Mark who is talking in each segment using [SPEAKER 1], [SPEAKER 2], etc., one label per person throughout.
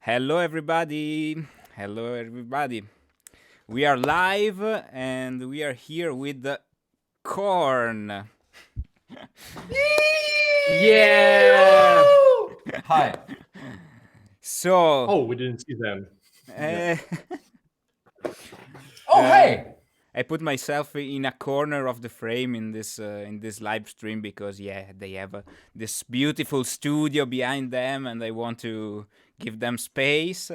[SPEAKER 1] Hello, everybody. Hello, everybody. We are live and we are here with the corn.
[SPEAKER 2] Yeah. Hi.
[SPEAKER 1] So,
[SPEAKER 2] Oh, we didn't see them. Yeah.
[SPEAKER 1] uh,
[SPEAKER 2] Oh, hey.
[SPEAKER 1] I put myself in a corner of the frame in this live stream because they have this beautiful studio behind them, and I want to give them space.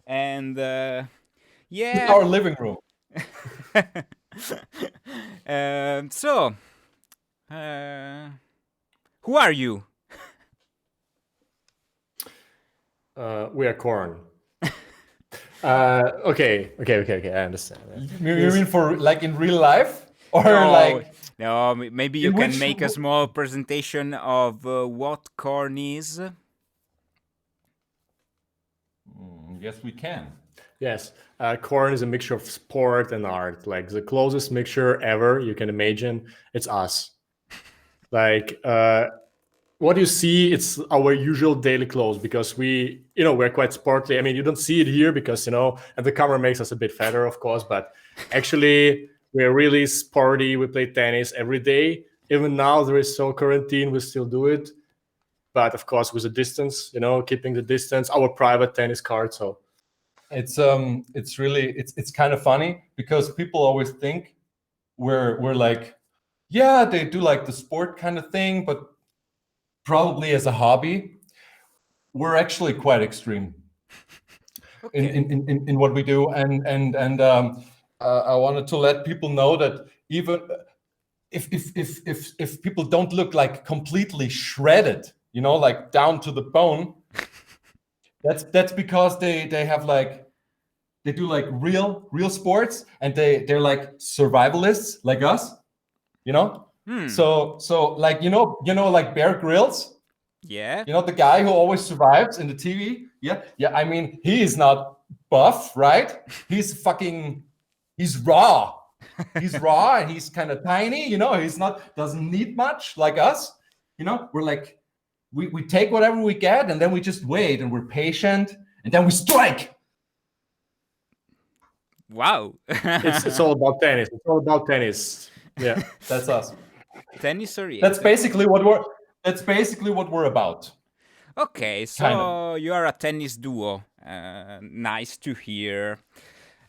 [SPEAKER 1] And
[SPEAKER 2] It's
[SPEAKER 1] yeah.
[SPEAKER 2] our living room.
[SPEAKER 1] So, uh, who are you?
[SPEAKER 2] We are corn. Okay. I understand. You mean for like in real life, or
[SPEAKER 1] No,
[SPEAKER 2] like
[SPEAKER 1] no. Maybe you
[SPEAKER 2] in
[SPEAKER 1] can
[SPEAKER 2] which?
[SPEAKER 1] make a small presentation of what corn is.
[SPEAKER 3] Yes, we can.
[SPEAKER 2] Yes, corn is a mixture of sport and art. Like the closest mixture ever you can imagine. It's us. Like what you see, it's our usual daily clothes because we're quite sporty. I mean, you don't see it here because and the camera makes us a bit fatter, of course, but actually we're really sporty. We play tennis every day. Even now there is some quarantine, we still do it, but of course with a distance, keeping the distance, our private tennis court. So
[SPEAKER 3] It's really it's kind of funny because people always think we're like, yeah, they do like the sport kind of thing, but probably as a hobby. We're actually quite extreme
[SPEAKER 1] Okay.
[SPEAKER 3] in what we do, and I wanted to let people know that even if people don't look like completely shredded, like down to the bone, that's because they have like they do like real sports, and they're like survivalists like us, you know. So like like Bear Grylls,
[SPEAKER 1] Yeah.
[SPEAKER 3] the guy who always survives in the TV. Yeah. I mean, he is not buff, right? He's raw. He's raw, and he's kind of tiny. He's not doesn't need much like us. We're like we take whatever we get, and then we just wait, and we're patient, and then we strike.
[SPEAKER 1] Wow.
[SPEAKER 2] it's all about tennis. It's all about tennis. Yeah.
[SPEAKER 3] That's us.
[SPEAKER 1] Tennis
[SPEAKER 3] That's
[SPEAKER 1] oriented.
[SPEAKER 3] basically what we're. That's basically what we're about.
[SPEAKER 1] Okay,
[SPEAKER 3] Kind of.
[SPEAKER 1] so you are a tennis duo. Nice to hear.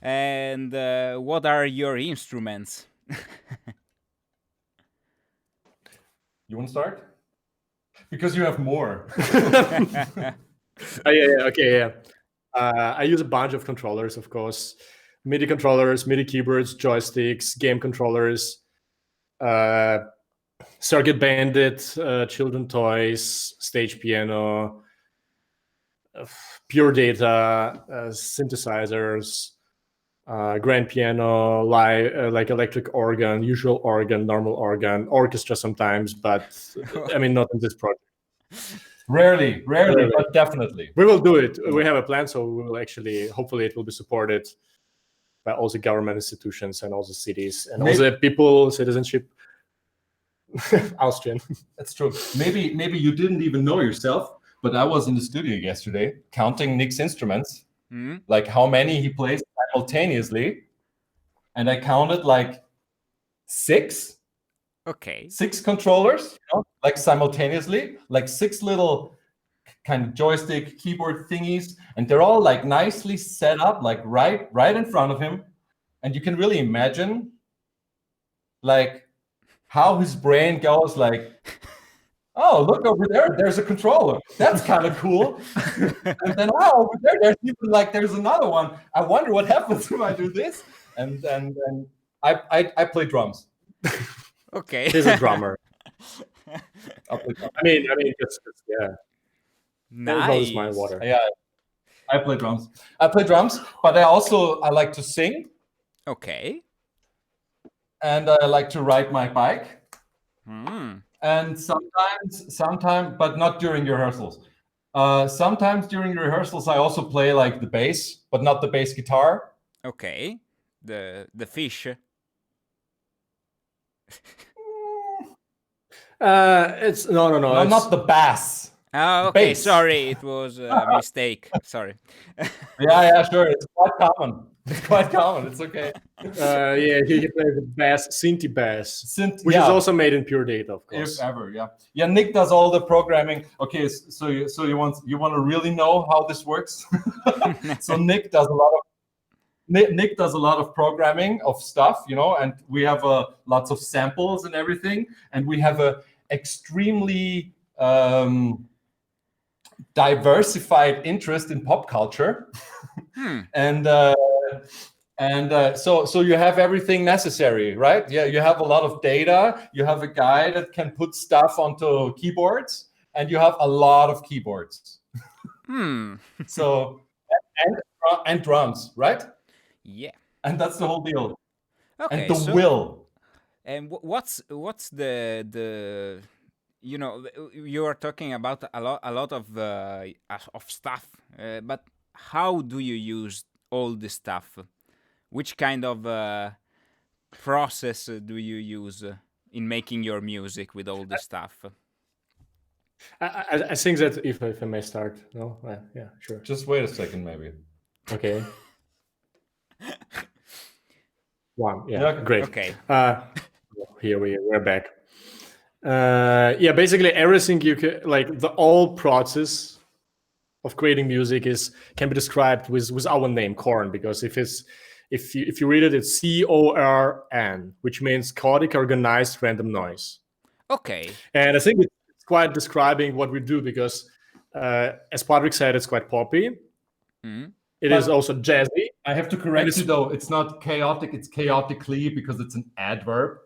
[SPEAKER 1] And what are your instruments?
[SPEAKER 3] You want to start? Because you have more.
[SPEAKER 2] Yeah. Okay. Yeah. I use a bunch of controllers, of course. MIDI controllers, MIDI keyboards, joysticks, game controllers, uh, Circuit Bandit, children toys, stage piano, pure data, synthesizers, grand piano, like electric organ, usual organ, normal organ, orchestra sometimes, but I mean not in this project.
[SPEAKER 3] Rarely, but definitely.
[SPEAKER 2] We will do it. We have a plan, so we will actually, hopefully, it will be supported by all the government institutions and all the cities and all the people, citizenship. Austrian.
[SPEAKER 3] That's true. Maybe you didn't even know yourself, but I was in the studio yesterday counting Nick's instruments, like how many he plays simultaneously, and I counted like six.
[SPEAKER 1] Okay.
[SPEAKER 3] 6 controllers, like simultaneously, like 6 little kind of joystick keyboard thingies, and they're all like nicely set up, like right in front of him, and you can really imagine like how his brain goes like, oh, look over there, there's a controller, that's kind of cool. And then over there's even like there's another one, I wonder what happens if I do this. And I play drums.
[SPEAKER 1] Okay.
[SPEAKER 2] He's a drummer.
[SPEAKER 3] I'll play drums.
[SPEAKER 2] I mean, just yeah. There goes my
[SPEAKER 1] Nice.
[SPEAKER 2] water.
[SPEAKER 3] Yeah, I play drums. But I like to sing,
[SPEAKER 1] Okay.
[SPEAKER 3] and I like to ride my bike.
[SPEAKER 1] Mm.
[SPEAKER 3] And sometimes, but not during rehearsals. Sometimes during rehearsals, I also play like the bass, but not the bass guitar.
[SPEAKER 1] Okay. The fish.
[SPEAKER 2] It's no.
[SPEAKER 3] No, not the bass.
[SPEAKER 1] Oh, okay.
[SPEAKER 3] Bass.
[SPEAKER 1] Sorry, it was a mistake. Sorry.
[SPEAKER 3] Yeah, sure. It's quite common. It's quite common. It's okay.
[SPEAKER 2] Yeah, he plays the bass, Synthi bass, which is
[SPEAKER 3] Yeah,
[SPEAKER 2] also made in pure data, of
[SPEAKER 3] if
[SPEAKER 2] course.
[SPEAKER 3] ever. Yeah. Nick does all the programming. Okay, so you want to really know how this works? So Nick does a lot of programming of stuff, and we have lots of samples and everything, and we have a extremely diversified interest in pop culture. And so you have everything necessary, right? Yeah, you have a lot of data. You have a guy that can put stuff onto keyboards, and you have a lot of keyboards. So and drums, right?
[SPEAKER 1] Yeah.
[SPEAKER 3] And that's the whole deal. And
[SPEAKER 1] Okay.
[SPEAKER 3] the
[SPEAKER 1] So,
[SPEAKER 3] will.
[SPEAKER 1] and what's the you are talking about a lot of stuff, but how do you use all this stuff? Which kind of process do you use in making your music with all this stuff?
[SPEAKER 2] I think that if I may start, no, yeah, sure.
[SPEAKER 3] Just wait a second, maybe.
[SPEAKER 2] Okay. One, yeah,
[SPEAKER 3] Yeah.
[SPEAKER 2] great.
[SPEAKER 1] Okay.
[SPEAKER 2] Here we're back. Yeah, basically everything you can, like the whole process of creating music can be described with our name, C.O.R.N, because if you read it, it's C.O.R.N, which means chaotic organized random noise.
[SPEAKER 1] Okay.
[SPEAKER 2] And I think it's quite describing what we do because, as Patrick said, it's quite poppy. It is also jazzy.
[SPEAKER 3] I have to correct you though. It's not chaotic. It's chaotically because it's an adverb,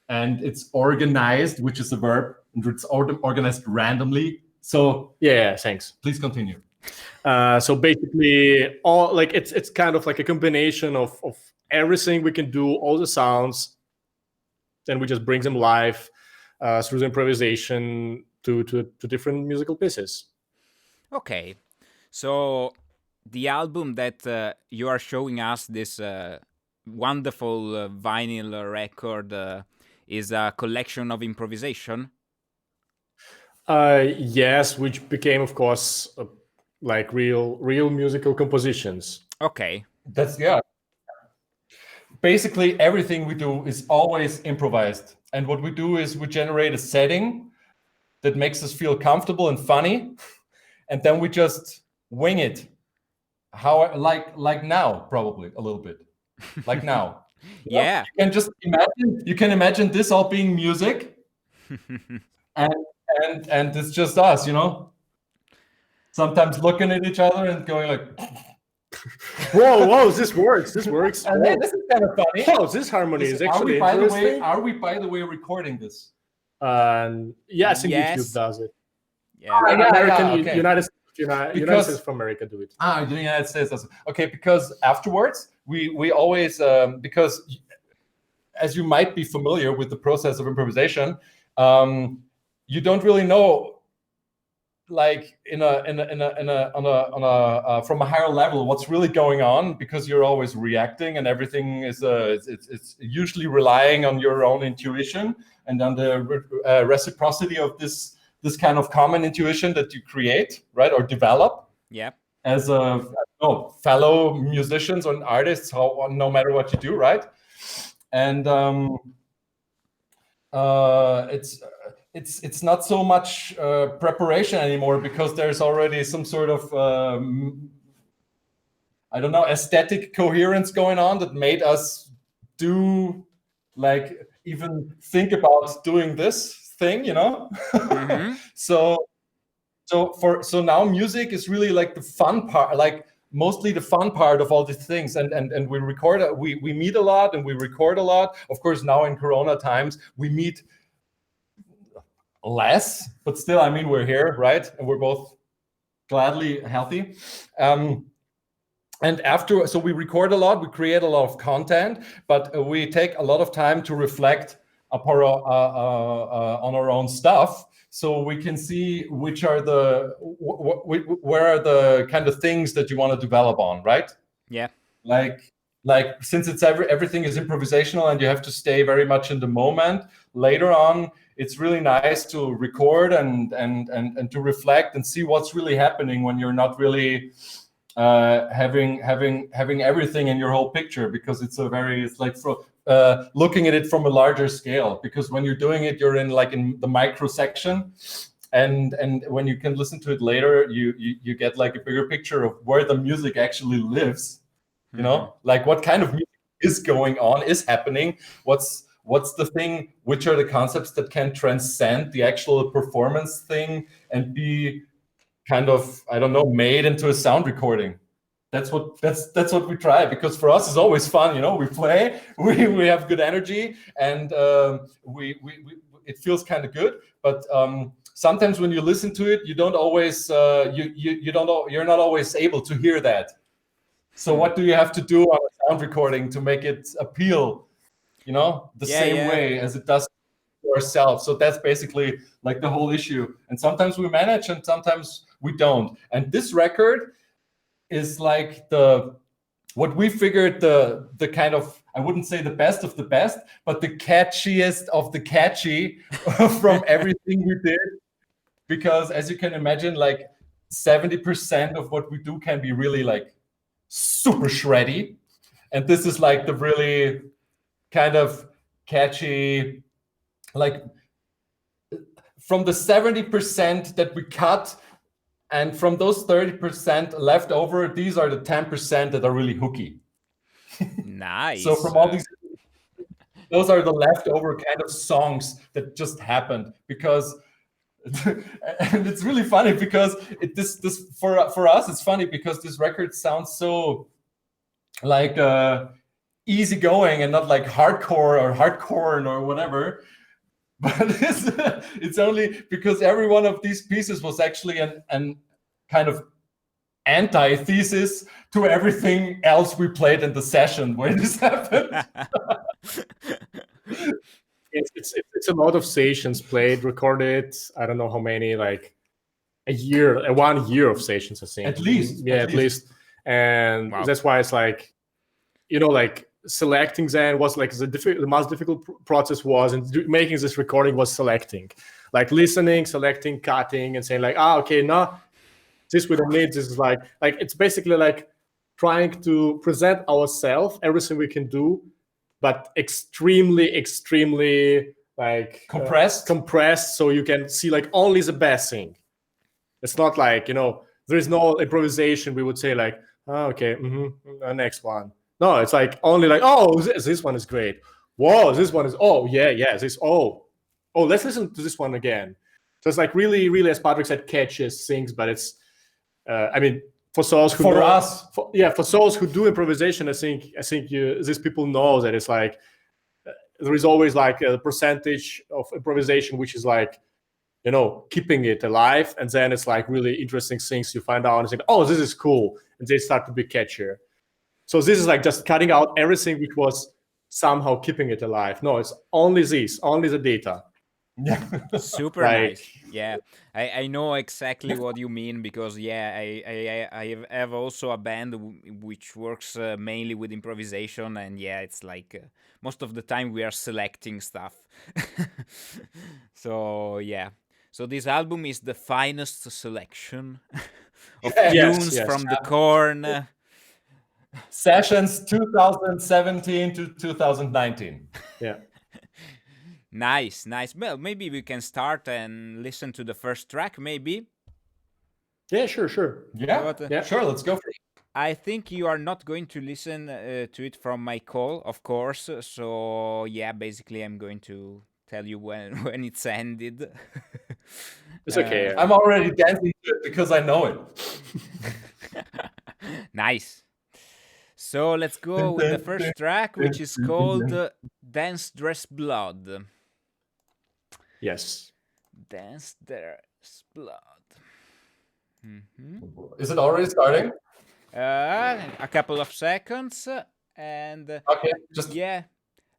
[SPEAKER 3] and it's organized, which is a verb, and it's organized randomly. So
[SPEAKER 2] yeah, thanks.
[SPEAKER 3] Please continue.
[SPEAKER 2] So basically, all like it's kind of like a combination of everything we can do, all the sounds, then we just bring them live through the improvisation to different musical pieces.
[SPEAKER 1] Okay. So the album that you are showing us, this wonderful vinyl record, is a collection of improvisation?
[SPEAKER 2] Yes, which became, of course, like real musical compositions.
[SPEAKER 1] Okay.
[SPEAKER 3] That's basically everything we do is always improvised. And what we do is we generate a setting that makes us feel comfortable and funny, and then we just wing it. How like now, probably a little bit. Like now.
[SPEAKER 1] Yeah.
[SPEAKER 3] You can imagine this all being music. and it's just us, sometimes looking at each other and going like,
[SPEAKER 2] whoa, this works.
[SPEAKER 3] And then this is kind of funny.
[SPEAKER 2] Oh, this harmony is actually interesting.
[SPEAKER 3] Are we, by the way, recording this?
[SPEAKER 2] Yeah, I think
[SPEAKER 1] Yes.
[SPEAKER 2] YouTube does it.
[SPEAKER 1] Yeah.
[SPEAKER 2] Okay. United States of America do it.
[SPEAKER 3] The United States does it. Okay, because afterwards we always because as you might be familiar with the process of improvisation, you don't really know, like from a higher level, what's really going on, because you're always reacting, and everything is it's usually relying on your own intuition and on the reciprocity of this kind of common intuition that you create, right, or develop.
[SPEAKER 1] Yeah.
[SPEAKER 3] As fellow musicians and artists, no matter what you do, right? And it's not so much preparation anymore, because there's already some sort of I don't know, aesthetic coherence going on that made us do, like, even think about doing this thing,
[SPEAKER 1] Mm-hmm.
[SPEAKER 3] So now music is really like the fun part, like mostly the fun part of all these things, and we record, we meet a lot and we record a lot. Of course, now in Corona times we meet less, but still, I mean, we're here, right? And we're both gladly healthy. And so we record a lot, we create a lot of content, but we take a lot of time to reflect on our own stuff, so we can see which are where are the kind of things that you want to develop on, right?
[SPEAKER 1] Yeah.
[SPEAKER 3] Like since it's everything is improvisational and you have to stay very much in the moment, later on it's really nice to record and to reflect and see what's really happening when you're not really having everything in your whole picture, because it's like looking at it from a larger scale, because when you're doing it, you're in the micro section, and when you can listen to it later, you get like a bigger picture of where the music actually lives, you know, like what kind of music is going on, is happening, what's the thing, which are the concepts that can transcend the actual performance thing and be kind of, I don't know, made into a sound recording. That's what we try, because for us it's always fun, you know. We play, we have good energy, and we it feels kind of good. But sometimes when you listen to it, you don't always you're not always able to hear that. So what do you have to do on a sound recording to make it appeal, you know, the same way as it does to ourselves? So that's basically like the whole issue. And sometimes we manage, and sometimes we don't. And this record is like what we figured the kind of, I wouldn't say the best of the best, but the catchiest of the catchy from everything we did. Because as you can imagine, like 70% of what we do can be really like super shreddy. And this is like the really kind of catchy, like from the 70% that we cut, and from those 30% left over, these are the 10% that are really hooky.
[SPEAKER 1] Nice.
[SPEAKER 3] So from all those are the leftover kind of songs that just happened, because and it's really funny because this for us it's funny because this record sounds so like easygoing and not like hardcore or hardcore or whatever. But it's only because every one of these pieces was actually an kind of antithesis to everything else we played in the session where this happened.
[SPEAKER 2] It's a lot of sessions played, recorded. I don't know how many, like a year, 1 year of sessions, I think.
[SPEAKER 3] At least.
[SPEAKER 2] Yeah, at least. And that's why it's like, you know, like selecting then was like the most difficult process was, and making this recording was selecting, like listening, selecting, cutting, and saying like, okay, no, this we don't need. This is like it's basically like trying to present ourselves, everything we can do, but extremely like compressed, so you can see like only the best thing. It's not like, you know, there is no improvisation. We would say like, okay, next one. No, it's like only like, this one is great. Whoa, this one is, let's listen to this one again. So it's like really, as Patrick said, catches things, but it's, I mean, for those who for those who do improvisation, I think these people know that it's like there is always like a percentage of improvisation which is like, you know, keeping it alive, and then it's like really interesting things you find out and think, this is cool, and they start to be catchier. So this is like just cutting out everything which was somehow keeping it alive. No, it's only the data.
[SPEAKER 1] Yeah. Super nice. Yeah, I know exactly what you mean, because I have also a band which works mainly with improvisation, and it's like most of the time we are selecting stuff. So so this album is the finest selection of tunes from the C.O.R.N.
[SPEAKER 3] Sessions 2017 to 2019.
[SPEAKER 2] Yeah.
[SPEAKER 1] Nice. Well, maybe we can start and listen to the first track, maybe.
[SPEAKER 2] Yeah, sure.
[SPEAKER 3] Yeah, sure. Let's go for it.
[SPEAKER 1] I think you are not going to listen to it from my call, of course. So basically, I'm going to tell you when it's ended.
[SPEAKER 2] It's okay.
[SPEAKER 3] I'm already dancing to it because I know it.
[SPEAKER 1] Nice. So let's go with the first track, which is called Dance Dress Blood.
[SPEAKER 2] Yes.
[SPEAKER 1] Dance Dress Blood.
[SPEAKER 3] Is it already starting?
[SPEAKER 1] A couple of seconds. And
[SPEAKER 3] okay,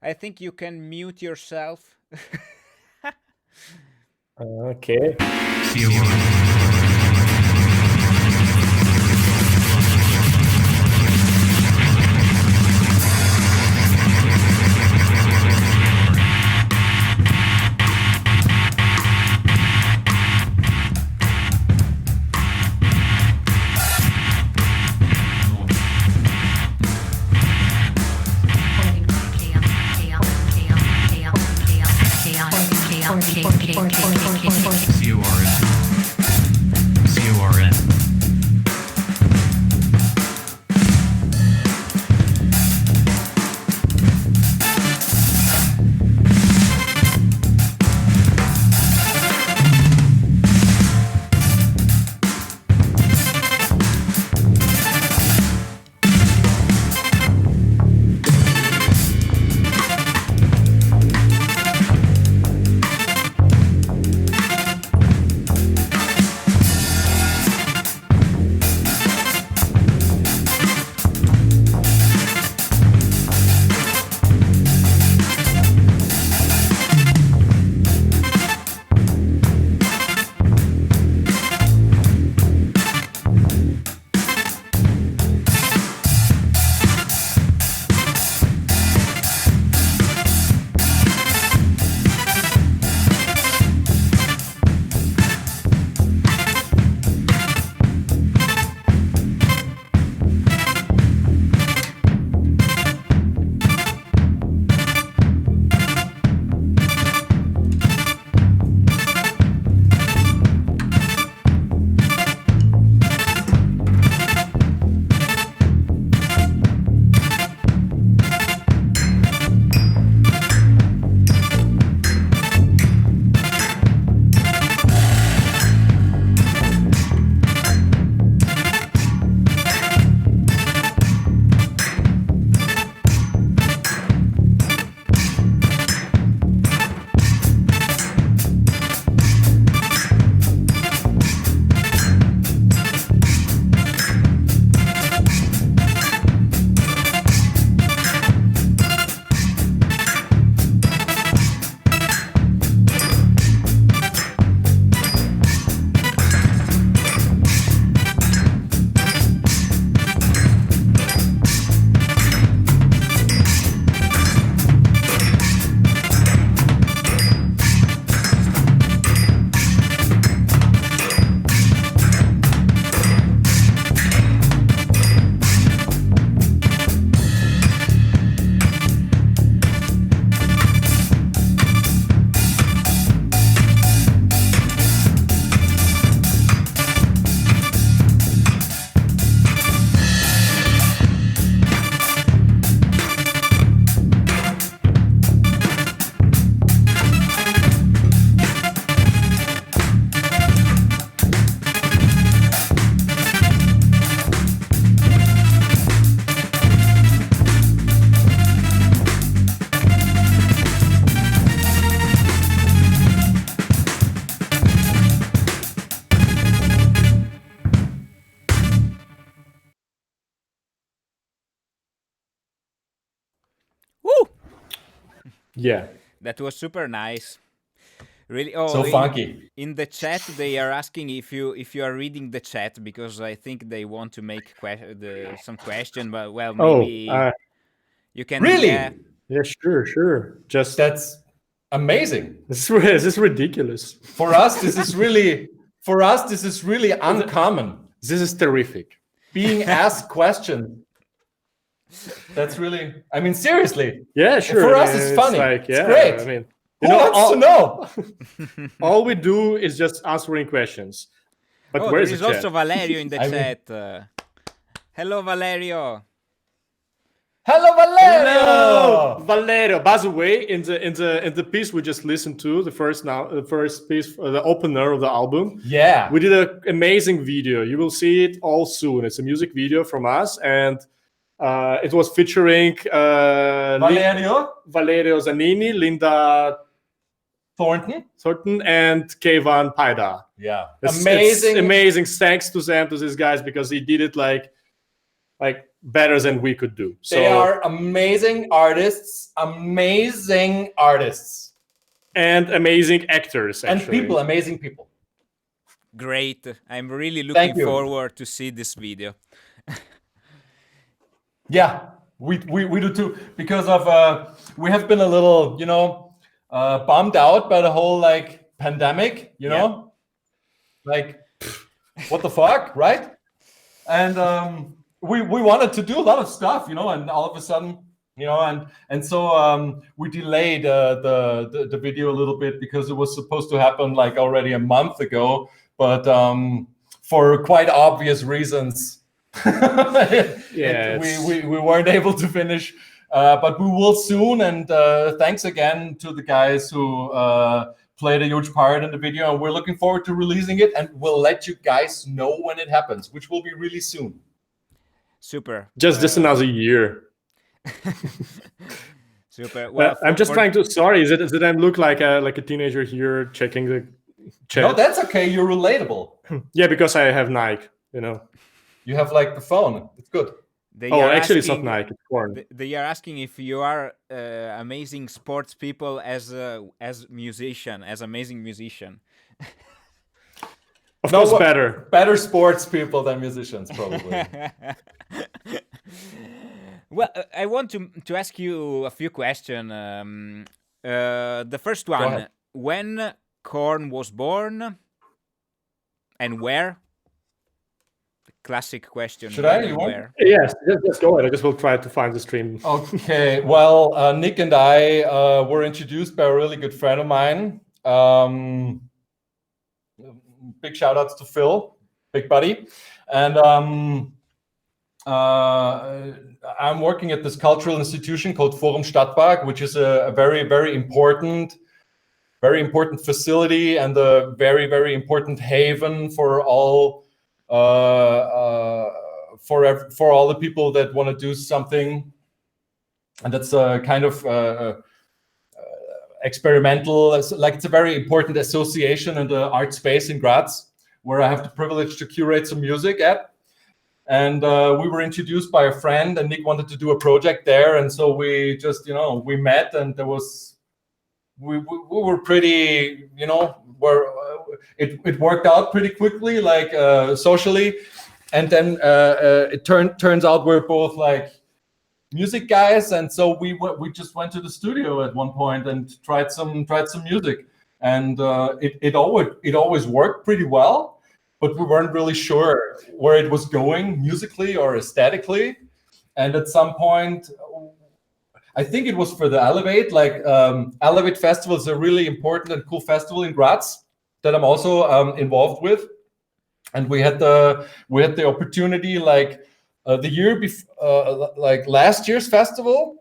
[SPEAKER 1] I think you can mute yourself.
[SPEAKER 2] Okay.
[SPEAKER 4] C.O.R.N. C.O.R.N.
[SPEAKER 1] Woo!
[SPEAKER 2] Yeah.
[SPEAKER 1] That was super nice. Really. Oh,
[SPEAKER 3] So funky.
[SPEAKER 1] in the chat they are asking if you are reading the chat, because I think they want to make some question. But well,
[SPEAKER 2] Oh,
[SPEAKER 1] maybe you can. Yeah.
[SPEAKER 3] Really?
[SPEAKER 2] yeah, sure. Just
[SPEAKER 3] That's amazing.
[SPEAKER 2] this is ridiculous.
[SPEAKER 3] For us, this is really uncommon.
[SPEAKER 2] This is terrific.
[SPEAKER 3] Being asked questions. That's really, I mean, seriously.
[SPEAKER 2] Yeah, sure.
[SPEAKER 3] For
[SPEAKER 2] I
[SPEAKER 3] us,
[SPEAKER 2] mean,
[SPEAKER 3] it's funny.
[SPEAKER 2] like,
[SPEAKER 3] It's
[SPEAKER 2] yeah,
[SPEAKER 3] great.
[SPEAKER 2] I mean,
[SPEAKER 3] Who wants to know?
[SPEAKER 2] all we do is just answering questions. But
[SPEAKER 1] Oh,
[SPEAKER 2] where
[SPEAKER 1] there
[SPEAKER 2] is the
[SPEAKER 1] is also
[SPEAKER 2] chat?
[SPEAKER 1] Valerio in the
[SPEAKER 3] I mean-
[SPEAKER 1] chat. Hello, Valerio.
[SPEAKER 3] Hello,
[SPEAKER 2] Hello,
[SPEAKER 3] Valerio.
[SPEAKER 2] Valerio. By the way, in the piece we just listened to, the first piece, the opener of the album,
[SPEAKER 3] Yeah.
[SPEAKER 2] we did an amazing video. You will see it all soon. It's a music video from us, and it was featuring Valerio Zanini, Linda Thornton, and Kayvan Paida.
[SPEAKER 3] Yeah.
[SPEAKER 2] It's
[SPEAKER 3] Amazing.
[SPEAKER 2] amazing. Thanks to them, to these guys, because they did it like better than we could do. So,
[SPEAKER 3] They are amazing artists.
[SPEAKER 2] And amazing actors, actually.
[SPEAKER 3] And people, amazing people.
[SPEAKER 1] Great. I'm really looking forward to see this video.
[SPEAKER 3] Yeah, we do too, because of we have been a little, bummed out by the whole like pandemic, you know, like what the fuck, right? And we wanted to do a lot of stuff, and all of a sudden, and so we delayed the video a little bit because it was supposed to happen like already a month ago, but for quite obvious reasons, we weren't able to finish. But we will soon, and thanks again to the guys who played a huge part in the video, and we're looking forward to releasing it, and we'll let you guys know when it happens, which will be really soon.
[SPEAKER 1] Super.
[SPEAKER 2] Just another year.
[SPEAKER 1] Super. Well,
[SPEAKER 2] I'm just trying to. Sorry, is it I look like a teenager here checking the chat?
[SPEAKER 3] No, that's okay. You're relatable.
[SPEAKER 2] Yeah, because I have Nike.
[SPEAKER 3] You have like the phone. It's good.
[SPEAKER 2] Actually, it's not Nike. It's C.O.R.N.
[SPEAKER 1] They are asking if you are amazing sports people as musician, as amazing musician.
[SPEAKER 2] Of course,
[SPEAKER 3] better sports people than musicians, probably.
[SPEAKER 1] Well, I want to ask you a few questions. The first one: when C.O.R.N was born, and where? Classic question.
[SPEAKER 3] Should I? You want?
[SPEAKER 2] Yes, just go ahead. I just will try to find the stream.
[SPEAKER 3] Okay. Well, Nick and I were introduced by a really good friend of mine. Big shout outs to Phil, big buddy. And I'm working at this cultural institution called Forum Stadtpark, which is a very, very important facility and a very, very important haven for all for all the people that want to do something, and that's a kind of experimental. Like, it's a very important association in the art space in Graz, where I have the privilege to curate some music at. And we were introduced by a friend, and Nick wanted to do a project there, and so we just we met, and there was we were pretty it worked out pretty quickly, like socially. And then it turns out we're both like music guys, and so we just went to the studio at one point and tried some music, and it always worked pretty well, but we weren't really sure where it was going musically or aesthetically. And at some point, I think it was for the Elevate, like Elevate Festival is a really important and cool festival in Graz that I'm also involved with. And we had the opportunity, like the year before, like last year's festival,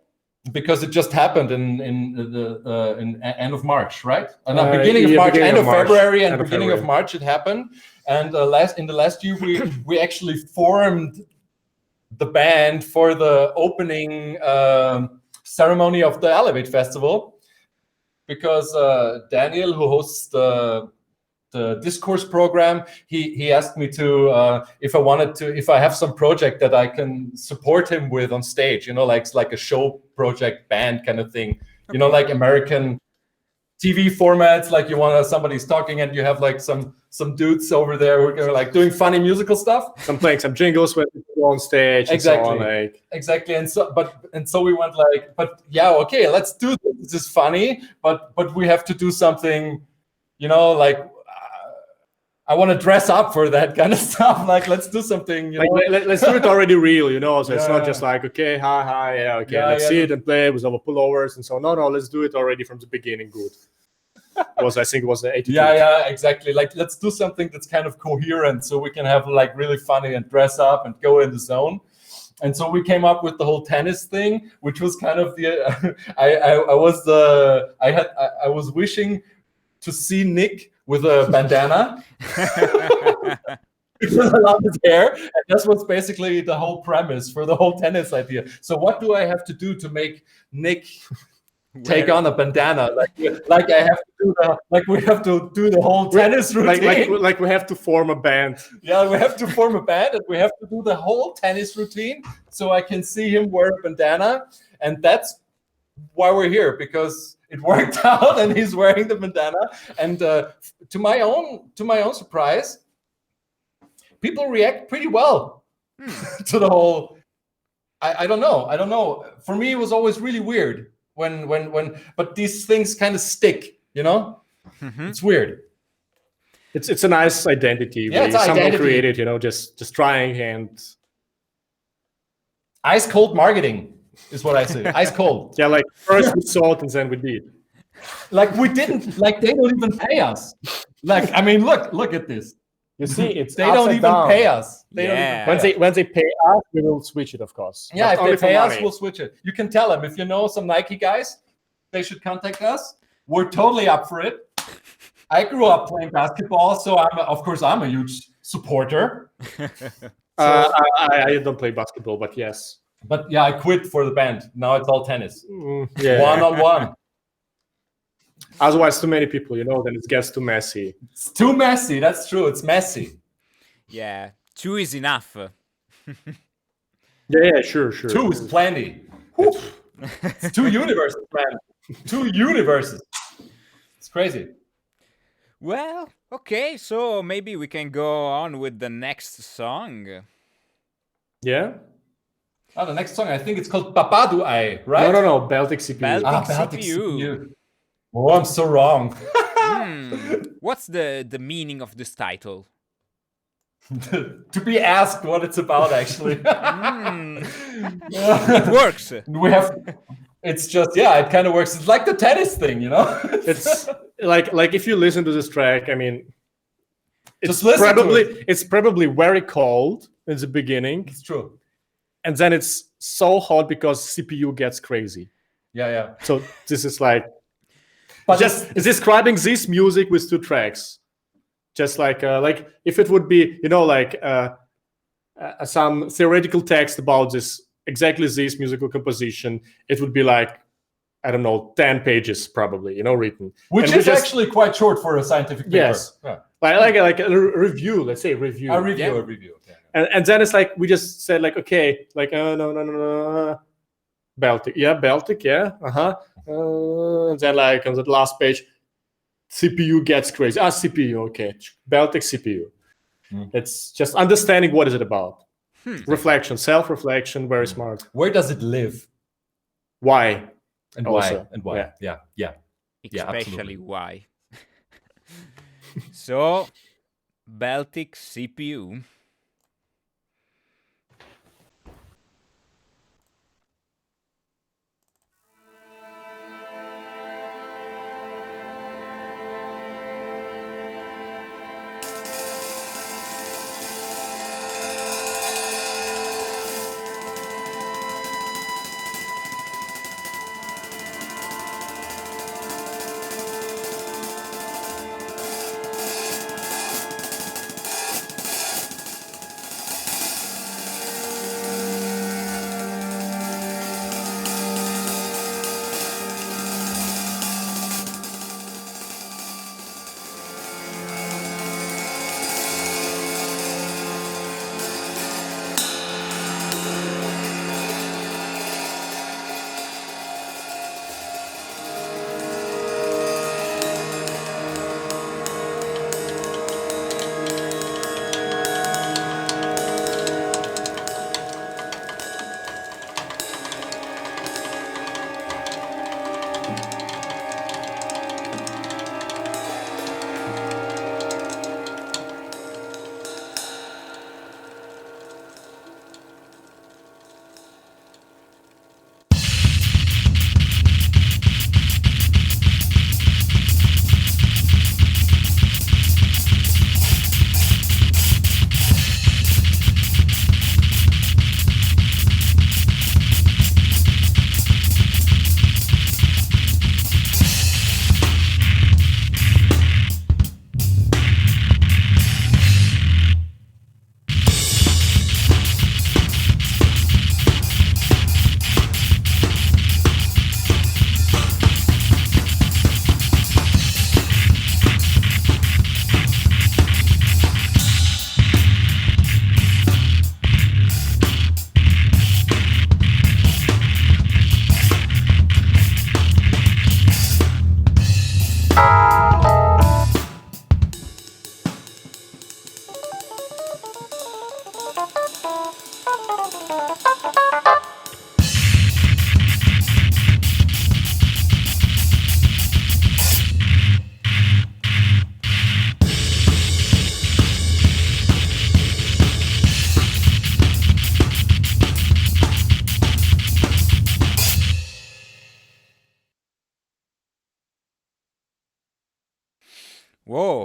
[SPEAKER 3] because it just happened in end of March, right? Beginning of March, end of February, and beginning of March it happened. And in the last year we actually formed the band for the opening ceremony of the Elevate Festival, because Daniel, who hosts the discourse program, he asked me to if I have some project that I can support him with on stage, like a show project band kind of thing. Okay. Like American TV formats, like you want somebody's talking and you have like some dudes over there who are like doing funny musical stuff,
[SPEAKER 2] playing some jingles when you go on stage.
[SPEAKER 3] Exactly.
[SPEAKER 2] And so on, like.
[SPEAKER 3] Exactly. And so we went like, but yeah, okay, let's do this. This is funny, but we have to do something, like I want to dress up for that kind of stuff. Like, let's do something.
[SPEAKER 2] Let's do it already real, So it's not just like, okay, hi, yeah, okay, let's see it and play with our pullovers and so. No, let's do it already from the beginning. Good. I think it was the 82.
[SPEAKER 3] Yeah, exactly. Like, let's do something that's kind of coherent, so we can have like really funny and dress up and go in the zone. And so we came up with the whole tennis thing, which was kind of the. I was wishing to see Nick with a bandana. Because I love his hair, and that's what's basically the whole premise for the whole tennis idea. So what do I have to do to make Nick take on a bandana? Like I have to do we have to do the whole tennis routine.
[SPEAKER 2] Like we have to form a band.
[SPEAKER 3] Yeah, we have to form a band, and we have to do the whole tennis routine so I can see him wear a bandana, and that's why we're here, because it worked out and he's wearing the bandana. And to my own surprise, people react pretty well to the whole. I don't know. For me, it was always really weird when but these things kind of stick, Mm-hmm. It's weird.
[SPEAKER 2] It's a nice identity.
[SPEAKER 3] Yeah, it's someone
[SPEAKER 2] created, just trying and
[SPEAKER 3] ice cold marketing. is what I say. Ice cold.
[SPEAKER 2] Yeah, like first we salt and then we did.
[SPEAKER 3] Like we didn't. Like they don't even pay us. Like I mean, look at this.
[SPEAKER 2] You see, it's
[SPEAKER 3] They don't even pay us. They don't even
[SPEAKER 1] Yeah.
[SPEAKER 3] pay us.
[SPEAKER 2] When they pay us, we will switch it, of course.
[SPEAKER 3] Yeah,
[SPEAKER 2] But
[SPEAKER 3] if
[SPEAKER 2] only
[SPEAKER 3] they
[SPEAKER 2] for
[SPEAKER 3] pay us,
[SPEAKER 2] money.
[SPEAKER 3] we'll switch it. You can tell them if you know some Nike guys, they should contact us. We're totally up for it. I grew up playing basketball, so I'm a huge supporter.
[SPEAKER 2] I don't play basketball, but yes.
[SPEAKER 3] But yeah, I quit for the band. Now it's all tennis,
[SPEAKER 2] Yeah.
[SPEAKER 3] one-on-one.
[SPEAKER 2] Otherwise, too many people, then it gets too messy.
[SPEAKER 3] It's too messy. That's true. It's messy.
[SPEAKER 1] Yeah, 2 is enough.
[SPEAKER 2] Yeah, sure.
[SPEAKER 3] 2 is plenty. It's 2 universes, man. 2 universes. It's crazy.
[SPEAKER 1] Well, okay, so maybe we can go on with the next song.
[SPEAKER 2] Yeah?
[SPEAKER 3] Oh, the next song, I think it's called Papadu Ai, right?
[SPEAKER 2] No, Baltic CPU.
[SPEAKER 1] Baltic
[SPEAKER 3] Baltic
[SPEAKER 1] CPU.
[SPEAKER 3] CPU. Oh, I'm so wrong.
[SPEAKER 1] What's the meaning of this title?
[SPEAKER 3] To be asked what it's about, actually.
[SPEAKER 1] It works.
[SPEAKER 3] It's just, it kind of works. It's like the tennis thing,
[SPEAKER 2] It's like if you listen to this track, I mean,
[SPEAKER 3] Just listen to
[SPEAKER 2] it's probably very cold in the beginning,
[SPEAKER 3] It's true.
[SPEAKER 2] and then it's so hot because CPU gets crazy.
[SPEAKER 3] Yeah.
[SPEAKER 2] So this is like
[SPEAKER 3] But
[SPEAKER 2] just it's describing this music with 2 tracks. Just like if it would be some theoretical text about exactly this musical composition, it would be like, I don't know, 10 pages probably, written.
[SPEAKER 3] which
[SPEAKER 2] And
[SPEAKER 3] is actually quite short for a scientific paper.
[SPEAKER 2] Yes.
[SPEAKER 3] Yeah.
[SPEAKER 2] like a review, let's say review.
[SPEAKER 3] A review. Yeah.
[SPEAKER 2] And then it's like we just said like, okay, like no. Baltic, yeah, and then like on the last page, CPU gets crazy. CPU, okay, Baltic CPU. It's just understanding what is it about. Reflection, self-reflection, very smart.
[SPEAKER 3] Where does it live?
[SPEAKER 2] Why?
[SPEAKER 3] And
[SPEAKER 2] Also,
[SPEAKER 3] why? And why? Yeah.
[SPEAKER 1] Especially why. So, Baltic CPU.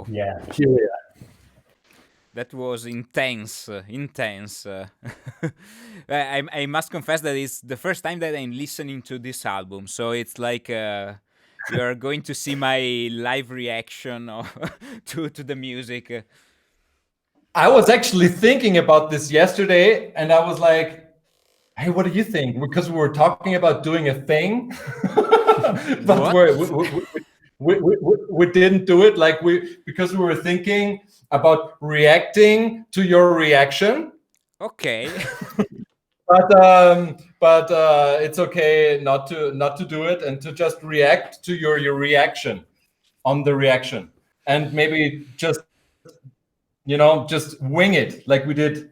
[SPEAKER 1] Wow.
[SPEAKER 3] Yeah.
[SPEAKER 2] Kyria.
[SPEAKER 1] That was intense, intense. I must confess that it's the first time that I'm listening to this album, so it's like you are going to see my live reaction to the music.
[SPEAKER 3] I was actually thinking about this yesterday, and I was like, "Hey, what do you think?" Because we were talking about doing a thing, but
[SPEAKER 1] What?
[SPEAKER 3] we didn't do it. Like because we were thinking about reacting to your reaction.
[SPEAKER 1] Okay.
[SPEAKER 3] But it's okay not to do it and to just react to your reaction on the reaction, and maybe just just wing it like we did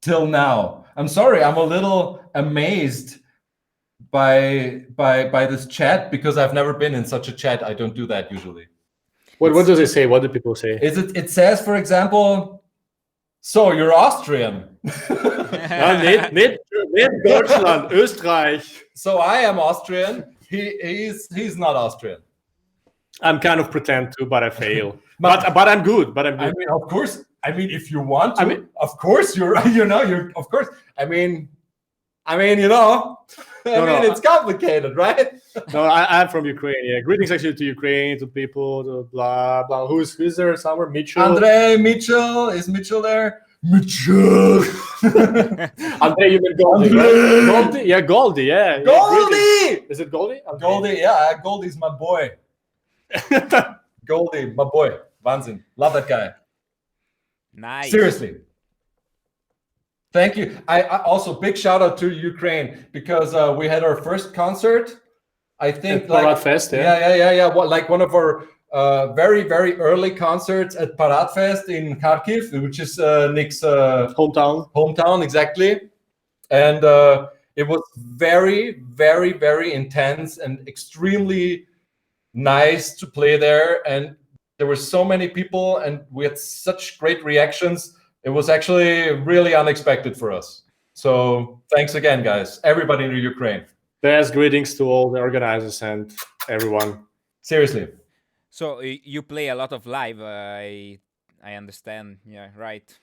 [SPEAKER 3] till now. I'm sorry, I'm a little amazed by this chat because I've never been in such a chat. I don't do that usually.
[SPEAKER 2] What does it say? What do people say?
[SPEAKER 3] It says, for example, so you're Austrian.
[SPEAKER 2] Ja, nicht Deutschland, Österreich.
[SPEAKER 3] So I am Austrian. He's not Austrian.
[SPEAKER 2] I'm kind of pretend to, but I fail. but I'm good. But I'm good.
[SPEAKER 3] I mean, of course. I mean, if you want to, of course you're of course. I mean, it's complicated, right?
[SPEAKER 2] No, I'm from Ukraine. Yeah, greetings actually to Ukraine, to people, to blah blah. Who's there somewhere? Mitchell.
[SPEAKER 3] Andre Mitchell, is Mitchell there? Mitchell.
[SPEAKER 2] Andre, you mean Goldie? Right? Goldie? Yeah, Goldie. Yeah.
[SPEAKER 3] Goldie.
[SPEAKER 2] Is it Goldie? Okay.
[SPEAKER 3] Goldie. Yeah, Goldie's my boy. Goldie, my boy. Wahnsinn. Love that guy.
[SPEAKER 1] Nice.
[SPEAKER 3] Seriously. Thank you. I also big shout out to Ukraine because we had our first concert. I think
[SPEAKER 2] at Parad Fest.
[SPEAKER 3] Yeah. Like one of our very, very early concerts at Parad Fest in Kharkiv, which is Nick's hometown, exactly. And it was very, very, very intense and extremely nice to play there. And there were so many people, and we had such great reactions. It was actually really unexpected for us. So thanks again, guys. Everybody in Ukraine.
[SPEAKER 2] Best greetings to all the organizers and everyone.
[SPEAKER 3] Seriously.
[SPEAKER 1] So you play a lot of live. I understand. Yeah, right.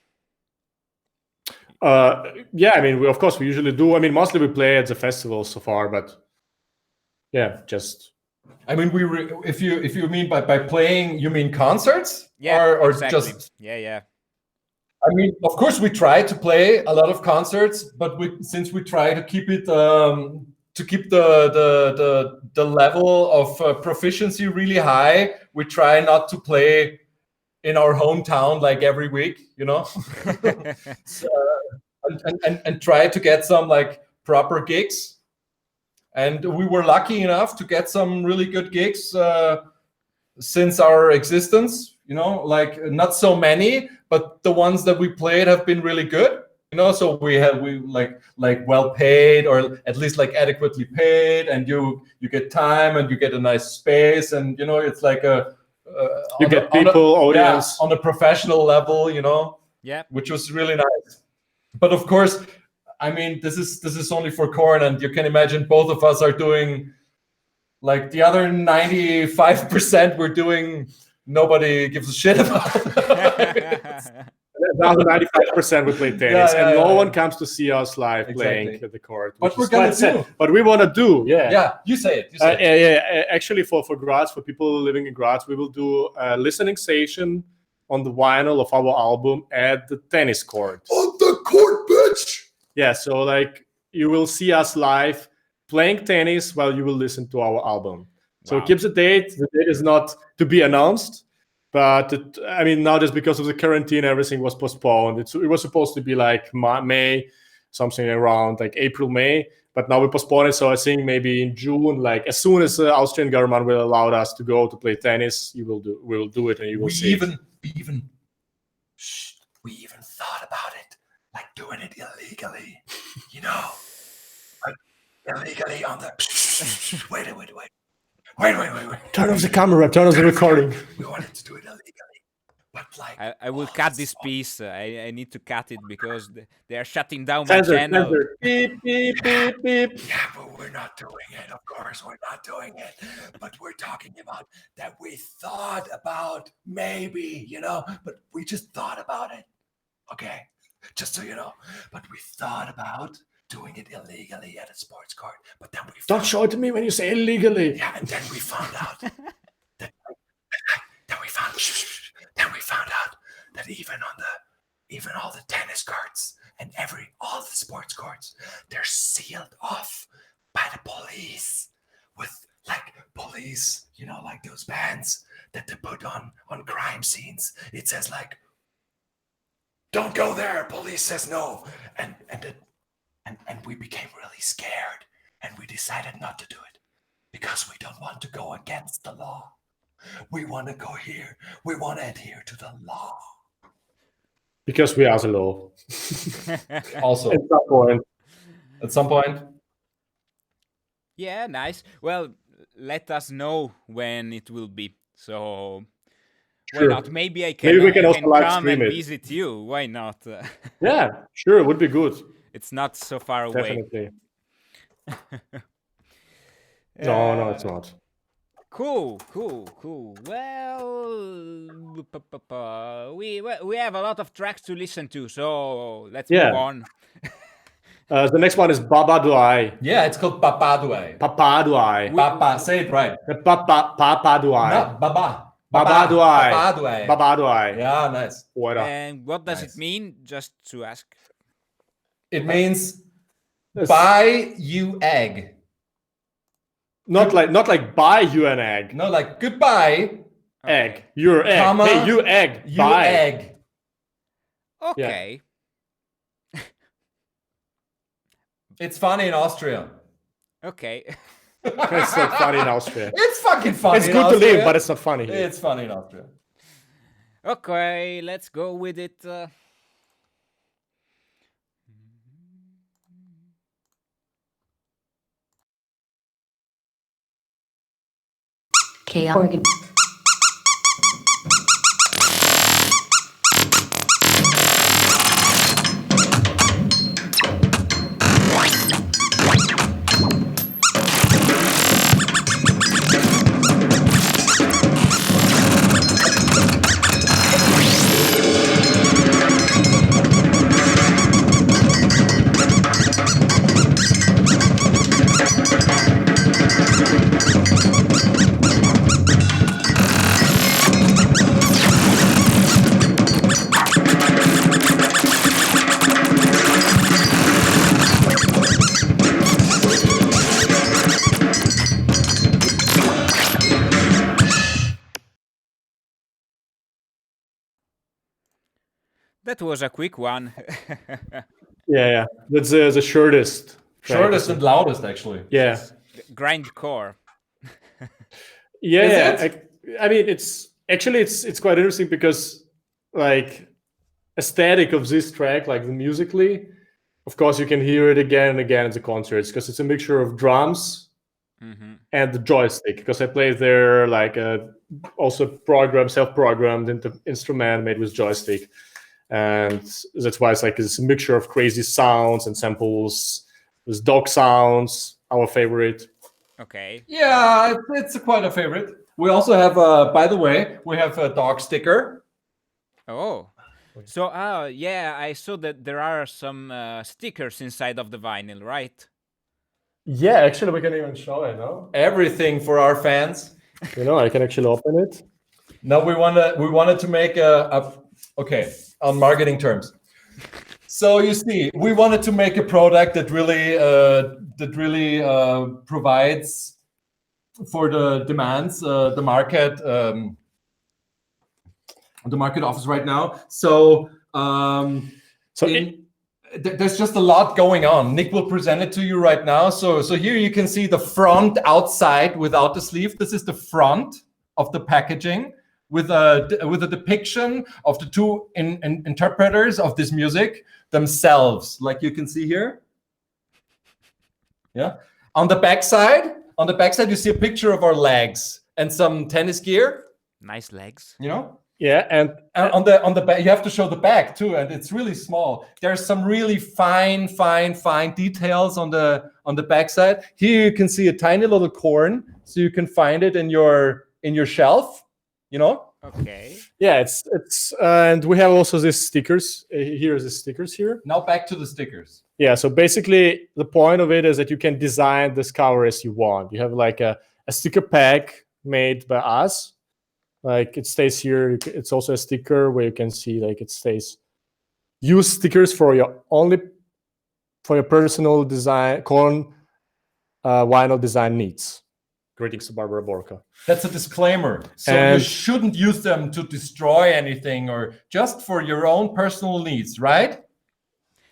[SPEAKER 2] Yeah, I mean, of course we usually do. I mean, mostly we play at the festival so far, but yeah, just.
[SPEAKER 3] I mean, if you mean by playing, you mean concerts?
[SPEAKER 1] Yeah,
[SPEAKER 3] or
[SPEAKER 1] exactly.
[SPEAKER 3] just.
[SPEAKER 1] Yeah.
[SPEAKER 3] I mean, of course, we try to play a lot of concerts, but since we try to keep it the level of proficiency really high, we try not to play in our hometown like every week, so, and try to get some like proper gigs. And we were lucky enough to get some really good gigs since our existence. Like not so many, but the ones that we played have been really good. So we like well paid, or at least like adequately paid, and you get time and you get a nice space, and it's like
[SPEAKER 2] you get people, audience
[SPEAKER 3] on a professional level,
[SPEAKER 1] yeah,
[SPEAKER 3] which was really nice. But of course, I mean, this is only for C.O.R.N, and you can imagine both of us are doing like the other 95% we're doing. Nobody gives a shit about.
[SPEAKER 2] Now 95% we play tennis, and no one comes to see us live playing at the court.
[SPEAKER 3] But we're gonna do.
[SPEAKER 2] But we want to do, yeah.
[SPEAKER 3] Yeah, you say it.
[SPEAKER 2] Yeah. Actually, for Graz, for people living in Graz, we will do a listening session on the vinyl of our album at the tennis court.
[SPEAKER 3] On the court, bitch.
[SPEAKER 2] Yeah, so like you will see us live playing tennis while you will listen to our album. So keep the date. The date is not to be announced. But I mean, now just because of the quarantine, everything was postponed. It was supposed to be like May, something around like April, May. But now we postponed it. So I think maybe in June, like as soon as the Austrian government will allow us to go to play tennis, we will do it, and you will see.
[SPEAKER 3] We even thought about it, like doing it illegally, like illegally on the. Wait. Wait.
[SPEAKER 2] Turn off the camera. Turn off the recording.
[SPEAKER 3] We wanted to do it illegally, but like
[SPEAKER 1] I will
[SPEAKER 3] all
[SPEAKER 1] cut
[SPEAKER 3] the
[SPEAKER 1] this
[SPEAKER 3] sports-
[SPEAKER 1] piece. I need to cut it because they are shutting down my
[SPEAKER 2] Censor,
[SPEAKER 1] channel.
[SPEAKER 2] censor. Beep, beep, beep, beep.
[SPEAKER 3] Yeah, but we're not doing it. Of course, we're not doing it. But we're talking about that we thought about maybe, but we just thought about it. Okay, just so you know. But we thought about doing it illegally at a sports court. But then we
[SPEAKER 2] Don't
[SPEAKER 3] found,
[SPEAKER 2] show it to me when you say illegally.
[SPEAKER 3] yeah, and then we found out that then we found out that even all the tennis courts and all the sports courts, they're sealed off by the police with like police, like those bands that they put on crime scenes. It says like, don't go there. Police says no. And we became really scared and we decided not to do it because we don't want to go against the law. We want to go here. We want to adhere to the law.
[SPEAKER 2] Because we are the law.
[SPEAKER 3] Also,
[SPEAKER 2] At some point.
[SPEAKER 3] at some point,
[SPEAKER 1] Yeah, nice. Well, let us know when it will be. So why
[SPEAKER 2] Sure.
[SPEAKER 1] not? Maybe I
[SPEAKER 2] Maybe we can
[SPEAKER 1] I
[SPEAKER 2] also
[SPEAKER 1] can
[SPEAKER 2] live
[SPEAKER 1] come
[SPEAKER 2] stream
[SPEAKER 1] and
[SPEAKER 2] it.
[SPEAKER 1] visit you. Why not?
[SPEAKER 2] Yeah, sure, it would be good.
[SPEAKER 1] It's not so far away.
[SPEAKER 2] Definitely. No, it's not.
[SPEAKER 1] Cool. Well, we have a lot of tracks to listen to, so let's
[SPEAKER 2] Yeah.
[SPEAKER 1] move on.
[SPEAKER 2] The next one is Baba Duai.
[SPEAKER 3] yeah, it's called Papaduai.
[SPEAKER 2] Papa Duai.
[SPEAKER 3] Papa, say it right.
[SPEAKER 2] Papa Duai.
[SPEAKER 3] Not Baba.
[SPEAKER 2] Baba Duai.
[SPEAKER 3] Papaduai.
[SPEAKER 2] Baba Duai.
[SPEAKER 3] Yeah, nice.
[SPEAKER 2] What up?
[SPEAKER 1] And what does
[SPEAKER 3] Nice.
[SPEAKER 1] it mean? Just to ask.
[SPEAKER 3] It means
[SPEAKER 2] Yes.
[SPEAKER 3] buy you egg.
[SPEAKER 2] Not like buy you an egg.
[SPEAKER 3] No, like goodbye,
[SPEAKER 2] Egg. Your egg.
[SPEAKER 3] Comma,
[SPEAKER 2] Hey, you egg.
[SPEAKER 3] you
[SPEAKER 2] Buy.
[SPEAKER 3] egg.
[SPEAKER 1] Okay.
[SPEAKER 3] It's funny in Austria.
[SPEAKER 1] Okay.
[SPEAKER 2] It's not funny in Austria.
[SPEAKER 3] It's fucking funny.
[SPEAKER 2] It's
[SPEAKER 3] in
[SPEAKER 2] good to
[SPEAKER 3] Austria.
[SPEAKER 2] live, but it's not funny here.
[SPEAKER 3] It's funny in Austria.
[SPEAKER 1] Okay, let's go with it.
[SPEAKER 4] C.O.R.N.
[SPEAKER 1] That was a quick one.
[SPEAKER 2] Yeah. That's the shortest. track.
[SPEAKER 3] Shortest and loudest, actually.
[SPEAKER 2] Yeah.
[SPEAKER 1] Grindcore.
[SPEAKER 2] Yeah.
[SPEAKER 3] Is
[SPEAKER 2] I mean, it's quite interesting because like aesthetic of this track, like musically, of course, you can hear it again and again at the concerts because it's a mixture of drums and the joystick. Because I played there like also self-programmed instrument made with joystick, and that's why it's like it's a mixture of crazy sounds and samples. There's dog sounds, our favorite.
[SPEAKER 1] Okay.
[SPEAKER 3] Yeah, it's quite a favorite. We also have, by the way, we have a dog sticker.
[SPEAKER 1] Oh. So, yeah, I saw that there are some stickers inside of the vinyl, right?
[SPEAKER 2] Yeah, actually, we can even show it. No,
[SPEAKER 3] Everything for our fans.
[SPEAKER 2] I can actually open it.
[SPEAKER 3] No, we wanted to make okay, on marketing terms. So you see, we wanted to make a product that really provides for the demands the market offers right now. So there's just a lot going on. Nick will present it to you right now. So here you can see the front outside without the sleeve. This is the front of the packaging with a depiction of the two interpreters of this music themselves, like you can see here. Yeah. On the back side, you see a picture of our legs and some tennis gear.
[SPEAKER 1] Nice legs.
[SPEAKER 2] Yeah, and
[SPEAKER 3] on the back, you have to show the back too, and it's really small. There's some really fine details on the backside. Here you can see a tiny little C.O.R.N, so you can find it in your shelf. You know.
[SPEAKER 1] Okay.
[SPEAKER 2] yeah, it's and we have also these stickers. Here's the stickers here.
[SPEAKER 3] Now back to the stickers.
[SPEAKER 2] Yeah, so basically the point of it is that you can design this cover as you want. You have like a sticker pack made by us. Like it stays here. It's also a sticker where you can see like it stays. Use stickers for your personal design C.O.R.N vinyl design needs. Greetings to Barbara Borka.
[SPEAKER 3] That's a disclaimer. So you
[SPEAKER 2] And-
[SPEAKER 3] shouldn't use them to destroy anything or just for your own personal needs, right?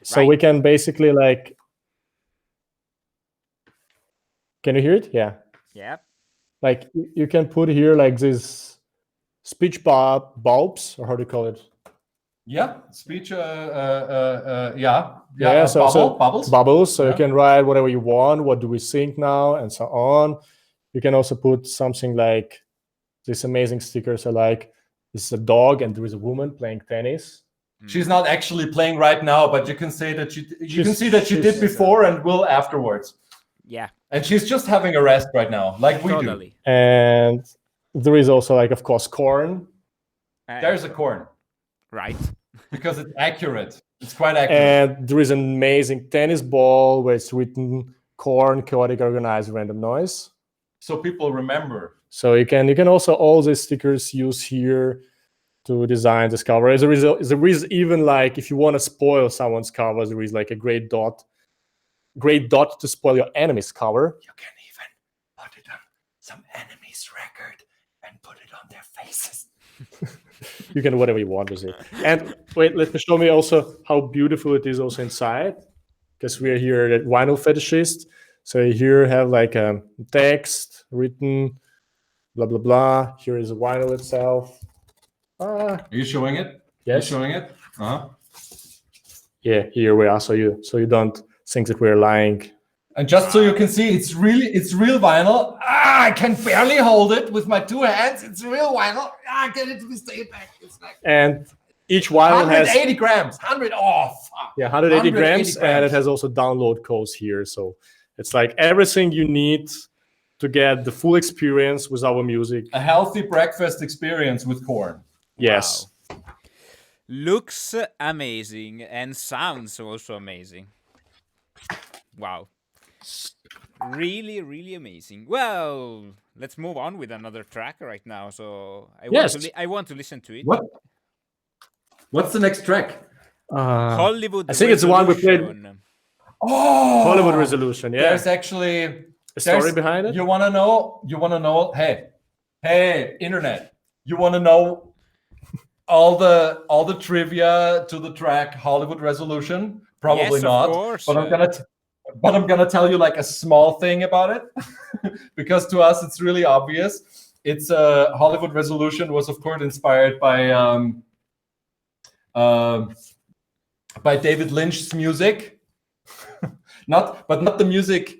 [SPEAKER 2] So
[SPEAKER 1] Right.
[SPEAKER 2] we can basically like. Can you hear it? Yeah.
[SPEAKER 1] Yeah.
[SPEAKER 2] Like you can put here like these speech bulbs, or how do you call it?
[SPEAKER 3] Yeah, speech. So bubbles.
[SPEAKER 2] Bubbles. So
[SPEAKER 3] Yeah.
[SPEAKER 2] you can write whatever you want. What do we think now, and so on. You can also put something like these amazing stickers. Are like this is a dog and there is a woman playing tennis.
[SPEAKER 3] She's not actually playing right now, but you can say that you can
[SPEAKER 2] She's-
[SPEAKER 3] see that she did
[SPEAKER 2] she's-
[SPEAKER 3] before and will afterwards.
[SPEAKER 1] Yeah.
[SPEAKER 3] And she's just having a rest right now, like we do.
[SPEAKER 1] Totally.
[SPEAKER 2] And there is also like, of course, C.O.R.N.
[SPEAKER 3] There's a C.O.R.N
[SPEAKER 1] Right.
[SPEAKER 3] because it's accurate. It's quite accurate.
[SPEAKER 2] And there is an amazing tennis ball where it's written C.O.R.N, chaotic organized random noise.
[SPEAKER 3] So people remember.
[SPEAKER 2] So you can also all these stickers use here to design this cover. There is even like if you want to spoil someone's cover, there is like a great dot to spoil your enemy's cover.
[SPEAKER 3] You can even put it on some enemy's record and put it on their faces.
[SPEAKER 2] You can do whatever you want with it. And wait, let me show me also how beautiful it is also inside, because we are here at Vinyl Fetishist. So here have like a text written, blah blah blah. Here is a vinyl itself.
[SPEAKER 3] Are you showing it?
[SPEAKER 2] Yes.
[SPEAKER 3] Are you showing it? Uh-huh.
[SPEAKER 2] Yeah, here we are. So you don't think that we're lying.
[SPEAKER 3] And just so you can see, it's real vinyl. I can barely hold it with my two hands. It's real vinyl. Get it to stay back. It's like
[SPEAKER 2] And each vinyl has
[SPEAKER 3] 180 grams. 100 off.
[SPEAKER 2] 180 grams,
[SPEAKER 3] 180
[SPEAKER 2] and it has also download codes here. So it's like everything you need to get the full experience with our music.
[SPEAKER 3] A healthy breakfast experience with C.O.R.N.
[SPEAKER 2] Yes.
[SPEAKER 1] Wow. Looks amazing and sounds also amazing. Wow. Really, really amazing. Well, let's move on with another track right now. So I want to listen to it.
[SPEAKER 3] What's the next track?
[SPEAKER 1] Hollywood.
[SPEAKER 2] I think it's the one we played.
[SPEAKER 1] Resolution.
[SPEAKER 3] Oh,
[SPEAKER 2] Hollywood Resolution. Yeah.
[SPEAKER 3] There's actually
[SPEAKER 2] a story behind it.
[SPEAKER 3] You want to know? Hey, internet. You want to know all the trivia to the track Hollywood Resolution? Probably
[SPEAKER 1] Yes, of
[SPEAKER 3] not.
[SPEAKER 1] course.
[SPEAKER 3] But I'm gonna tell you like a small thing about it, because to us it's really obvious. It's Hollywood Resolution was of course inspired by David Lynch's music, not the music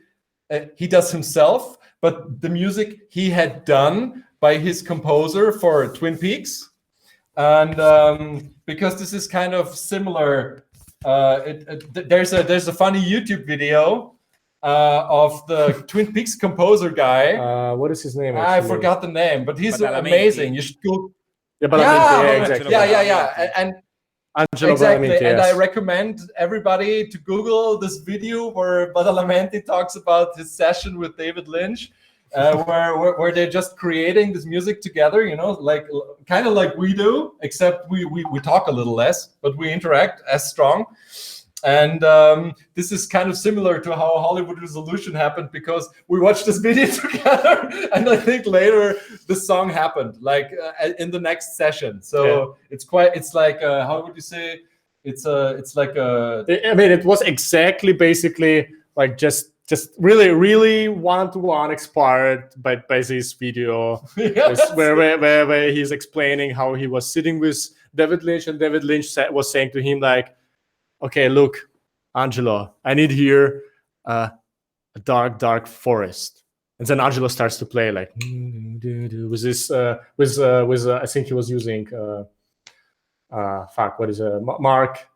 [SPEAKER 3] he does himself, but the music he had done by his composer for Twin Peaks, and because this is kind of similar. There's a funny YouTube video of the Twin Peaks composer guy.
[SPEAKER 2] What is his name?
[SPEAKER 3] I
[SPEAKER 2] actually?
[SPEAKER 3] forgot the name, but he's
[SPEAKER 1] Badalamenti.
[SPEAKER 3] amazing. You should go.
[SPEAKER 2] Yeah, Badalamenti, exactly.
[SPEAKER 3] Yeah. And
[SPEAKER 2] Angelo
[SPEAKER 3] exactly.
[SPEAKER 2] Badalamenti,
[SPEAKER 3] And
[SPEAKER 2] yes.
[SPEAKER 3] I recommend everybody to Google this video where Badalamenti talks about his session with David Lynch. Where they're just creating this music together, like kind of like we do, except we talk a little less, but we interact as strong. And this is kind of similar to how Hollywood Resolution happened, because we watched this video together, and I think later the song happened, like in the next session. So it's like how would you say? It's like a.
[SPEAKER 2] I mean, it was exactly basically like just really one-to-one inspired by this video.
[SPEAKER 3] Yes.
[SPEAKER 2] where he's explaining how he was sitting with David Lynch, and David Lynch was saying to him like, okay, look, Angelo, I need here a dark forest. And then Angelo starts to play like with this with I think he was using fuck, what is Mark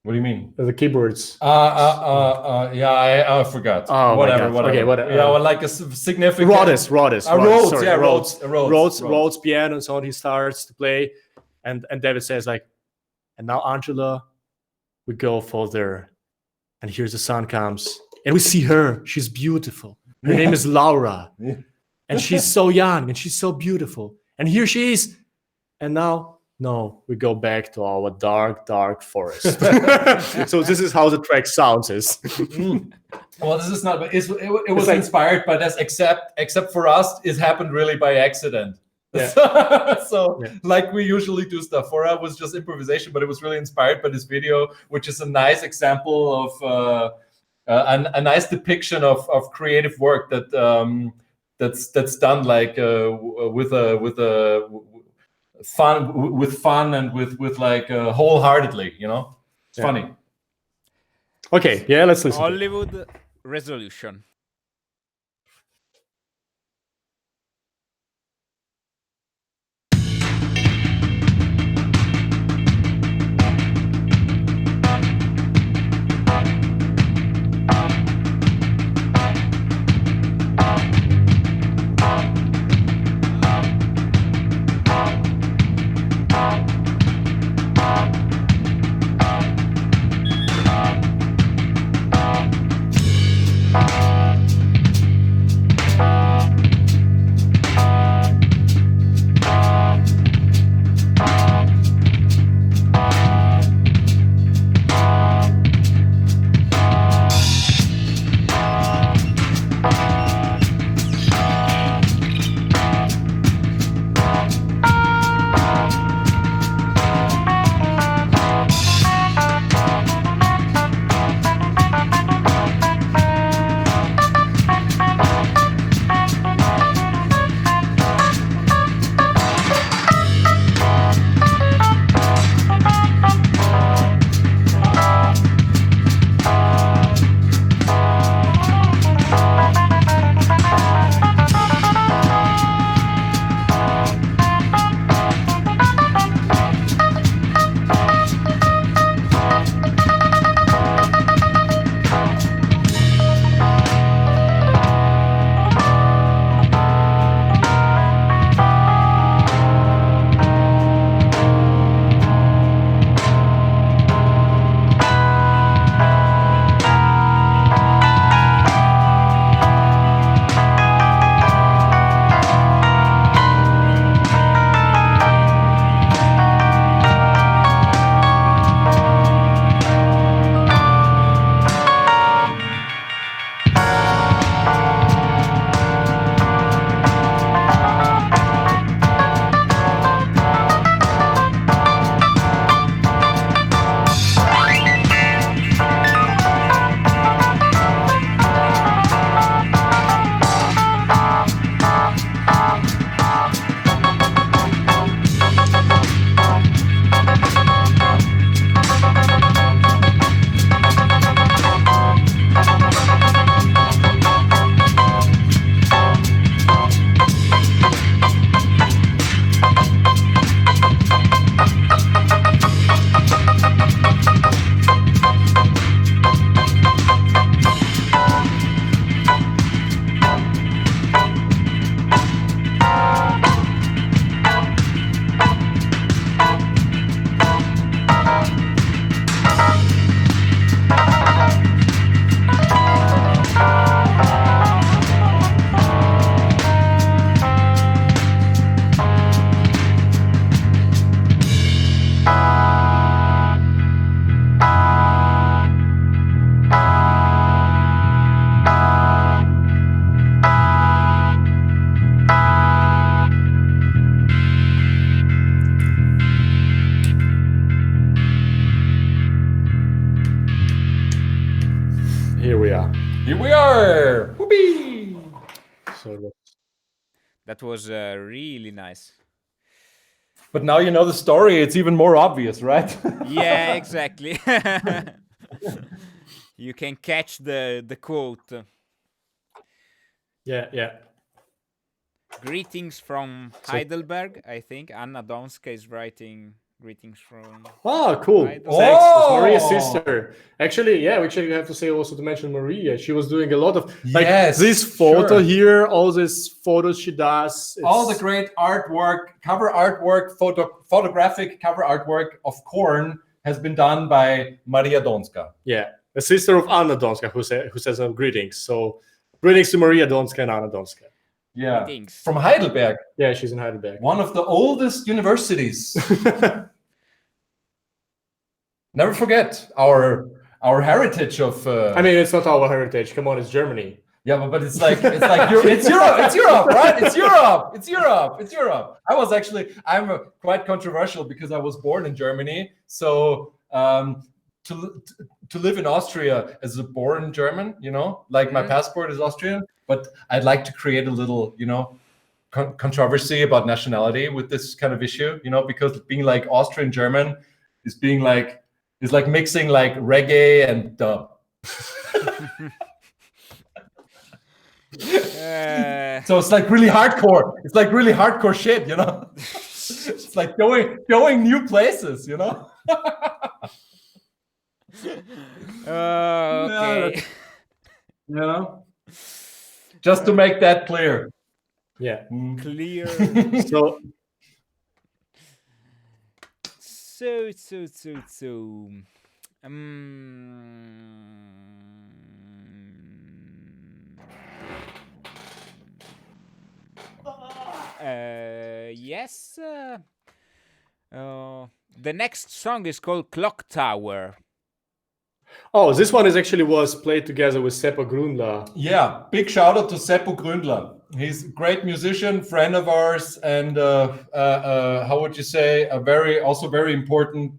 [SPEAKER 3] What do you mean?
[SPEAKER 2] the keyboards.
[SPEAKER 3] Yeah, I forgot.
[SPEAKER 2] Oh,
[SPEAKER 3] Whatever.
[SPEAKER 2] Okay, whatever.
[SPEAKER 3] Yeah, well, like a significant.
[SPEAKER 2] Rhodes.
[SPEAKER 3] Rhodes,
[SPEAKER 2] Sorry,
[SPEAKER 3] yeah,
[SPEAKER 2] Rhodes.
[SPEAKER 3] Rhodes.
[SPEAKER 2] Rhodes piano, and so on. He starts to play, and David says like, and now Angela, we go further, and here's the sun comes, and we see her. She's beautiful. Her name is Laura, and she's so young, and she's so beautiful. And here she is, and now. No, we go back to our dark forest. So this is how the track sounds.
[SPEAKER 3] Well, this is not. But it was like, inspired by this, except for us, it happened really by accident. Yeah. So, like we usually do stuff. For us, was just improvisation, but it was really inspired by this video, which is a nice example of a nice depiction of creative work that that's done like with a fun and with like wholeheartedly, you know. It's funny.
[SPEAKER 2] Okay, yeah, let's listen.
[SPEAKER 1] Hollywood Resolution.
[SPEAKER 2] Here we are.
[SPEAKER 3] Here we are. Whoopee!
[SPEAKER 2] So
[SPEAKER 1] That was really nice.
[SPEAKER 3] But now you know the story. It's even more obvious, right?
[SPEAKER 1] Yeah, exactly. You can catch the quote.
[SPEAKER 2] Yeah, yeah.
[SPEAKER 1] Greetings from
[SPEAKER 2] So,
[SPEAKER 1] Heidelberg, I think. Anna Donska is writing greetings from
[SPEAKER 2] oh, cool.
[SPEAKER 1] Heidelberg.
[SPEAKER 2] Thanks. It's Maria's
[SPEAKER 3] Oh,
[SPEAKER 2] sister. Actually, yeah, actually, you have to say also to mention Maria. She was doing a lot of like
[SPEAKER 3] yes,
[SPEAKER 2] this photo
[SPEAKER 3] sure.
[SPEAKER 2] here, all these photos she does.
[SPEAKER 3] All the great artwork, cover artwork, photographic cover artwork of C.O.R.N. has been done by Maria Donska.
[SPEAKER 2] Yeah, the sister of Anna Donska, who says greetings. So greetings to Maria Donska and Anna Donska.
[SPEAKER 3] Yeah,
[SPEAKER 1] Greetings.
[SPEAKER 3] from Heidelberg.
[SPEAKER 2] Yeah, she's in Heidelberg.
[SPEAKER 3] One of the oldest universities. Never forget our heritage of.
[SPEAKER 2] I mean, it's not our heritage. Come on, it's Germany.
[SPEAKER 3] Yeah, but it's like it's Europe, right? It's Europe. I'm quite controversial because I was born in Germany. So to live in Austria as a born German, like my passport is Austrian, but I'd like to create a little, controversy about nationality with this kind of issue, because being like Austrian German is like mixing like reggae and dub. So it's like really hardcore. It's like really hardcore shit, It's like going new places,
[SPEAKER 1] Okay.
[SPEAKER 3] Just to make that clear.
[SPEAKER 2] Yeah.
[SPEAKER 1] Clear.
[SPEAKER 2] So
[SPEAKER 1] yes. The next song is called Clock Tower.
[SPEAKER 2] oh, this one was played together with Seppo Grundler.
[SPEAKER 3] Yeah, big shout out to Seppo Grundler. He's a great musician, friend of ours, and how would you say, also very important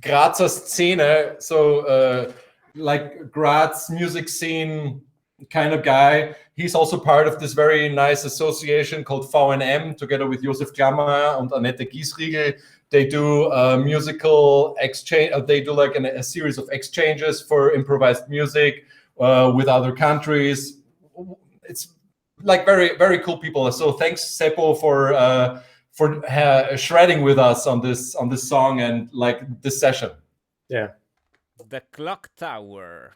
[SPEAKER 3] Grazer scene. So like Graz music scene kind of guy. He's also part of this very nice association called V&M, together with Josef Klammer and Annette Giesriegel. They do musical exchange. They do like a series of exchanges for improvised music with other countries. It's like very, very cool people. So thanks, Seppo, for shredding with us on this song and like this session.
[SPEAKER 2] Yeah.
[SPEAKER 1] The Clock Tower.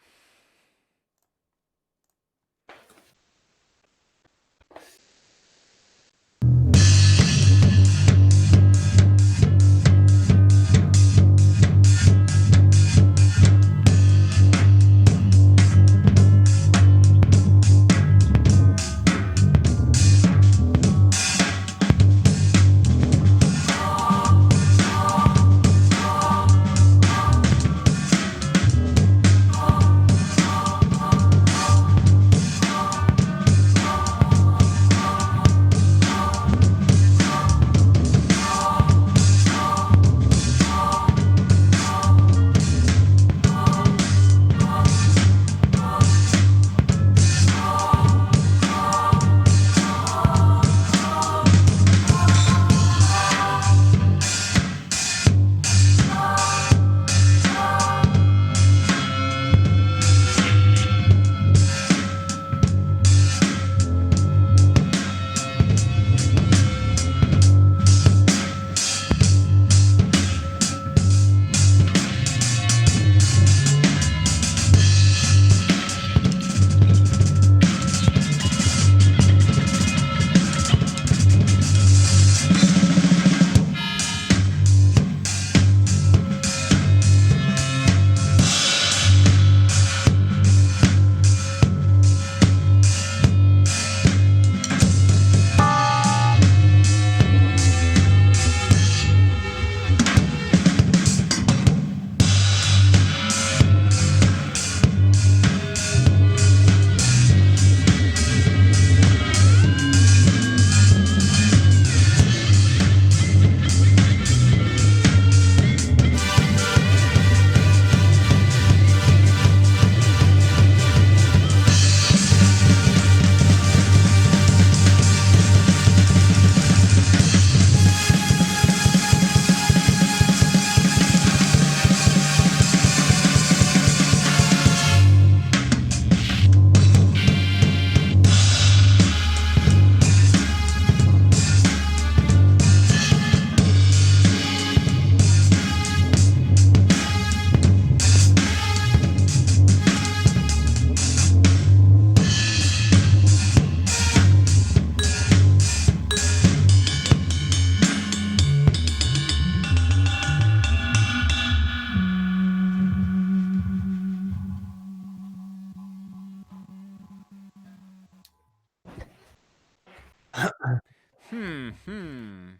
[SPEAKER 1] Hmm.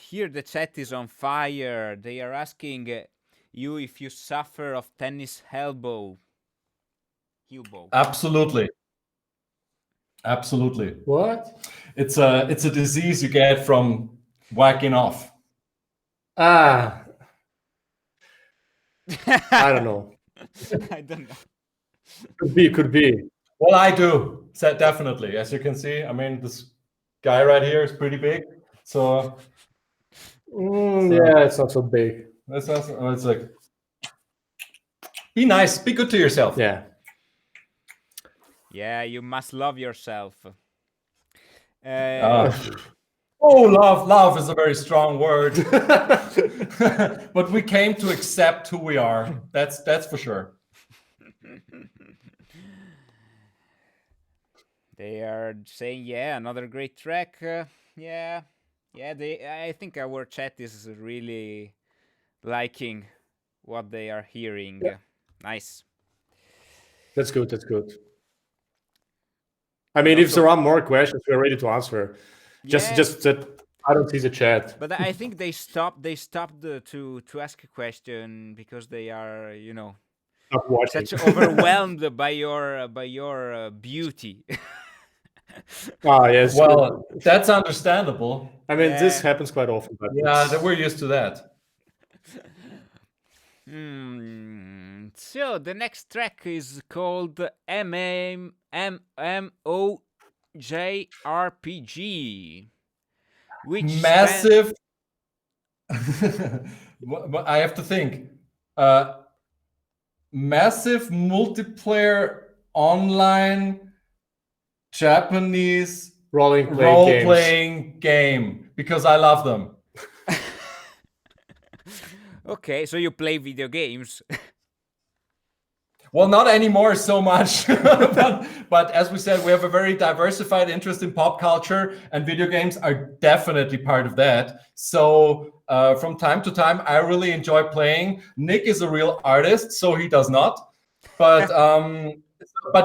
[SPEAKER 1] Here the chat is on fire. They are asking you if you suffer of tennis elbow. Elbow.
[SPEAKER 3] Absolutely. Absolutely.
[SPEAKER 2] What?
[SPEAKER 3] It's a disease you get from whacking off.
[SPEAKER 2] Ah, I don't know.
[SPEAKER 1] I don't know.
[SPEAKER 2] Could be.
[SPEAKER 3] Well, I do. Definitely. As you can see, I mean, this guy right here is pretty big. So
[SPEAKER 2] Yeah, it's not so big.
[SPEAKER 3] that's also, it's like, be nice, be good to yourself.
[SPEAKER 2] Yeah.
[SPEAKER 1] Yeah, you must love yourself.
[SPEAKER 3] Oh, love is a very strong word. But we came to accept who we are. That's for sure.
[SPEAKER 1] They are saying, yeah, another great track. Yeah, yeah. I think our chat is really liking what they are hearing.
[SPEAKER 2] Yeah.
[SPEAKER 1] Nice.
[SPEAKER 2] That's good. That's good. I mean, if there are more questions, we're ready to answer.
[SPEAKER 1] Yeah.
[SPEAKER 2] Just that I don't see the chat.
[SPEAKER 1] But I think they stopped. They stopped to ask a question because they are,
[SPEAKER 2] Stop watching.
[SPEAKER 1] such overwhelmed by your beauty.
[SPEAKER 2] Yes.
[SPEAKER 3] Well, that's understandable.
[SPEAKER 2] I mean, this
[SPEAKER 1] Yeah.
[SPEAKER 2] happens quite often. But
[SPEAKER 3] Yeah, we're used to that.
[SPEAKER 1] So the next track is called MMOJRPG, which
[SPEAKER 3] Massive. I have to think. Massive multiplayer online Japanese role-playing game because I love them.
[SPEAKER 1] Okay, so you play video games.
[SPEAKER 3] Well, not anymore so much, but as we said, we have a very diversified interest in pop culture, and video games are definitely part of that. So from time to time, I really enjoy playing. Nick is a real artist, so he does not, but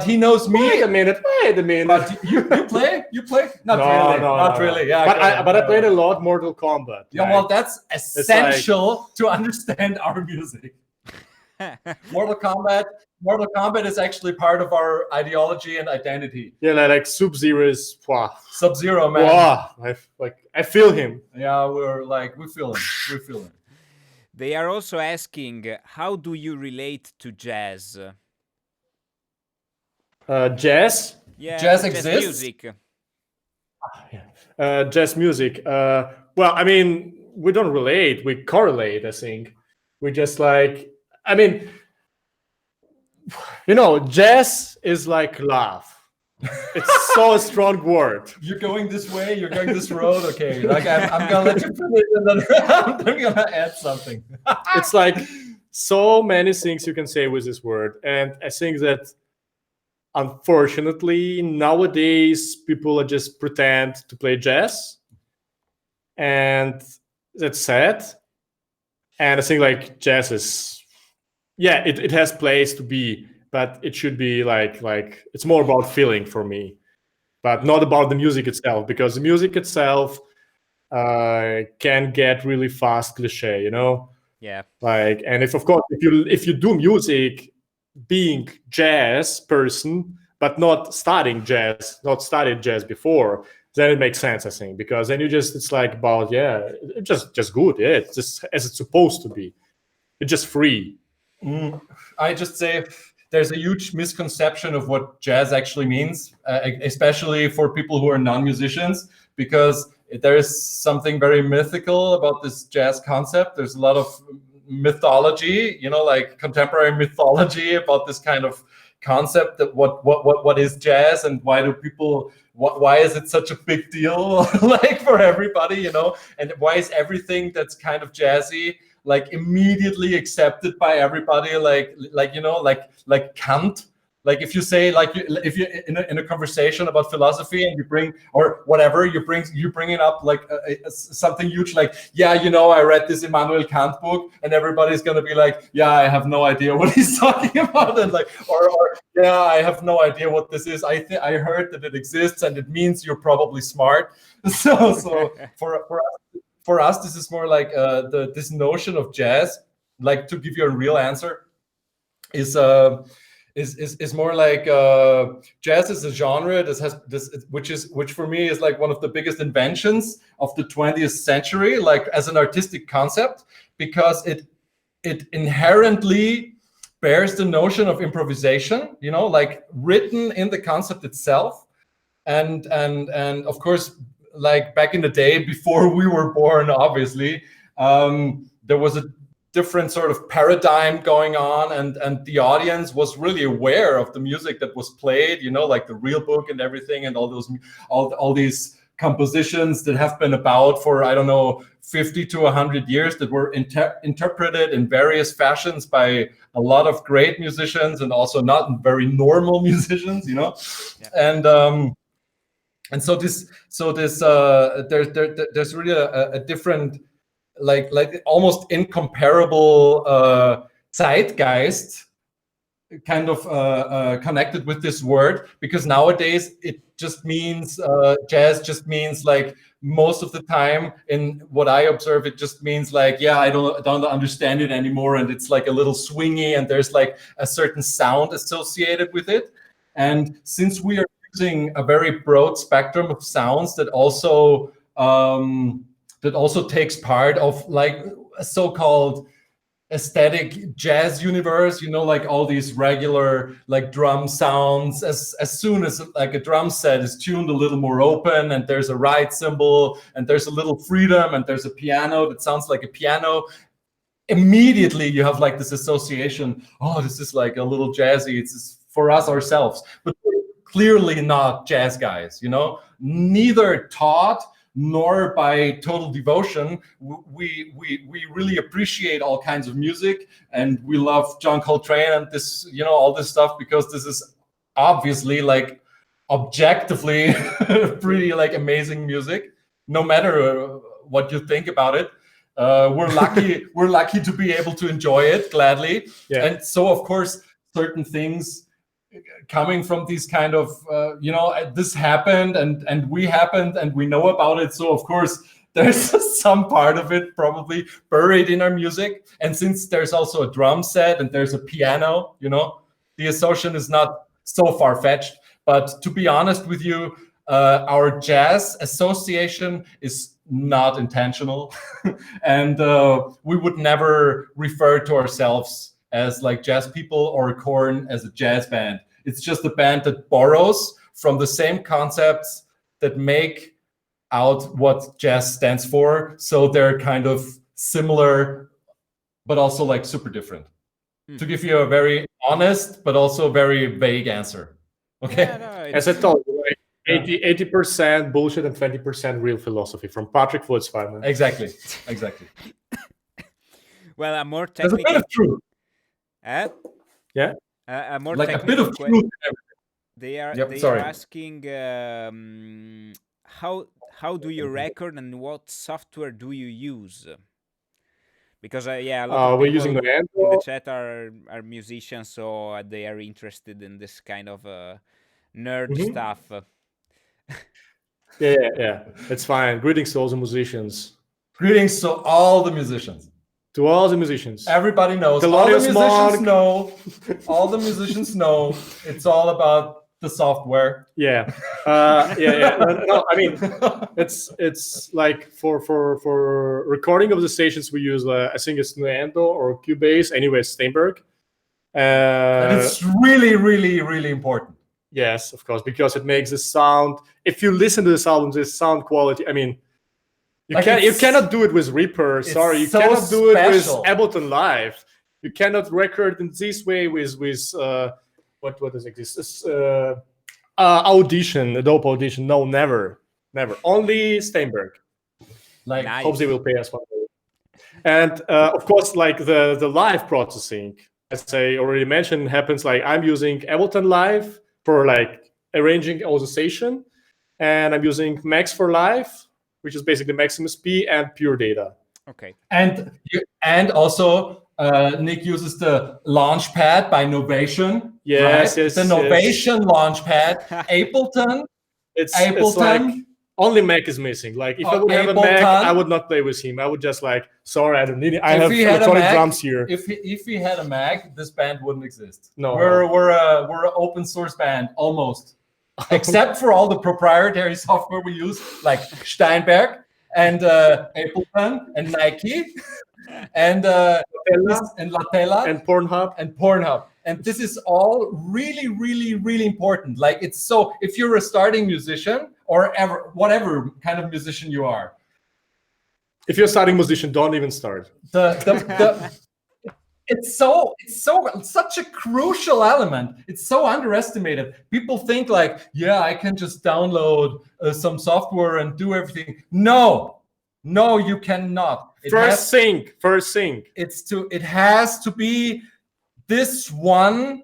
[SPEAKER 3] he knows me.
[SPEAKER 2] Wait a minute.
[SPEAKER 3] But you play? You play? Not really. Yeah,
[SPEAKER 2] but I played a lot Mortal Kombat.
[SPEAKER 3] Yeah, well, that's essential to understand our music. Mortal Kombat is actually part of our ideology and identity.
[SPEAKER 2] Yeah, like Sub-Zero is
[SPEAKER 3] Sub-Zero, man.
[SPEAKER 2] Wow, I feel him.
[SPEAKER 3] Yeah, we feel him.
[SPEAKER 1] They are also asking, how do you relate to jazz?
[SPEAKER 2] Jazz?
[SPEAKER 1] Yeah,
[SPEAKER 3] jazz exists.
[SPEAKER 1] Music.
[SPEAKER 2] Jazz music. Well, I mean, we don't relate. We correlate. I think we just like. I mean, jazz is like love. It's so a strong word.
[SPEAKER 3] You're going this way. You're going this road. Okay, like I'm gonna let you finish, and then I'm gonna add something.
[SPEAKER 2] It's like so many things you can say with this word, and I think that unfortunately nowadays people are just pretend to play jazz, and that's sad. And I think like jazz is. Yeah, it has place to be, but it should be like it's more about feeling for me, but not about the music itself, because the music itself can get really fast cliche,
[SPEAKER 1] Yeah.
[SPEAKER 2] And if you do music being jazz person, but not studied jazz before, then it makes sense, I think, because then it's like about it's just good, it's just as it's supposed to be. It's just free.
[SPEAKER 3] I just say there's a huge misconception of what jazz actually means, especially for people who are non-musicians, because there is something very mythical about this jazz concept. There's a lot of mythology, like contemporary mythology about this kind of concept that what is jazz and why is it such a big deal like for everybody, and why is everything that's kind of jazzy like immediately accepted by everybody, like Kant Like if you say, like if you in a conversation about philosophy and you bring or whatever, you bring it up like something huge, like, yeah, you know, I read this Immanuel Kant book, and everybody's gonna be like, yeah, I have no idea what he's talking about, and like, or yeah, I have no idea what this is. I heard that it exists, and it means you're probably smart. So for us, this is more like this notion of jazz. Like, to give you a real answer, is more like jazz is a genre that has this, which for me is like one of the biggest inventions of the 20th century, like as an artistic concept, because it inherently bears the notion of improvisation, you know, like written in the concept itself. And of course, like back in the day before we were born, obviously, there was a different sort of paradigm going on, and the audience was really aware of the music that was played, you know, like the real book and everything, and all these compositions that have been about for, I don't know, 50 to 100 years, that were interpreted in various fashions by a lot of great musicians and also not very normal musicians, you know. Yeah. And so there's really a different, like almost incomparable zeitgeist kind of connected with this word, because nowadays it just means jazz just means, like, most of the time, in what I observe, it just means like, yeah, I don't understand it anymore, and it's like a little swingy, and there's like a certain sound associated with it. And since we are using a very broad spectrum of sounds that also takes part of like a so-called aesthetic jazz universe, you know, like all these regular like drum sounds, as soon as like a drum set is tuned a little more open, and there's a ride cymbal, and there's a little freedom, and there's a piano that sounds like a piano, immediately you have like this association, oh, this is like a little jazzy, it's for us ourselves. But we're clearly not jazz guys, you know, neither taught nor by total devotion. We really appreciate all kinds of music, and we love John Coltrane and this, you know, all this stuff, because this is obviously like objectively pretty like amazing music, no matter what you think about it. We're lucky to be able to enjoy it gladly. Yeah. And so of course certain things coming from these kind of you know, this happened, and we know about it, so of course there's some part of it probably buried in our music. And since there's also a drum set and there's a piano, you know, the association is not so far-fetched. But to be honest with you, our jazz association is not intentional. And we would never refer to ourselves as like jazz people, or C.O.R.N as a jazz band. It's just a band that borrows from the same concepts that make out what jazz stands for. So they're kind of similar, but also like super different. To give you a very honest, but also very vague answer. Okay.
[SPEAKER 1] Yeah, no,
[SPEAKER 2] as I told you, like 80% bullshit and 20% real philosophy from Patrick Footsfire.
[SPEAKER 3] Exactly.
[SPEAKER 1] Well, a more
[SPEAKER 3] There's a
[SPEAKER 1] technical.
[SPEAKER 3] bit of truth.
[SPEAKER 2] Yeah.
[SPEAKER 1] A more
[SPEAKER 3] Like a bit
[SPEAKER 1] technical
[SPEAKER 3] of truth.
[SPEAKER 1] They are
[SPEAKER 3] Sorry.
[SPEAKER 1] asking how do you record, and what software do you use? Because yeah, a lot of
[SPEAKER 2] we're
[SPEAKER 1] people
[SPEAKER 2] using
[SPEAKER 1] in
[SPEAKER 2] Leandro.
[SPEAKER 1] the chat are musicians, so they are interested in this kind of nerd stuff.
[SPEAKER 2] Yeah. It's fine. Greetings to all the musicians.
[SPEAKER 3] Greetings to all the musicians.
[SPEAKER 2] To all the musicians.
[SPEAKER 3] Everybody knows. All the musicians know. All the musicians know. It's all about the software.
[SPEAKER 2] Yeah. No, I mean, it's like for recording of the stations we use. I think it's Nuendo or Cubase. Anyway, Steinberg.
[SPEAKER 3] And it's really, really, really important.
[SPEAKER 2] Yes, of course, because it makes the sound. If you listen to this album, the sound quality. I mean, you cannot do it with Reaper. Sorry, you cannot do it with Ableton Live. You cannot record in this way with what does exist? Audition, Adobe Audition. No, never. Only Steinberg.
[SPEAKER 3] Like,
[SPEAKER 2] nice. Hope they will pay us one day. And of course, like the live processing as I already mentioned, happens like I'm using Ableton Live for like arranging all the session, and I'm using Max for Live, which is basically Maximus P and Pure Data.
[SPEAKER 1] Okay.
[SPEAKER 3] And also Nick uses the Launchpad by Novation.
[SPEAKER 2] Yes,
[SPEAKER 3] right?
[SPEAKER 2] yes,
[SPEAKER 3] The Novation Launchpad. Ableton.
[SPEAKER 2] It's like only Mac is missing. Like if I would have a Mac, I would not play with him. I would just like, sorry, I don't need it. I have electronic drums here.
[SPEAKER 3] If he had a Mac, this band wouldn't exist.
[SPEAKER 2] No,
[SPEAKER 3] we're an open source band almost, except for all the proprietary software we use, like Steinberg and Ableton and Nike and Latella
[SPEAKER 2] and Pornhub.
[SPEAKER 3] And this is all really, really, really important. Like it's so, if you're a starting musician or whatever kind of musician you are.
[SPEAKER 2] If you're a starting musician, don't even start.
[SPEAKER 3] It's such a crucial element. It's so underestimated. People think like, yeah, I can just download some software and do everything. No, you cannot.
[SPEAKER 2] First thing.
[SPEAKER 3] It has to be this one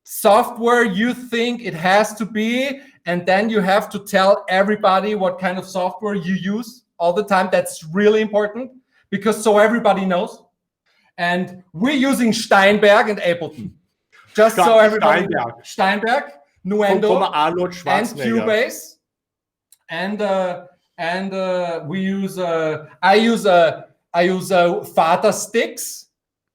[SPEAKER 3] software you think it has to be, and then you have to tell everybody what kind of software you use all the time. That's really important because so everybody knows. And we're using Steinberg and Ableton. Just so everybody knows. Steinberg, Nuendo, and Cubase. And we use I use Fata sticks,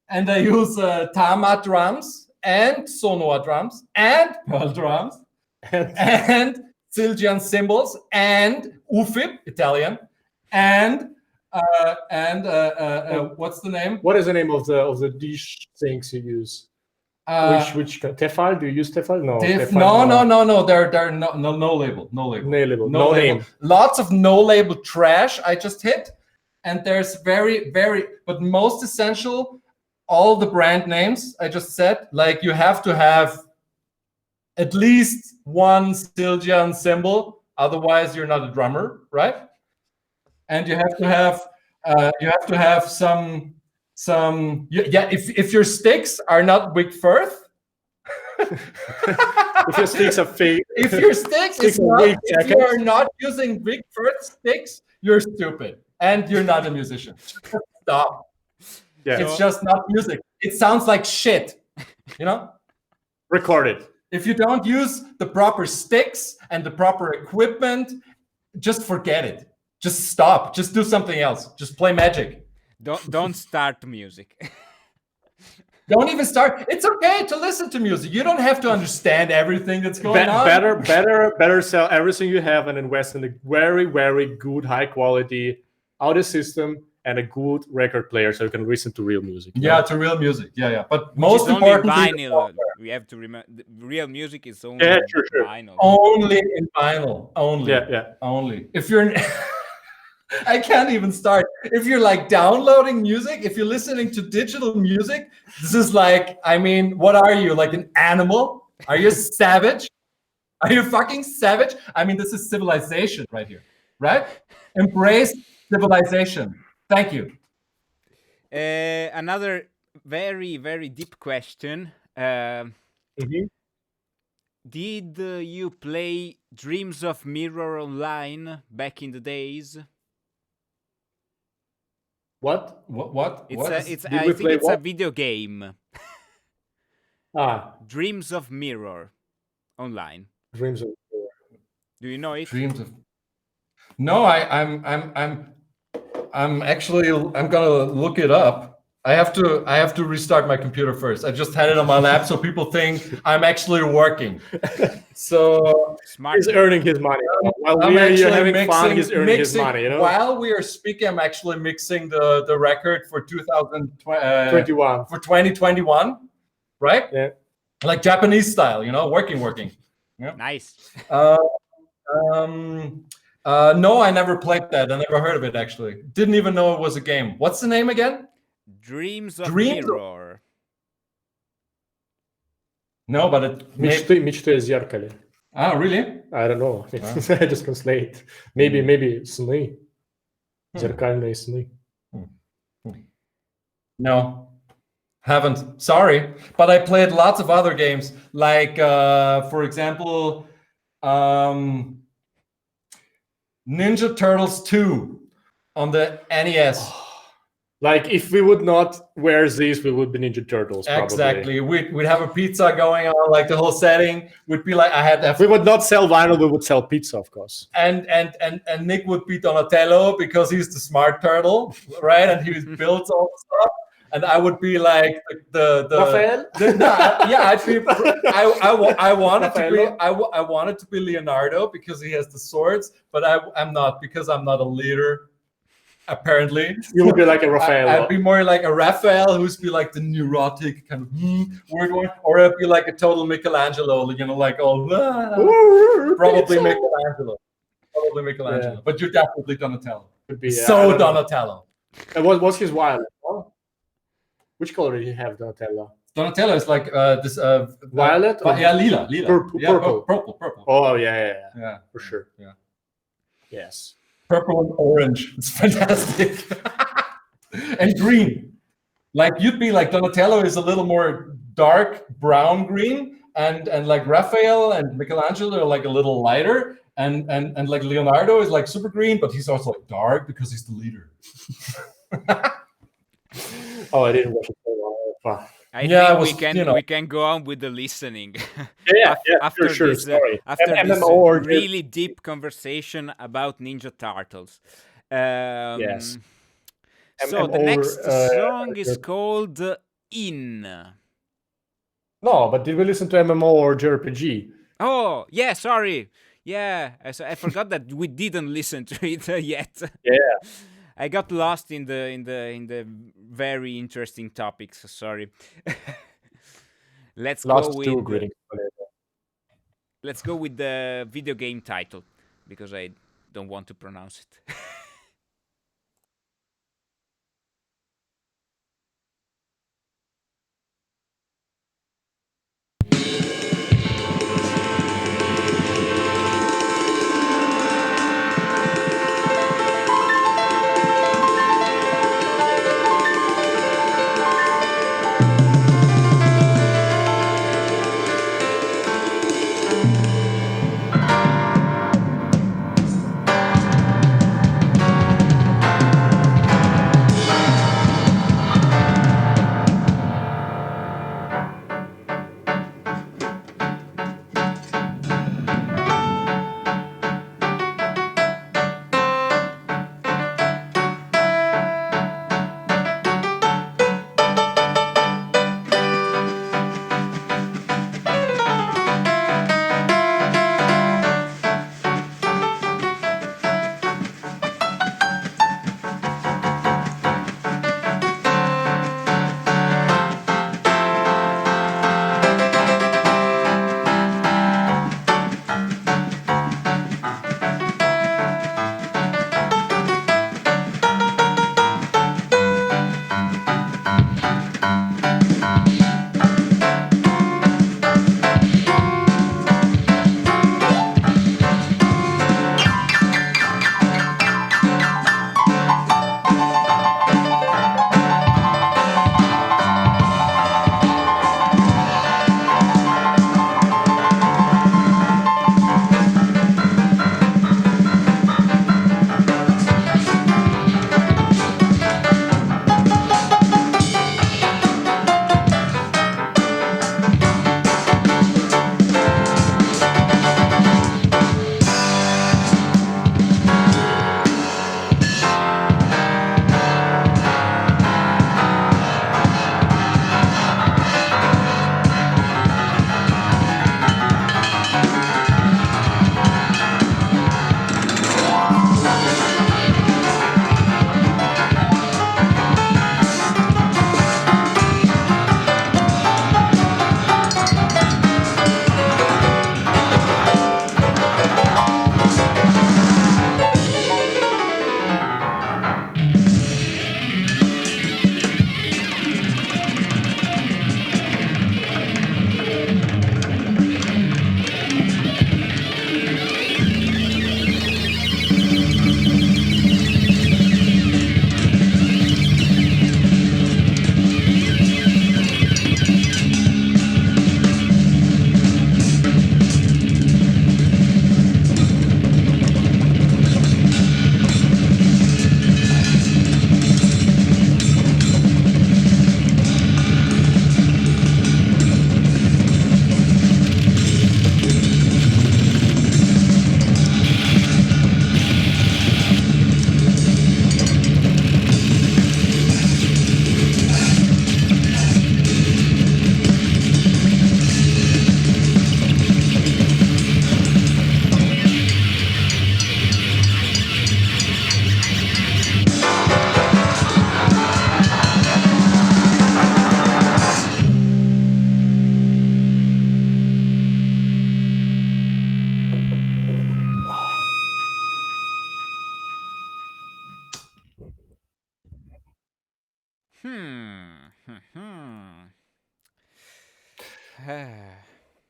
[SPEAKER 3] and I use Tama drums and Sonor drums and Pearl drums and Zildjian cymbals and UFIP Italian and what's the name?
[SPEAKER 2] What is the name of the dish things you use? Which Tefal? Do you use Tefal? No.
[SPEAKER 3] No. They're no label. No name. Lots of no label trash I just hit, and there's very, but most essential, all the brand names I just said. Like you have to have at least one Zildjian cymbal, otherwise you're not a drummer, right? And you have to have some if your sticks are not Wick Firth,
[SPEAKER 2] if your sticks are fake,
[SPEAKER 3] if you are not using Wick Firth sticks, you're stupid and you're not a musician. Stop. Yeah. It's just not music. It sounds like shit,
[SPEAKER 2] Record it.
[SPEAKER 3] If you don't use the proper sticks and the proper equipment, just forget it. Just stop. Just do something else. Just play Magic.
[SPEAKER 1] Don't start music.
[SPEAKER 3] Don't even start. It's okay to listen to music. You don't have to understand everything that's going on.
[SPEAKER 2] Better sell everything you have and invest in a very, very good, high quality audio system and a good record player so you can listen to real music.
[SPEAKER 3] Yeah, to real music. Yeah. But most importantly,
[SPEAKER 1] vinyl. We have to remember, real music is only vinyl.
[SPEAKER 3] Only in vinyl. Only.
[SPEAKER 2] Yeah.
[SPEAKER 3] Only. If you're I can't even start. If you're like downloading music, if you're listening to digital music, this is like, what are you? Like an animal? Are you savage? Are you fucking savage? This is civilization right here, right? Embrace civilization. Thank you.
[SPEAKER 1] Another very, very deep question. Did you play Dreams of Mirror online back in the days?
[SPEAKER 2] What?
[SPEAKER 1] It's a video game. Dreams of Mirror online.
[SPEAKER 2] Dreams of Mirror.
[SPEAKER 1] Do you know it?
[SPEAKER 3] No, I'm gonna look it up. I have to restart my computer first. I just had it on my lap so people think I'm actually working. So
[SPEAKER 1] smart.
[SPEAKER 2] He's earning his money. While we are here having fun, he's earning his money.
[SPEAKER 3] While we are speaking, I'm actually mixing the record for
[SPEAKER 2] 2021.
[SPEAKER 3] For 2021, right?
[SPEAKER 2] Yeah.
[SPEAKER 3] Like Japanese style, working. Yeah.
[SPEAKER 1] Nice.
[SPEAKER 3] No, I never played that. I never heard of it actually. Didn't even know it was a game. What's the name again?
[SPEAKER 1] Dreams of Mirror.
[SPEAKER 3] No, but it...
[SPEAKER 2] Мечты зеркале.
[SPEAKER 3] Ah, really?
[SPEAKER 2] I don't know. I just translate. Maybe сны. Зеркальные сны.
[SPEAKER 3] No. Haven't. Sorry, but I played lots of other games, like for example, um, Ninja Turtles 2 on the NES.
[SPEAKER 2] Like if we would not wear these, we would be Ninja Turtles. Probably.
[SPEAKER 3] Exactly. We'd have a pizza going on, like the whole setting would be like I had
[SPEAKER 2] If we would not sell vinyl, we would sell pizza, of course.
[SPEAKER 3] and Nick would be Donatello because he's the smart turtle, right? And he builds all the stuff. And I would be like the
[SPEAKER 2] Raphael?
[SPEAKER 3] yeah, I'd be. I wanted to be.
[SPEAKER 2] Raffaello?
[SPEAKER 3] I wanted to be Leonardo because he has the swords, but I'm not because I'm not a leader. Apparently,
[SPEAKER 2] You would be like a Raphael.
[SPEAKER 3] I'd be more like a Raphael, who's be like the neurotic kind of weird one, or I'd be like a total Michelangelo, you know, like all probably Michelangelo,
[SPEAKER 2] Yeah.
[SPEAKER 3] But you're definitely Donatello.
[SPEAKER 2] Could be, I
[SPEAKER 3] So
[SPEAKER 2] don't know.
[SPEAKER 3] Donatello.
[SPEAKER 2] And what was his violet? Oh. Which color did he have, Donatello?
[SPEAKER 3] Donatello is like this
[SPEAKER 2] Violet? Or
[SPEAKER 3] yeah, lila.
[SPEAKER 2] Purple,
[SPEAKER 3] Yeah,
[SPEAKER 2] purple.
[SPEAKER 3] purple.
[SPEAKER 2] Oh, yeah,
[SPEAKER 3] Yeah,
[SPEAKER 2] for sure.
[SPEAKER 3] Yeah.
[SPEAKER 2] Yes.
[SPEAKER 3] Purple and orange. It's fantastic. And green. Like you'd be like Donatello is a little more dark brown green, and like Raphael and Michelangelo are like a little lighter, and like Leonardo is like super green, but he's also like dark because he's the leader.
[SPEAKER 2] Oh, I didn't watch it so long. Fuck.
[SPEAKER 1] I
[SPEAKER 3] Yeah,
[SPEAKER 1] think
[SPEAKER 3] it was,
[SPEAKER 1] we can go on with the listening.
[SPEAKER 2] Yeah,
[SPEAKER 1] After
[SPEAKER 2] sure,
[SPEAKER 1] this,
[SPEAKER 2] sorry.
[SPEAKER 1] after this
[SPEAKER 2] MMO or
[SPEAKER 1] really deep conversation about Ninja Turtles.
[SPEAKER 2] Yes.
[SPEAKER 1] So the
[SPEAKER 2] MMO,
[SPEAKER 1] next song is called In.
[SPEAKER 2] No, but did we listen to MMO or JRPG?
[SPEAKER 1] Oh, yeah, sorry. Yeah, I forgot that we didn't listen to it yet.
[SPEAKER 2] Yeah.
[SPEAKER 1] I got lost in the very interesting topics. Sorry. Let's
[SPEAKER 2] Lost
[SPEAKER 1] go
[SPEAKER 2] two
[SPEAKER 1] with
[SPEAKER 2] greetings.
[SPEAKER 1] let's go with the video game title because I don't want to pronounce it.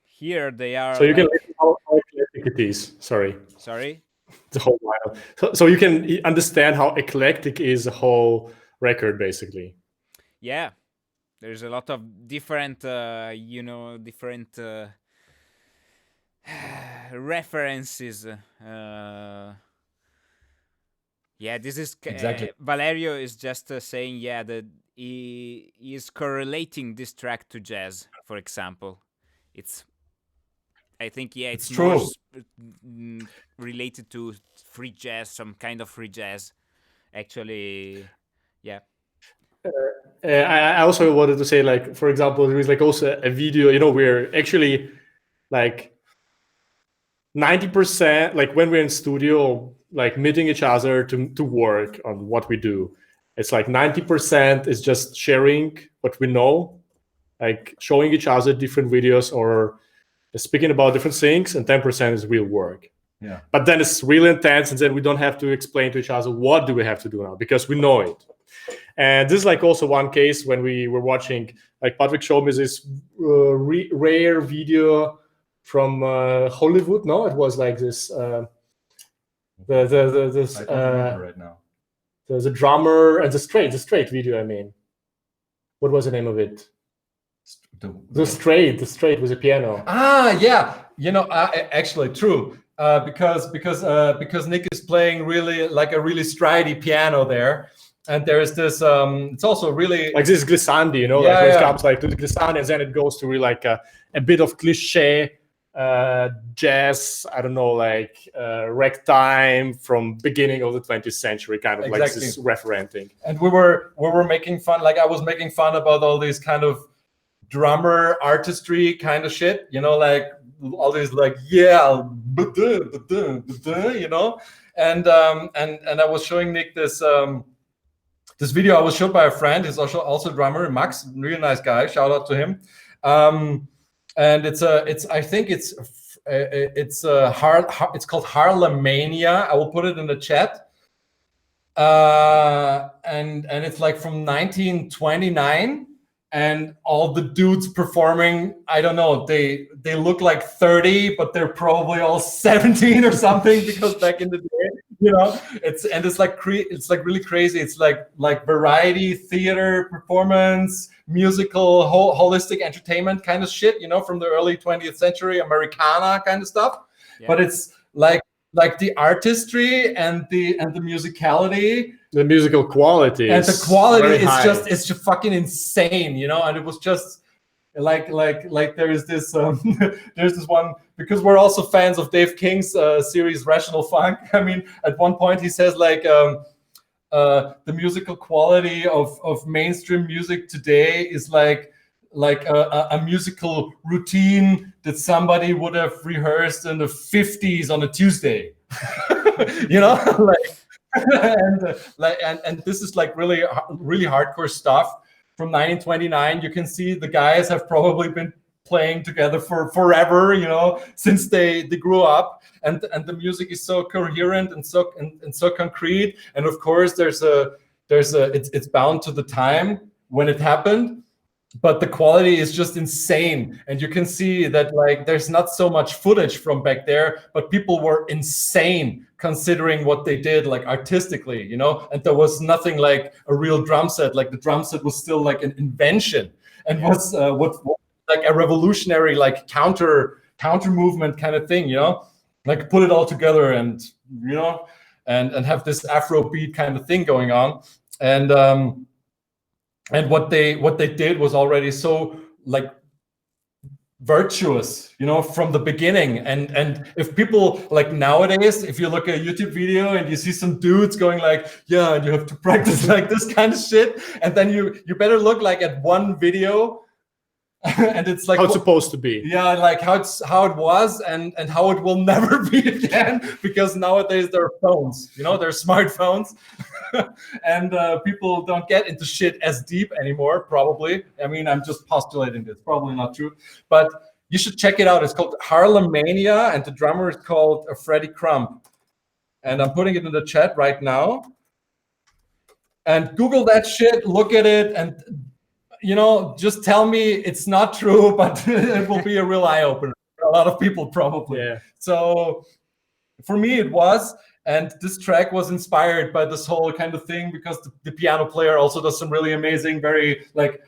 [SPEAKER 1] Here they are
[SPEAKER 2] So you can
[SPEAKER 1] like.
[SPEAKER 2] listen how eclectic it is. Sorry,
[SPEAKER 1] Sorry.
[SPEAKER 2] the whole while. So you can understand how eclectic is the whole record, basically.
[SPEAKER 1] Yeah, there's a lot of different, different references. Yeah, this is
[SPEAKER 3] Exactly.
[SPEAKER 1] Valerio is just saying, yeah, that he is correlating this track to jazz, for example. It's, I think, yeah,
[SPEAKER 3] It's
[SPEAKER 1] it's more
[SPEAKER 3] true.
[SPEAKER 1] related to free jazz, some kind of free jazz. Actually, yeah.
[SPEAKER 2] I also wanted to say, like, for example, there is like also a video, where actually like 90%, like when we're in studio, like meeting each other to work on what we do, it's like 90% is just sharing what we know, like showing each other different videos or speaking about different things, and 10% is real work.
[SPEAKER 3] Yeah.
[SPEAKER 2] But then it's really intense, and then we don't have to explain to each other what do we have to do now because we know it. And this is like also one case when we were watching, like Patrick showed me this rare video from Hollywood. No, it was like this. This
[SPEAKER 3] I don't remember right now.
[SPEAKER 2] the drummer and the straight video. I mean, what was the name of it? The straight with a piano.
[SPEAKER 3] Ah, yeah. Actually, true. Because Nick is playing really like a really stridey piano there, and there's this. It's also really
[SPEAKER 2] Like this glissandi,
[SPEAKER 3] Yeah,
[SPEAKER 2] like when it
[SPEAKER 3] yeah.
[SPEAKER 2] comes like to the glissandi, and then it goes to really like a bit of cliche jazz. I don't know, like ragtime from beginning of the 20th century, kind of like
[SPEAKER 3] Exactly.
[SPEAKER 2] this referencing.
[SPEAKER 3] And we were making fun. Like I was making fun about all these kind of drummer artistry kind of shit. Like all these like and I was showing Nick this video I was showed by a friend. He's also a drummer, Max, really nice guy. Shout out to him. And it's called Harlemania. I will put it in the chat. And it's like from 1929, and all the dudes performing, I don't know, they look like 30, but they're probably all 17 or something, because back in the day, it's like really crazy. It's like variety theater performance, musical, holistic entertainment kind of shit, from the early 20th century, Americana kind of stuff. Yeah. But it's like the artistry and the musicality,
[SPEAKER 2] the musical quality,
[SPEAKER 3] and the quality is just fucking insane, and it was just like there's this there's this one, because we're also fans of Dave King's series Rational Funk. I mean, at one point he says like the musical quality of mainstream music today is like a musical routine that somebody would have rehearsed in the 50s on a Tuesday. And this is like really hardcore stuff from 1929. You can see the guys have probably been playing together for forever, since they grew up, and the music is so coherent and so concrete. And of course it's bound to the time when it happened, but the quality is just insane. And you can see that like there's not so much footage from back there, but people were insane considering what they did, like artistically, and there was nothing like a real drum set. Like the drum set was still like an invention, and was what like a revolutionary like counter movement kind of thing, like put it all together and and have this Afrobeat kind of thing going on. And what they did was already so like virtuous, from the beginning. And if people like nowadays, if you look at a YouTube video and you see some dudes going like, yeah, and you have to practice like this kind of shit, and then you better look like at one video and it's like
[SPEAKER 2] how it's supposed to be.
[SPEAKER 3] Yeah, like how it was and how it will never be again, because nowadays there are phones, there are smartphones. And people don't get into shit as deep anymore, probably. I mean, I'm just postulating this, probably not true, but you should check it out. It's called Harlemania, and the drummer is called Freddie Crump, and I'm putting it in the chat right now. and Google that shit, look at it, and just tell me it's not true, but it will be a real eye opener for a lot of people probably.
[SPEAKER 2] Yeah.
[SPEAKER 3] So for me, it was. And this track was inspired by this whole kind of thing because the piano player also does some really amazing, very like,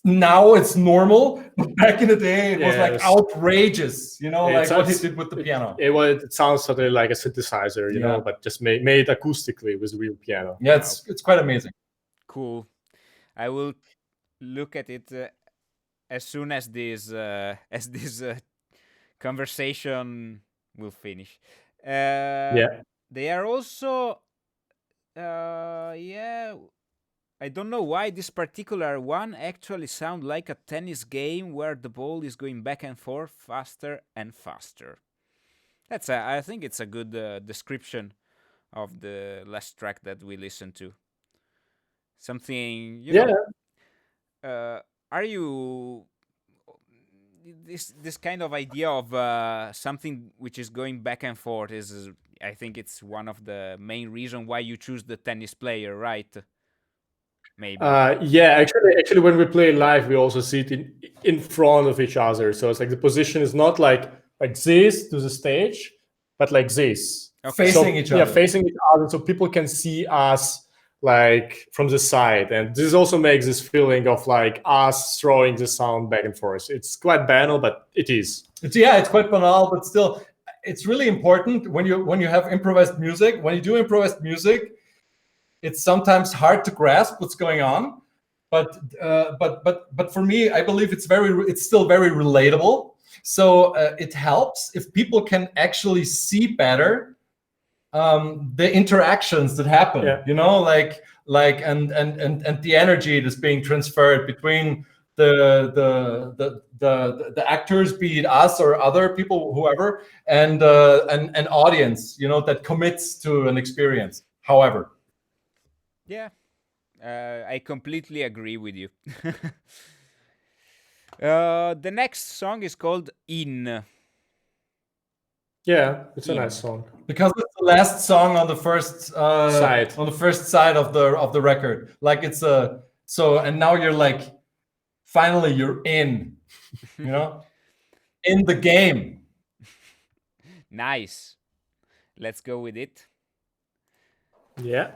[SPEAKER 3] now it's normal, but back in the day it was like outrageous, like what he did with the piano.
[SPEAKER 2] It sounds sort of like a synthesizer, you know, but just made acoustically with real piano.
[SPEAKER 3] Yeah, it's quite amazing.
[SPEAKER 1] Cool. I will look at it as soon as this conversation will finish. They are also I don't know why this particular one actually sounds like a tennis game where the ball is going back and forth faster and faster. I think it's a good description of the last track that we listened to. Something, are you this kind of idea of something which is going back and forth is I think it's one of the main reasons why you choose the tennis player, right? Maybe.
[SPEAKER 2] Actually, when we play live, we also sit in front of each other. So it's like the position is not like this to the stage, but like this,
[SPEAKER 3] facing each other.
[SPEAKER 2] Yeah, facing each other, so people can see us like from the side, and this also makes this feeling of like us throwing the sound back and forth. It's quite banal, but it is.
[SPEAKER 3] It's quite banal, but still, it's really important when you have improvised music. When you do improvised music, it's sometimes hard to grasp what's going on, but for me, I believe it's still very relatable. So it helps if people can actually see better the interactions that happen. Like and the energy that's being transferred between the actors, be it us or other people, whoever, and an audience, that commits to an experience. However.
[SPEAKER 1] Yeah, I completely agree with you. The next song is called In.
[SPEAKER 2] Yeah, it's a nice song
[SPEAKER 3] because it's the last song on the first side. On the first side of the record, like it's and now you're like, finally you're in, in the game.
[SPEAKER 1] Nice. Let's go with it.
[SPEAKER 2] Yeah.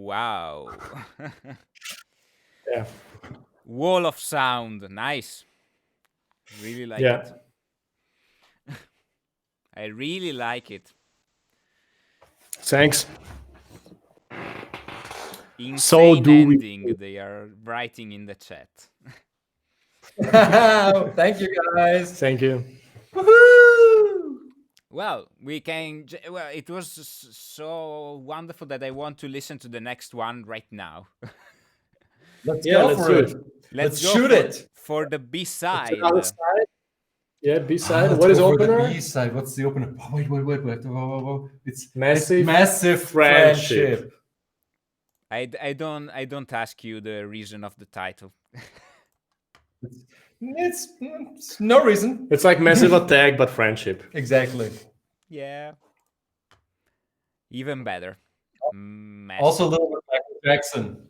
[SPEAKER 1] wow.
[SPEAKER 2] Yeah.
[SPEAKER 1] Wall of sound. Nice. Really like
[SPEAKER 2] Yeah.
[SPEAKER 1] it. I really like it.
[SPEAKER 2] Thanks. So
[SPEAKER 1] Insane
[SPEAKER 2] do we.
[SPEAKER 1] ending, they are writing in the chat.
[SPEAKER 3] Thank you guys.
[SPEAKER 2] Thank you.
[SPEAKER 3] Woohoo!
[SPEAKER 1] Well, well, it was so wonderful that I want to listen to the next one right now.
[SPEAKER 3] Let's
[SPEAKER 2] Yeah,
[SPEAKER 3] go
[SPEAKER 2] let's
[SPEAKER 3] for
[SPEAKER 2] do
[SPEAKER 3] it.
[SPEAKER 2] it.
[SPEAKER 3] Let's
[SPEAKER 1] Go
[SPEAKER 3] shoot it.
[SPEAKER 1] for the B
[SPEAKER 2] It's
[SPEAKER 1] side.
[SPEAKER 2] another side. Yeah, B side.
[SPEAKER 3] Let's
[SPEAKER 2] What
[SPEAKER 3] go
[SPEAKER 2] is
[SPEAKER 3] for the
[SPEAKER 2] opener?
[SPEAKER 3] B side. What's the opener? Oh, wait. Whoa, whoa. It's
[SPEAKER 2] Massive
[SPEAKER 3] massive friendship.
[SPEAKER 1] I don't ask you the reason of the title.
[SPEAKER 3] It's no reason.
[SPEAKER 2] It's like massive attack, but friendship.
[SPEAKER 3] Exactly.
[SPEAKER 1] Yeah. Even better.
[SPEAKER 3] Also a little bit Michael Jackson.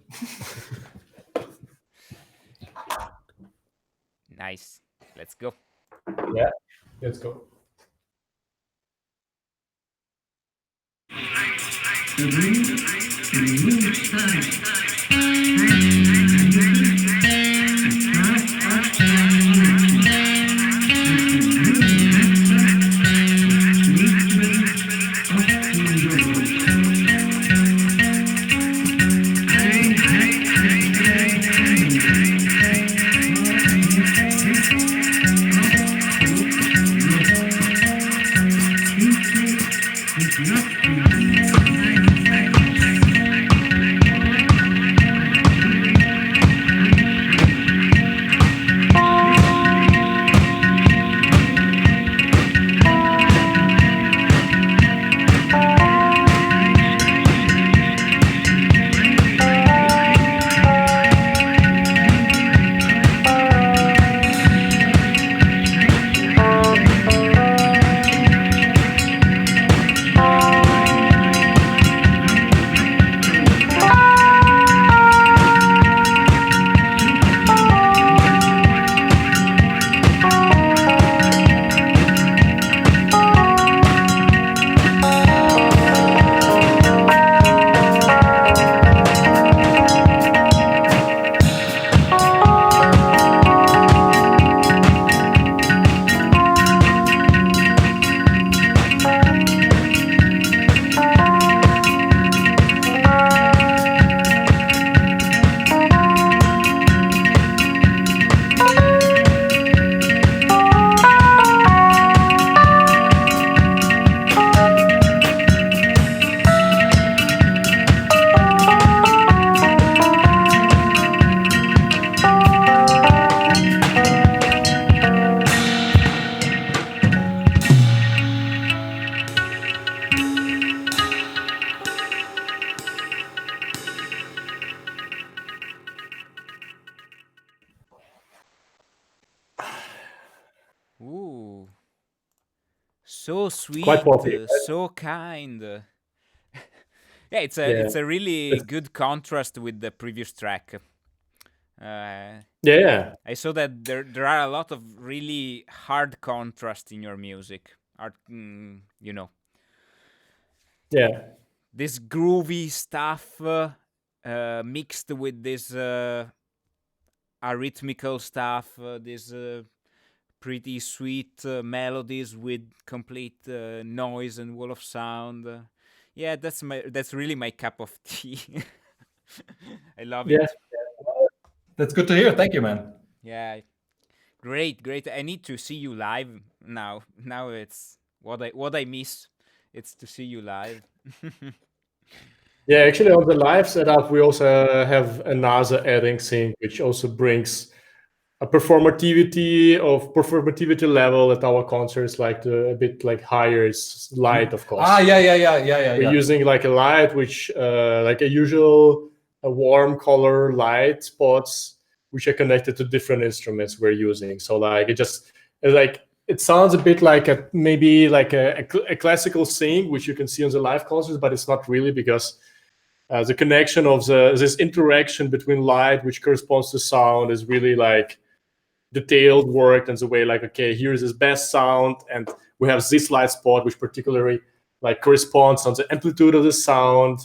[SPEAKER 1] Nice. Let's go.
[SPEAKER 2] Yeah, let's go.
[SPEAKER 1] Ooh. So
[SPEAKER 2] Quite
[SPEAKER 1] sweet,
[SPEAKER 2] poppy.
[SPEAKER 1] so kind. Yeah,
[SPEAKER 2] Yeah.
[SPEAKER 1] it's a really
[SPEAKER 2] It's,
[SPEAKER 1] good contrast with the previous track. Uh,
[SPEAKER 2] yeah.
[SPEAKER 1] I saw that there are a lot of really hard contrast in your music. You know,
[SPEAKER 2] Yeah.
[SPEAKER 1] this groovy stuff mixed with this arrhythmical stuff, this pretty sweet melodies with complete noise and wall of sound. Yeah, that's really my cup of tea. I love
[SPEAKER 2] Yeah.
[SPEAKER 1] it.
[SPEAKER 3] That's good to hear. Thank you, man.
[SPEAKER 1] Yeah, great. I need to see you live now. Now it's what I miss. It's to see you live.
[SPEAKER 2] Yeah, actually, on the live setup, we also have a NASA adding sync, which also brings a performativity level at our concerts, like a bit like higher. It's light, of course. We're using like a light, which like a usual a warm color light spots, which are connected to different instruments we're using. So like it sounds a bit like maybe like a classical sing, which you can see on the live concerts, but it's not really, because the connection of this interaction between light, which corresponds to sound, is really like detailed work, and the way like, okay, here's this best sound, and we have this light spot which particularly like corresponds on the amplitude of the sound,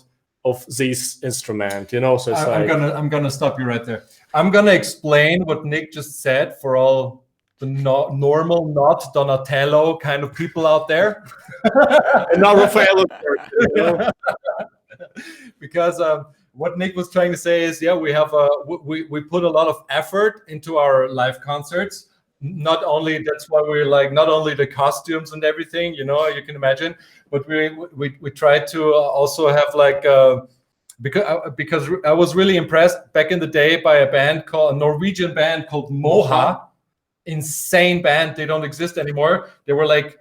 [SPEAKER 2] of this instrument, you know. So it's
[SPEAKER 3] I'm gonna stop you right there. I'm gonna explain what Nick just said for all the normal, not Donatello kind of people out there.
[SPEAKER 2] and now Raffaello, you know?
[SPEAKER 3] Because what Nick was trying to say is, yeah, we have we put a lot of effort into our live concerts. Not only that's why we're like not only the costumes and everything, you know, you can imagine, but we try to also have like because I was really impressed back in the day by a Norwegian band called Moha. Insane band. They don't exist anymore. They were like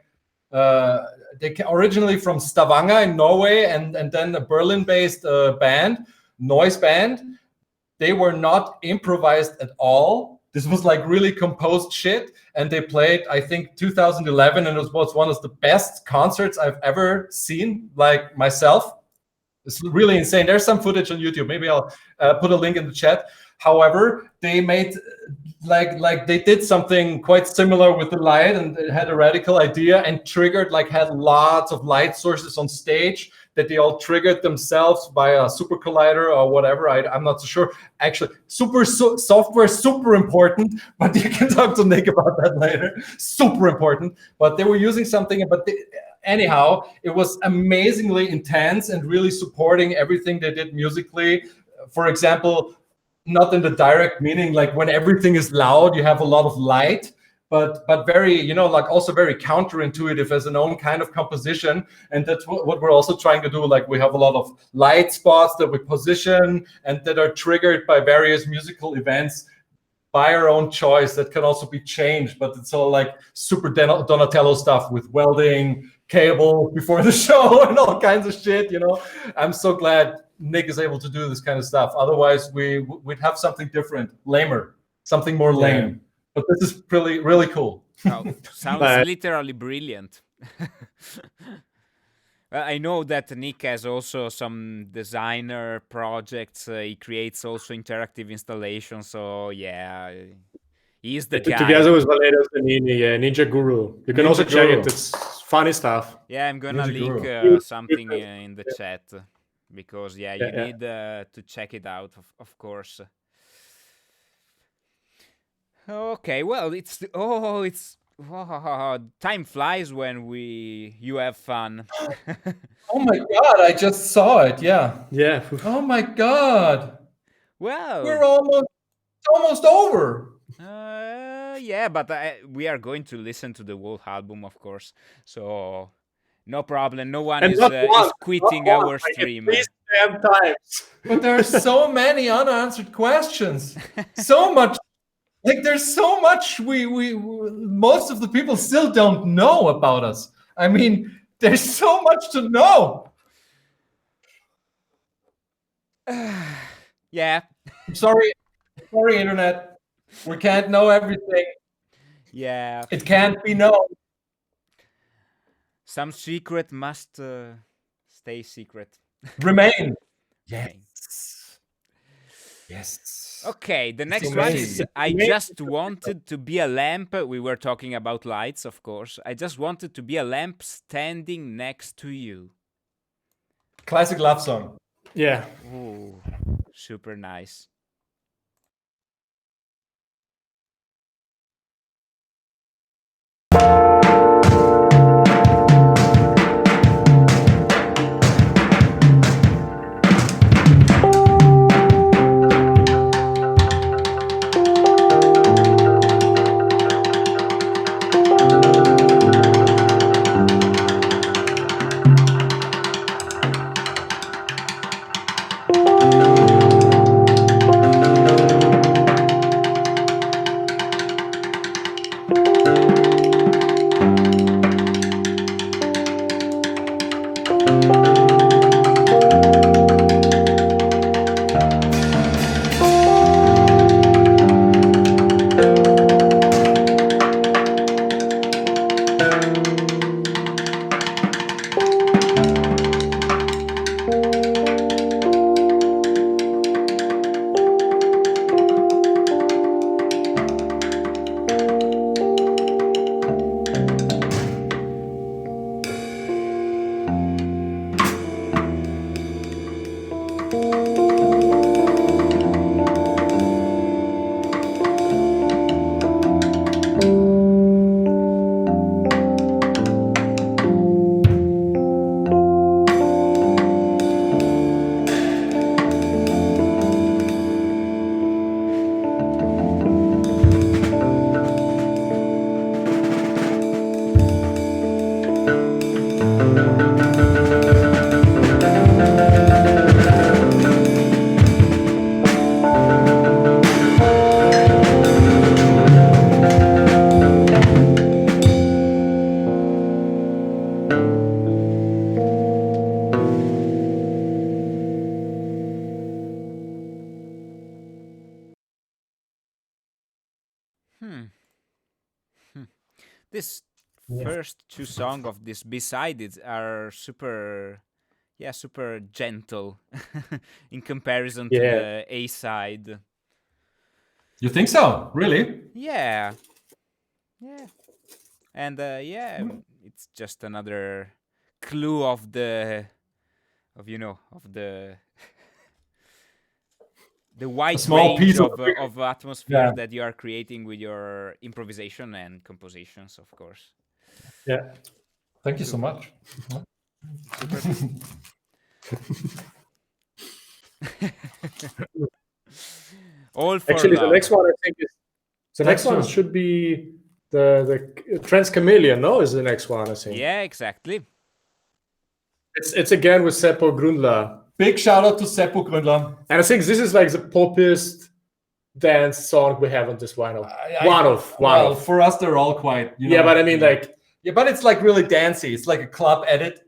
[SPEAKER 3] they originally from Stavanger in Norway, and then a Berlin-based band, noise band. They were not improvised at all. This was like really composed shit, and they played, I think, 2011, and it was one of the best concerts I've ever seen, like myself. It's really insane. There's some footage on YouTube. Maybe I'll put a link in the chat. However, they made like they did something quite similar with the light, and it had a radical idea and triggered had lots of light sources on stage that they all triggered themselves by a super collider or whatever. I'm not so sure. Actually, software is super important, but you can talk to Nick about that later. Super important. But they were using something, anyhow, it was amazingly intense and really supporting everything they did musically. For example, not in the direct meaning, like when everything is loud, you have a lot of light, but very, you know, like also very counterintuitive as an own kind of composition. And that's what we're also trying to do. Like we have a lot of light spots that we position and that are triggered by various musical events by our own choice that can also be changed, but it's all like super Donatello stuff with welding, cable before the show and all kinds of shit, you know. I'm so glad Nick is able to do this kind of stuff. Otherwise, we'd have something different, lamer, something more lame. But this is really cool.
[SPEAKER 1] Oh, sounds literally brilliant. I know that Nick has also some designer projects. He creates also interactive installations. So yeah, he's the guy.
[SPEAKER 2] Together with Valerio Zanini, Ninja Guru. You can also check it. It's funny stuff.
[SPEAKER 1] Yeah, I'm gonna link something in the chat because you need to check it out, of course. Okay, well, time flies when you have fun.
[SPEAKER 3] Oh my god, I just saw it. Yeah. Oh my god.
[SPEAKER 1] Well,
[SPEAKER 3] we're almost over.
[SPEAKER 1] Yeah, but we are going to listen to the whole album, of course. So no problem. No one is quitting our stream.
[SPEAKER 2] Times.
[SPEAKER 3] But there's so many unanswered questions. So much. Like there's so much we most of the people still don't know about us. I mean, there's so much to know.
[SPEAKER 1] Yeah.
[SPEAKER 3] Sorry, internet. We can't know everything.
[SPEAKER 1] Yeah.
[SPEAKER 3] It can't be known.
[SPEAKER 1] Some secret must stay secret.
[SPEAKER 3] Remain. Yes. Yes.
[SPEAKER 1] Okay, the next one is I just wanted to be a lamp. We were talking about lights, of course. I just wanted to be a lamp standing next to you.
[SPEAKER 3] Classic love song.
[SPEAKER 2] Yeah.
[SPEAKER 1] Ooh, super nice. This
[SPEAKER 2] Yeah.
[SPEAKER 1] first two songs of this B-side are super gentle in comparison to
[SPEAKER 2] Yeah.
[SPEAKER 1] the A side.
[SPEAKER 3] You think so? Really?
[SPEAKER 1] Yeah, yeah, and it's just another clue of the of the
[SPEAKER 3] A
[SPEAKER 1] wide
[SPEAKER 3] small
[SPEAKER 1] range
[SPEAKER 3] piece of
[SPEAKER 1] of atmosphere
[SPEAKER 3] yeah.
[SPEAKER 1] that you are creating with your improvisation and compositions, of course.
[SPEAKER 2] Yeah.
[SPEAKER 3] Thank you so
[SPEAKER 1] Super.
[SPEAKER 3] much.
[SPEAKER 1] Super. All for
[SPEAKER 2] Actually, the
[SPEAKER 1] love.
[SPEAKER 2] next one I think is the
[SPEAKER 3] That's
[SPEAKER 2] next one
[SPEAKER 3] true.
[SPEAKER 2] should be the Trans Chameleon. No, is the next one I think.
[SPEAKER 1] Yeah, exactly.
[SPEAKER 2] It's again with Seppo Grundler,
[SPEAKER 3] Big shout out to Seppo Gründler.
[SPEAKER 2] and I think this is like the poppiest dance song we have on this vinyl. One of.
[SPEAKER 3] For us, they're all quite. You
[SPEAKER 2] Yeah,
[SPEAKER 3] know,
[SPEAKER 2] but I mean, like,
[SPEAKER 3] yeah, but it's like really dancey. It's like a club edit.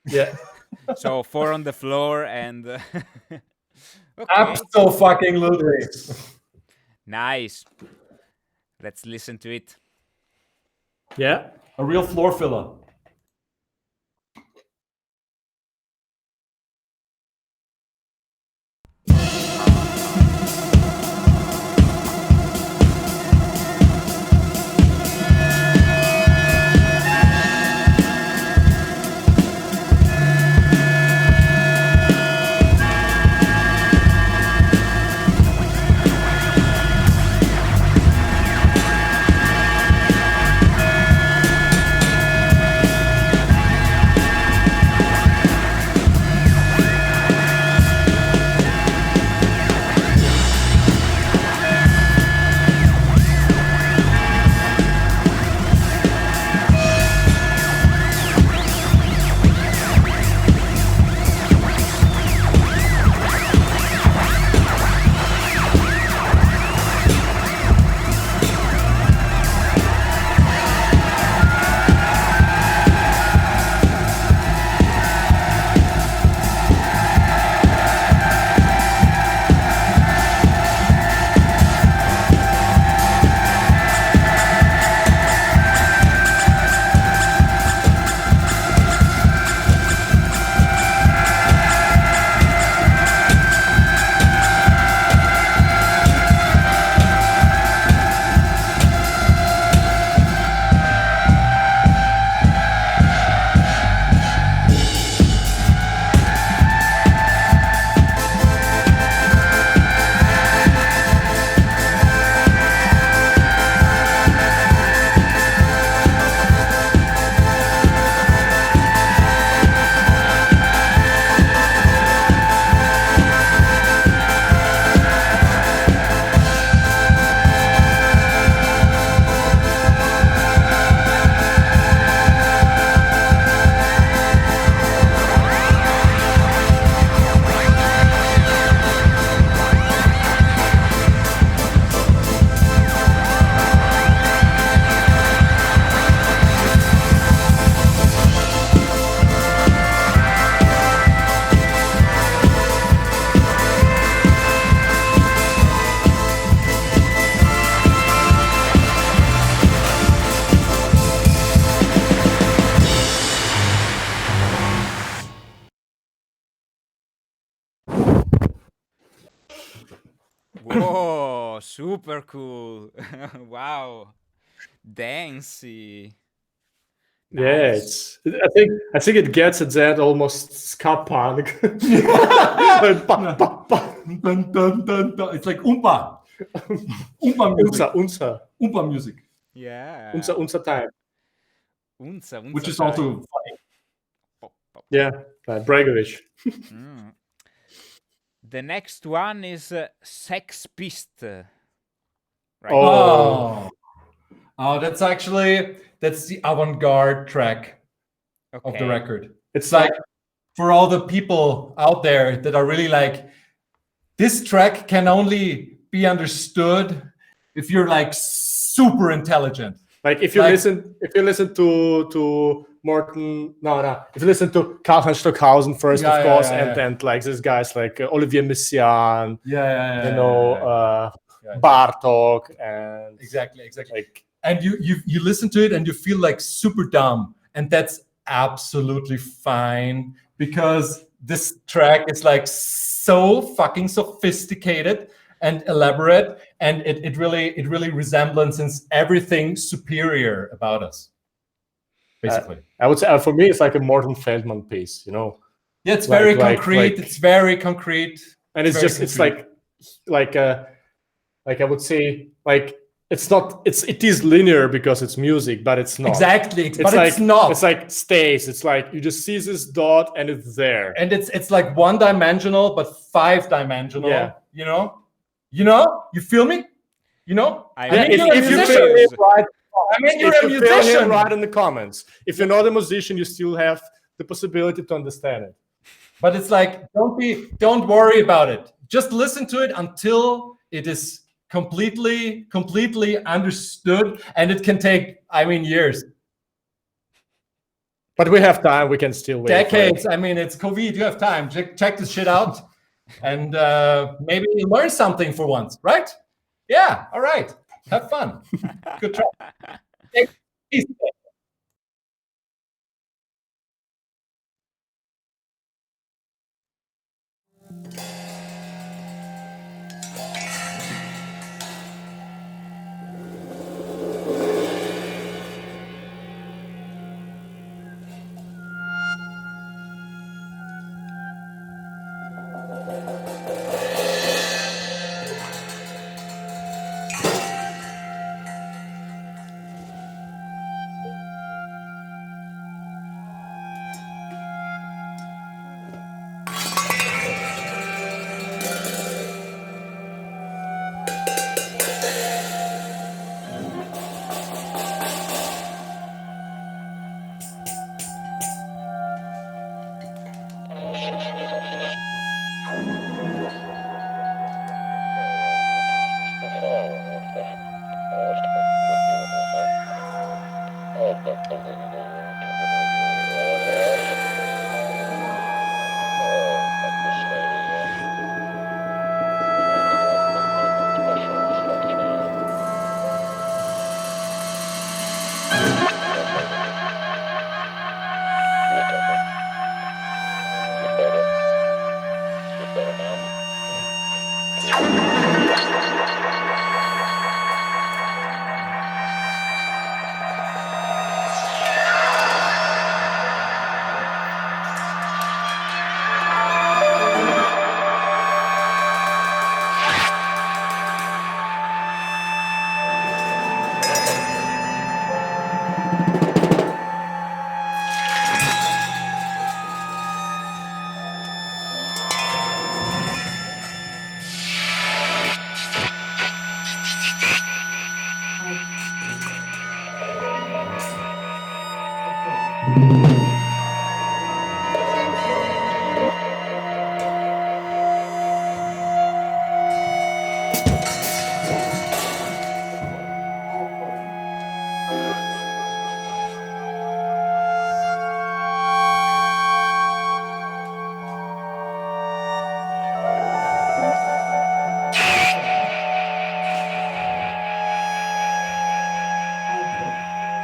[SPEAKER 2] yeah,
[SPEAKER 1] So 4 on the floor and okay.
[SPEAKER 3] Abso-fucking-lutely.
[SPEAKER 1] Nice. Let's listen to it.
[SPEAKER 2] yeah.
[SPEAKER 3] A real floor filler.
[SPEAKER 1] Whoa, super cool. Wow. Dancey.
[SPEAKER 2] Yeah,
[SPEAKER 1] Nice.
[SPEAKER 2] I think it gets at that almost ska punk.
[SPEAKER 3] Dun, dun, dun, dun. It's like Oompa. Oompa music.
[SPEAKER 2] Unser
[SPEAKER 3] Oompa music.
[SPEAKER 1] Yeah.
[SPEAKER 2] time.
[SPEAKER 1] Unser
[SPEAKER 3] Which is
[SPEAKER 1] time.
[SPEAKER 3] also funny.
[SPEAKER 1] Pop, pop.
[SPEAKER 2] Yeah, Bregovic.
[SPEAKER 1] Mm. The next one is Sex Pist. Right.
[SPEAKER 3] Oh, that's the avant-garde track of the
[SPEAKER 1] Okay.
[SPEAKER 3] record.
[SPEAKER 2] It's
[SPEAKER 3] It's like for all the people out there that are really like, this track can only be understood if you're like super intelligent.
[SPEAKER 2] like if you
[SPEAKER 3] like-
[SPEAKER 2] listen to Morton, if you listen to Karl Stockhausen first,
[SPEAKER 3] Yeah,
[SPEAKER 2] of
[SPEAKER 3] yeah,
[SPEAKER 2] course,
[SPEAKER 3] yeah,
[SPEAKER 2] and then like these guys like Olivier Messiaen,
[SPEAKER 3] Yeah.
[SPEAKER 2] you know,
[SPEAKER 3] Yeah.
[SPEAKER 2] Bartok, and
[SPEAKER 3] Exactly.
[SPEAKER 2] like
[SPEAKER 3] and you listen to it and you feel like super dumb, and that's absolutely fine, because this track is like so fucking sophisticated and elaborate, and it really resemblances everything superior about us, basically.
[SPEAKER 2] I would say for me, it's like a Morton Feldman piece,
[SPEAKER 3] Yeah, it's
[SPEAKER 2] like-
[SPEAKER 3] very
[SPEAKER 2] like-
[SPEAKER 3] concrete.
[SPEAKER 2] like-
[SPEAKER 3] It's very concrete.
[SPEAKER 2] and it's
[SPEAKER 3] very
[SPEAKER 2] just it's
[SPEAKER 3] concrete.
[SPEAKER 2] like I would say, like, it is linear because it's music, but it's not
[SPEAKER 3] Exactly,
[SPEAKER 2] It's
[SPEAKER 3] but
[SPEAKER 2] like,
[SPEAKER 3] it's not.
[SPEAKER 2] It's like stays. It's like you just see this dot and it's there.
[SPEAKER 3] And it's like one-dimensional, but five-dimensional.
[SPEAKER 2] Yeah.
[SPEAKER 3] You feel me?
[SPEAKER 1] I
[SPEAKER 3] mean,
[SPEAKER 1] mean,
[SPEAKER 3] you're a
[SPEAKER 2] if you
[SPEAKER 3] musician.
[SPEAKER 2] feel him right,
[SPEAKER 3] I mean, you're
[SPEAKER 2] if
[SPEAKER 3] a
[SPEAKER 2] you feel
[SPEAKER 3] musician.
[SPEAKER 2] him, write in the comments. If you're not a musician, you still have the possibility to understand it.
[SPEAKER 3] But it's like, don't worry about it. Just listen to it until it is completely understood, and it can take, years,
[SPEAKER 2] But we have time. We can still wait.
[SPEAKER 3] decades. I mean, it's COVID. You have time. Check this shit out, and maybe learn something for once, right? Yeah. All right. Have fun. Good try. Peace.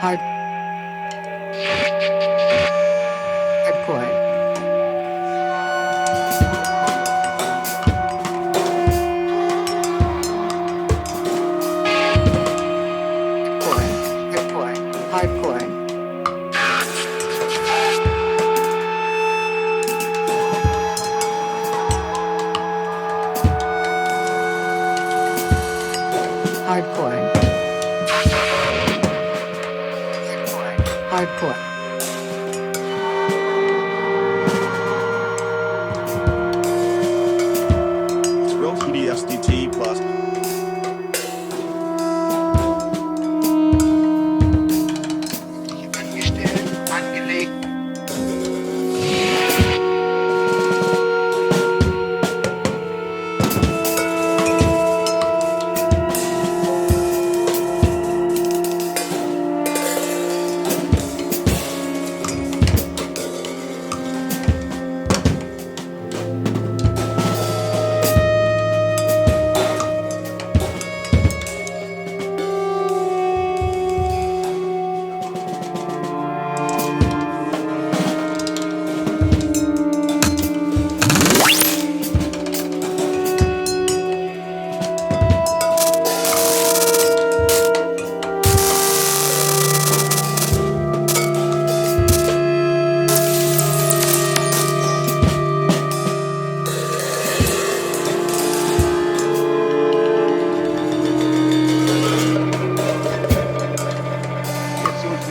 [SPEAKER 4] Hard. Hardcore. Hardcore. Hardcore. Hardcore. Hardcore.
[SPEAKER 5] Real 2D SDT plus.
[SPEAKER 4] Angestellt, angelegt.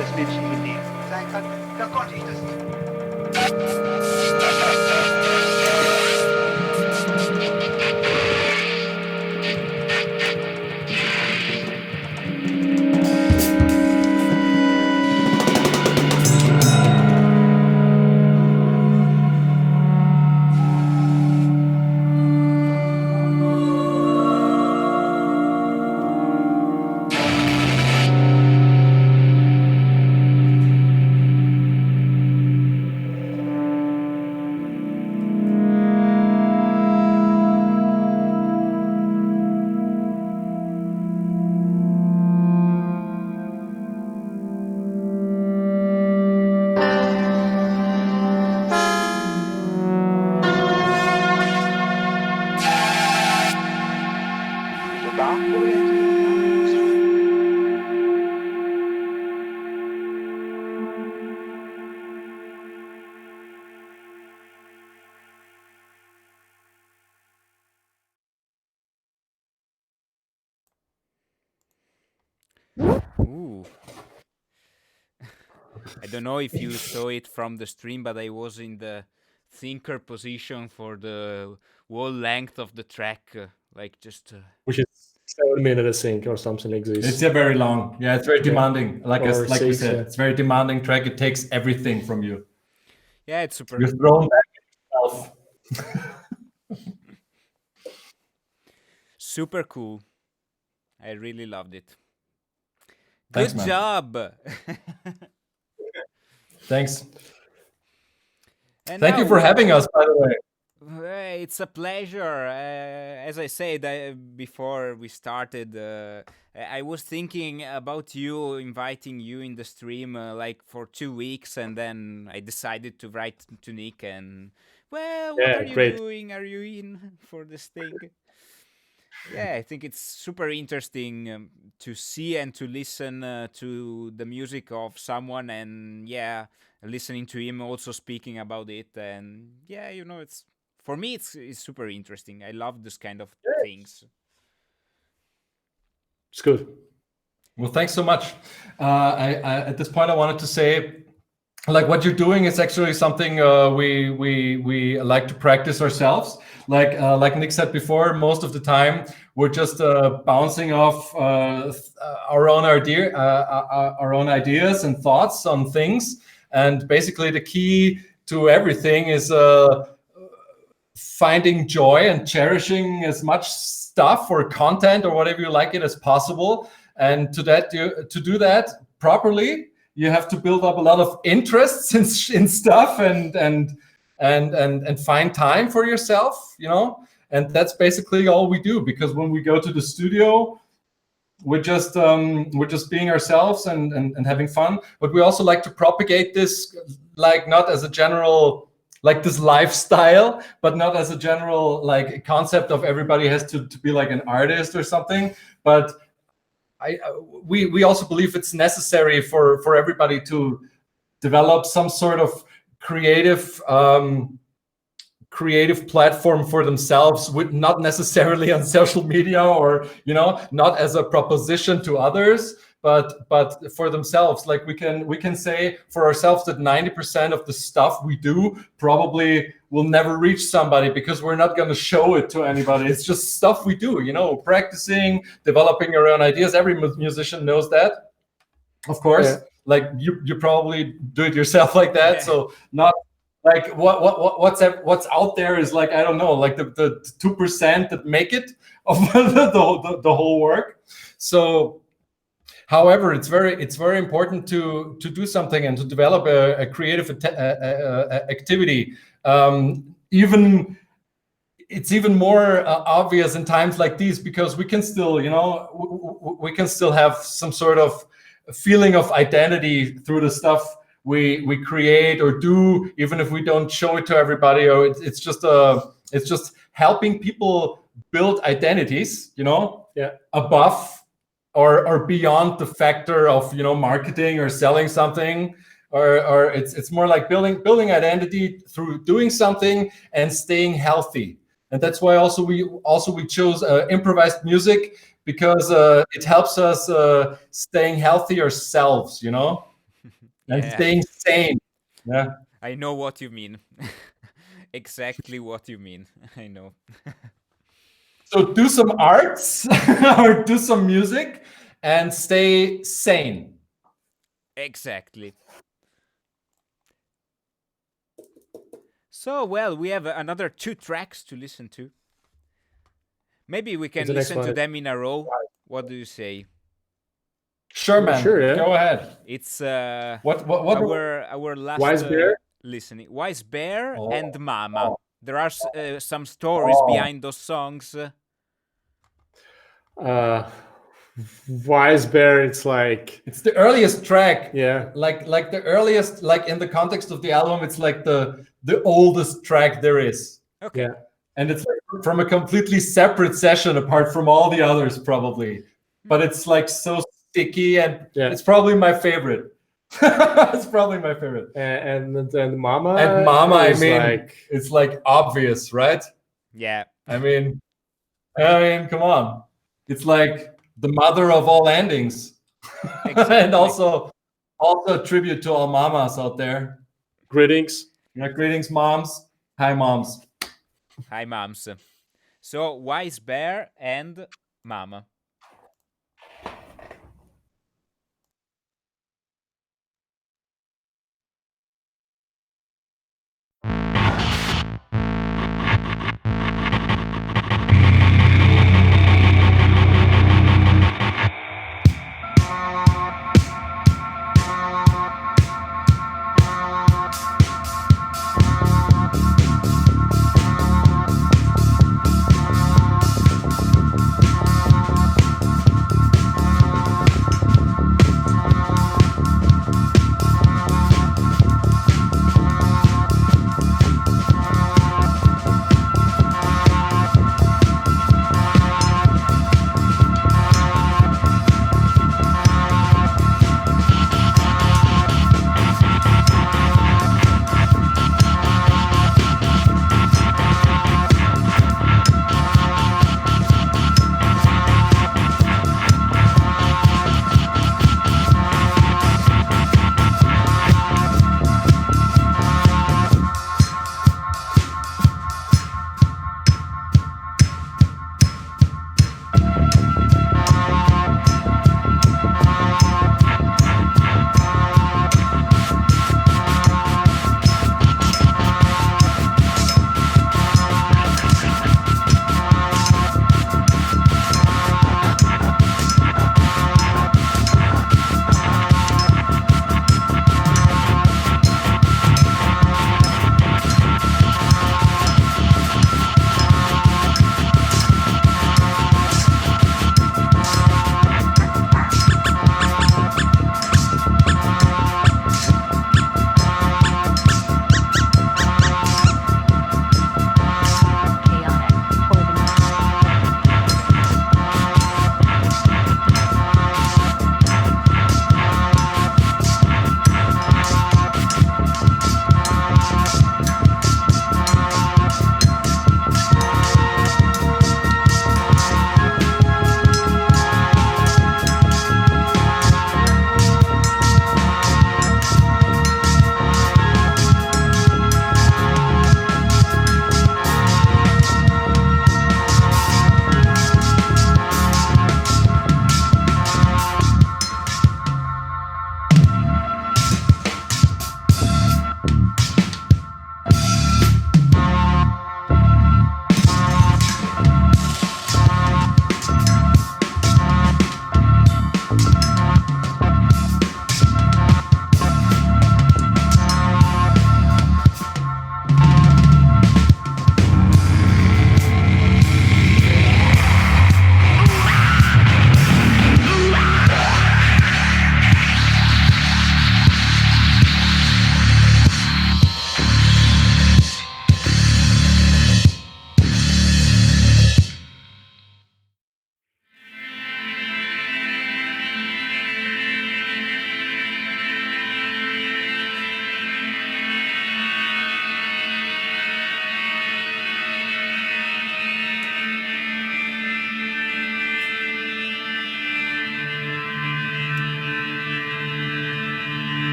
[SPEAKER 6] das Mädchen genehm sein kann, da konnte ich das nicht. Sogar
[SPEAKER 1] Ooh. I don't know if you saw it from the stream, but I was in the thinker position for the whole length of the track, like just.
[SPEAKER 2] Which is 7 minutes, I think, or something like this.
[SPEAKER 3] It's very long. Yeah, it's very demanding. Like
[SPEAKER 2] Or
[SPEAKER 3] like we
[SPEAKER 2] 6,
[SPEAKER 3] said,
[SPEAKER 2] yeah.
[SPEAKER 3] it's very demanding track. It takes everything from you.
[SPEAKER 1] Yeah, it's super.
[SPEAKER 3] You're thrown back at yourself.
[SPEAKER 1] Super cool. I really loved it.
[SPEAKER 3] Thanks,
[SPEAKER 1] Good
[SPEAKER 3] man.
[SPEAKER 1] job.
[SPEAKER 3] Thanks.
[SPEAKER 1] And
[SPEAKER 3] Thank you
[SPEAKER 1] now
[SPEAKER 3] for having us, by the way.
[SPEAKER 1] It's a pleasure. As I said before we started, I was thinking about you, inviting you in the stream like for 2 weeks, and then I decided to write to Nick and, well, what
[SPEAKER 2] Yeah,
[SPEAKER 1] are you
[SPEAKER 2] great.
[SPEAKER 1] doing? Are you in for this thing? Yeah, I think it's super interesting to see and to listen to the music of someone, and yeah, listening to him also speaking about it, and yeah, it's for me it's super interesting. I love this kind of things.
[SPEAKER 2] It's good.
[SPEAKER 3] Well, thanks so much. I at this point, I wanted to say, like, what you're doing is actually something we like to practice ourselves. Like Nick said before, most of the time we're just bouncing off our own ideas and thoughts on things. And basically, the key to everything is finding joy and cherishing as much stuff or content or whatever you like it as possible. And to do that properly, you have to build up a lot of interests in stuff and find time for yourself, and that's basically all we do, because when we go to the studio, we're just being ourselves and having fun. But we also like to propagate this, like, not as a general, like, this lifestyle, but not as a general, like, concept of everybody has to be like an artist or something. But we also believe it's necessary for everybody to develop some sort of creative platform for themselves, with not necessarily on social media, or not as a proposition to others, but for themselves. Like, we can say for ourselves that 90% of the stuff we do probably will never reach somebody, because we're not going to show it to anybody. It's just stuff we do, practicing, developing our own ideas. Every musician knows that, of course.
[SPEAKER 2] Yeah.
[SPEAKER 3] Like, you probably do it yourself like that.
[SPEAKER 1] Yeah.
[SPEAKER 3] So not like what's out there is, like, I don't know, like the 2% that make it of the whole work. So, however, it's very important to do something and to develop a creative activity. It's even more obvious in times like these, because we can still, we can still have some sort of feeling of identity through the stuff we create or do, even if we don't show it to everybody. Or it's just helping people build identities, above or beyond the factor of marketing or selling something, or it's more like building identity through doing something and staying healthy. And that's why we chose improvised music, because it helps us staying healthy ourselves. and
[SPEAKER 1] Yeah,
[SPEAKER 3] staying sane. Yeah.
[SPEAKER 1] I know what you mean. Exactly what you mean. I know.
[SPEAKER 3] So do some arts or do some music and stay sane.
[SPEAKER 1] Exactly. So, well, we have another 2 tracks to listen to. Maybe we
[SPEAKER 2] And
[SPEAKER 1] can
[SPEAKER 2] the next
[SPEAKER 1] listen
[SPEAKER 2] one
[SPEAKER 1] to
[SPEAKER 2] is
[SPEAKER 1] them in a row. What do you say?
[SPEAKER 3] Sure, man.
[SPEAKER 2] Sure, yeah.
[SPEAKER 3] Go ahead.
[SPEAKER 1] It's
[SPEAKER 3] What
[SPEAKER 1] our last
[SPEAKER 2] Wise Bear.
[SPEAKER 1] listening. Wise Bear
[SPEAKER 3] Oh,
[SPEAKER 1] and Mama.
[SPEAKER 3] oh,
[SPEAKER 1] There are some stories
[SPEAKER 3] oh.
[SPEAKER 1] behind those songs.
[SPEAKER 2] Uh, Wise Bear. It's like,
[SPEAKER 3] It's the earliest track.
[SPEAKER 2] yeah,
[SPEAKER 3] Like the earliest, like in the context of the album, it's like the oldest track there is.
[SPEAKER 1] Okay.
[SPEAKER 2] yeah.
[SPEAKER 3] And it's like from a completely separate session apart from all the others, probably. But it's like so sticky, and
[SPEAKER 2] Yeah.
[SPEAKER 3] it's probably my favorite. It's probably my favorite.
[SPEAKER 2] And then Mama.
[SPEAKER 3] And Mama, I
[SPEAKER 2] is
[SPEAKER 3] mean,
[SPEAKER 2] like,
[SPEAKER 3] it's like obvious, right?
[SPEAKER 1] Yeah.
[SPEAKER 3] I mean, come on. It's like the mother of all endings.
[SPEAKER 1] Exactly.
[SPEAKER 3] And also a tribute to all mamas out there.
[SPEAKER 2] greetings.
[SPEAKER 3] Yeah, greetings, moms. Hi, moms.
[SPEAKER 1] Hi, moms. So, Wise Bear and Mama.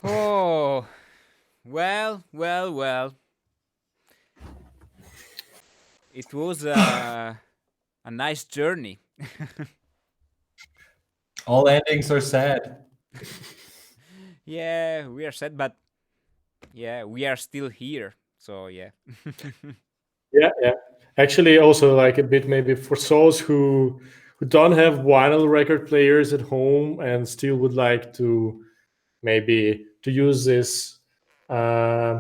[SPEAKER 1] Oh, well. It was a nice journey.
[SPEAKER 3] All endings are sad.
[SPEAKER 1] Yeah, we are sad, but yeah, we are still here. So yeah.
[SPEAKER 2] Yeah, yeah. Actually, also like a bit maybe for those who don't have vinyl record players at home and still would like to maybe to use this uh,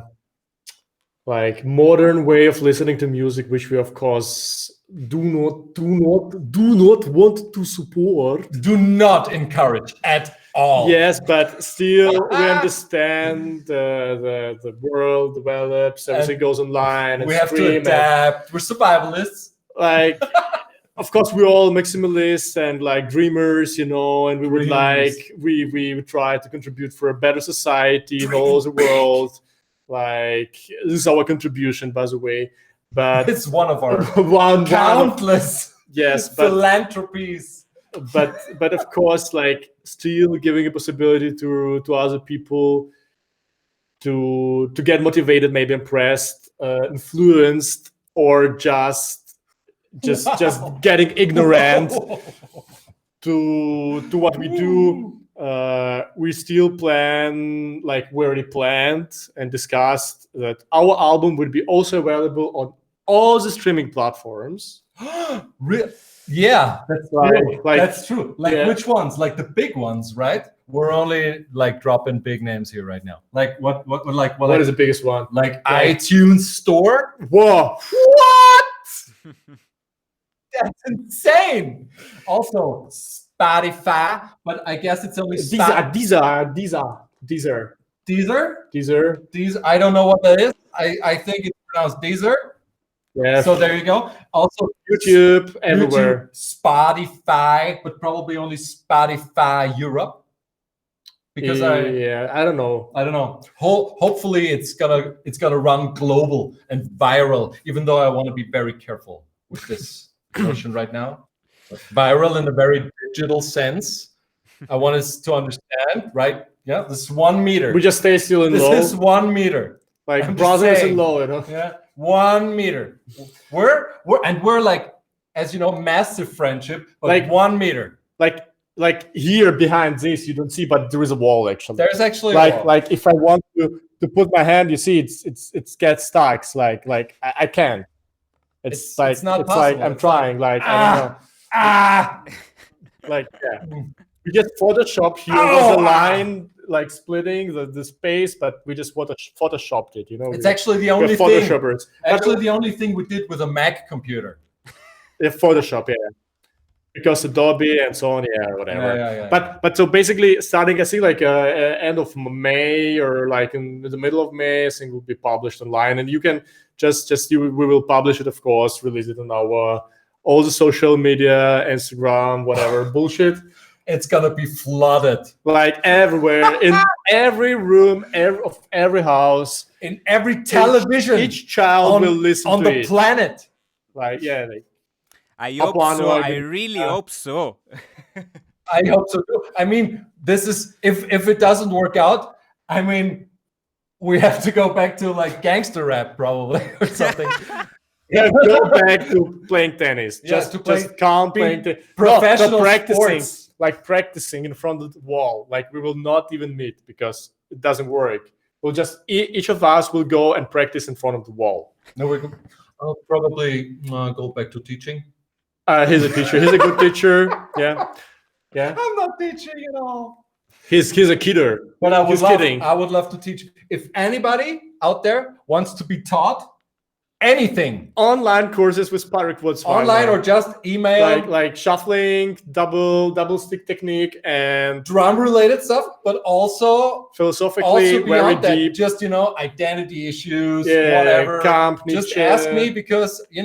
[SPEAKER 2] like modern way of listening to music, which we of course do not want to support.
[SPEAKER 3] Do not encourage at all.
[SPEAKER 2] Yes, but still we understand the world develops, everything
[SPEAKER 3] And
[SPEAKER 2] goes online, and
[SPEAKER 3] we have to
[SPEAKER 2] stream, and
[SPEAKER 3] adapt. We're survivalists.
[SPEAKER 2] like of course we're all maximalists and like dreamers, and we would
[SPEAKER 3] Dreamers.
[SPEAKER 2] like we would try to contribute for a better society in all the world. Like this is our contribution, by the way. But
[SPEAKER 3] It's one of our
[SPEAKER 2] one of-
[SPEAKER 3] countless
[SPEAKER 2] yes, but
[SPEAKER 3] philanthropies.
[SPEAKER 2] but of course, like still giving a possibility to other people to get motivated, maybe impressed, influenced, or just getting ignorant to what we do. We still plan, like we already planned and discussed, that our album would be also available on all the streaming platforms.
[SPEAKER 3] Yeah, that's
[SPEAKER 2] Like-
[SPEAKER 3] true.
[SPEAKER 2] like-
[SPEAKER 3] That's true. Like
[SPEAKER 2] yeah.
[SPEAKER 3] which ones? Like the big ones, right? We're only like dropping big names here right now. Like what
[SPEAKER 2] What is the biggest one?
[SPEAKER 3] like iTunes Store?
[SPEAKER 2] Whoa!
[SPEAKER 3] What? That's insane. Also Spotify, but I guess it's only
[SPEAKER 2] These are
[SPEAKER 3] Deezer. I don't know what that is. I think it's pronounced Deezer.
[SPEAKER 2] Yeah.
[SPEAKER 3] So there you go. Also
[SPEAKER 2] YouTube everywhere.
[SPEAKER 3] Spotify, but probably only Spotify Europe. Because
[SPEAKER 2] I don't know.
[SPEAKER 3] I don't know. Hopefully it's gonna run global and viral. Even though I want to be very careful with this notion right now. But viral in a very digital sense. I want us to understand, right? Yeah, this is 1 meter.
[SPEAKER 2] We just stay still in
[SPEAKER 3] This
[SPEAKER 2] low,
[SPEAKER 3] is 1 meter.
[SPEAKER 2] like
[SPEAKER 3] I'm just
[SPEAKER 2] brothers
[SPEAKER 3] saying.
[SPEAKER 2] in low.
[SPEAKER 3] Yeah, 1 meter. We're like, as you know, massive friendship, but
[SPEAKER 2] Like-
[SPEAKER 3] 1 meter.
[SPEAKER 2] Like here behind this, you don't see, but there is a wall actually.
[SPEAKER 3] There's actually a wall.
[SPEAKER 2] like if I want to put my hand, you see, it gets stuck. Like I can't. It's like
[SPEAKER 3] it's not
[SPEAKER 2] like
[SPEAKER 3] possible.
[SPEAKER 2] I'm
[SPEAKER 3] It's
[SPEAKER 2] trying. Like I don't know.
[SPEAKER 3] Ah!
[SPEAKER 2] Like yeah. We just Photoshop here
[SPEAKER 3] Oh,
[SPEAKER 2] was a
[SPEAKER 3] ah.
[SPEAKER 2] line like splitting the space, but we just photoshopped it.
[SPEAKER 3] It's
[SPEAKER 2] we,
[SPEAKER 3] actually the
[SPEAKER 2] we're
[SPEAKER 3] only thing.
[SPEAKER 2] photoshoppers.
[SPEAKER 3] Actually, the only thing we did with a Mac computer.
[SPEAKER 2] Yeah, Photoshop, yeah. Because Adobe and so on, yeah, whatever.
[SPEAKER 3] Yeah.
[SPEAKER 2] But so basically, starting I think like end of May or like in the middle of May, I think will be published online, and you can we will publish it, of course, release it on our all the social media, Instagram, whatever bullshit,
[SPEAKER 3] It's gonna be flooded
[SPEAKER 2] like everywhere in every room, of every house.
[SPEAKER 3] in every television
[SPEAKER 2] Each child will listen
[SPEAKER 3] on
[SPEAKER 2] to
[SPEAKER 3] the
[SPEAKER 2] it.
[SPEAKER 3] planet.
[SPEAKER 2] Like yeah, like,
[SPEAKER 1] I
[SPEAKER 2] Up
[SPEAKER 1] hope
[SPEAKER 2] on
[SPEAKER 1] so.
[SPEAKER 2] like
[SPEAKER 1] I
[SPEAKER 2] the-
[SPEAKER 1] really hope so.
[SPEAKER 3] I hope so too. I mean, this is if it doesn't work out, I mean, we have to go back to like gangster rap probably or something.
[SPEAKER 2] yeah, go back to playing tennis.
[SPEAKER 3] Yeah,
[SPEAKER 2] Just
[SPEAKER 3] to play-
[SPEAKER 2] calm
[SPEAKER 3] be
[SPEAKER 2] playing tennis.
[SPEAKER 3] professional
[SPEAKER 2] practicing,
[SPEAKER 3] sports.
[SPEAKER 2] like practicing in front of the wall. Like we will not even meet because it doesn't work. We'll just each of us will go and practice in front of the wall.
[SPEAKER 3] No, I'll probably go back to teaching.
[SPEAKER 2] He's a teacher. He's a good teacher. Yeah.
[SPEAKER 3] I'm not teaching at all.
[SPEAKER 2] He's a kidder.
[SPEAKER 3] But
[SPEAKER 2] He's kidding.
[SPEAKER 3] I would love to teach. If anybody out there wants to be taught anything,
[SPEAKER 2] Online courses with Patrick Woods.
[SPEAKER 3] online or just email,
[SPEAKER 2] like shuffling, double stick technique, and
[SPEAKER 3] drum related stuff, but also
[SPEAKER 2] philosophically very
[SPEAKER 3] beyond that,
[SPEAKER 2] deep.
[SPEAKER 3] just identity issues,
[SPEAKER 2] Yeah,
[SPEAKER 3] whatever.
[SPEAKER 2] Kant,
[SPEAKER 3] Just
[SPEAKER 2] Nietzsche.
[SPEAKER 3] ask me because you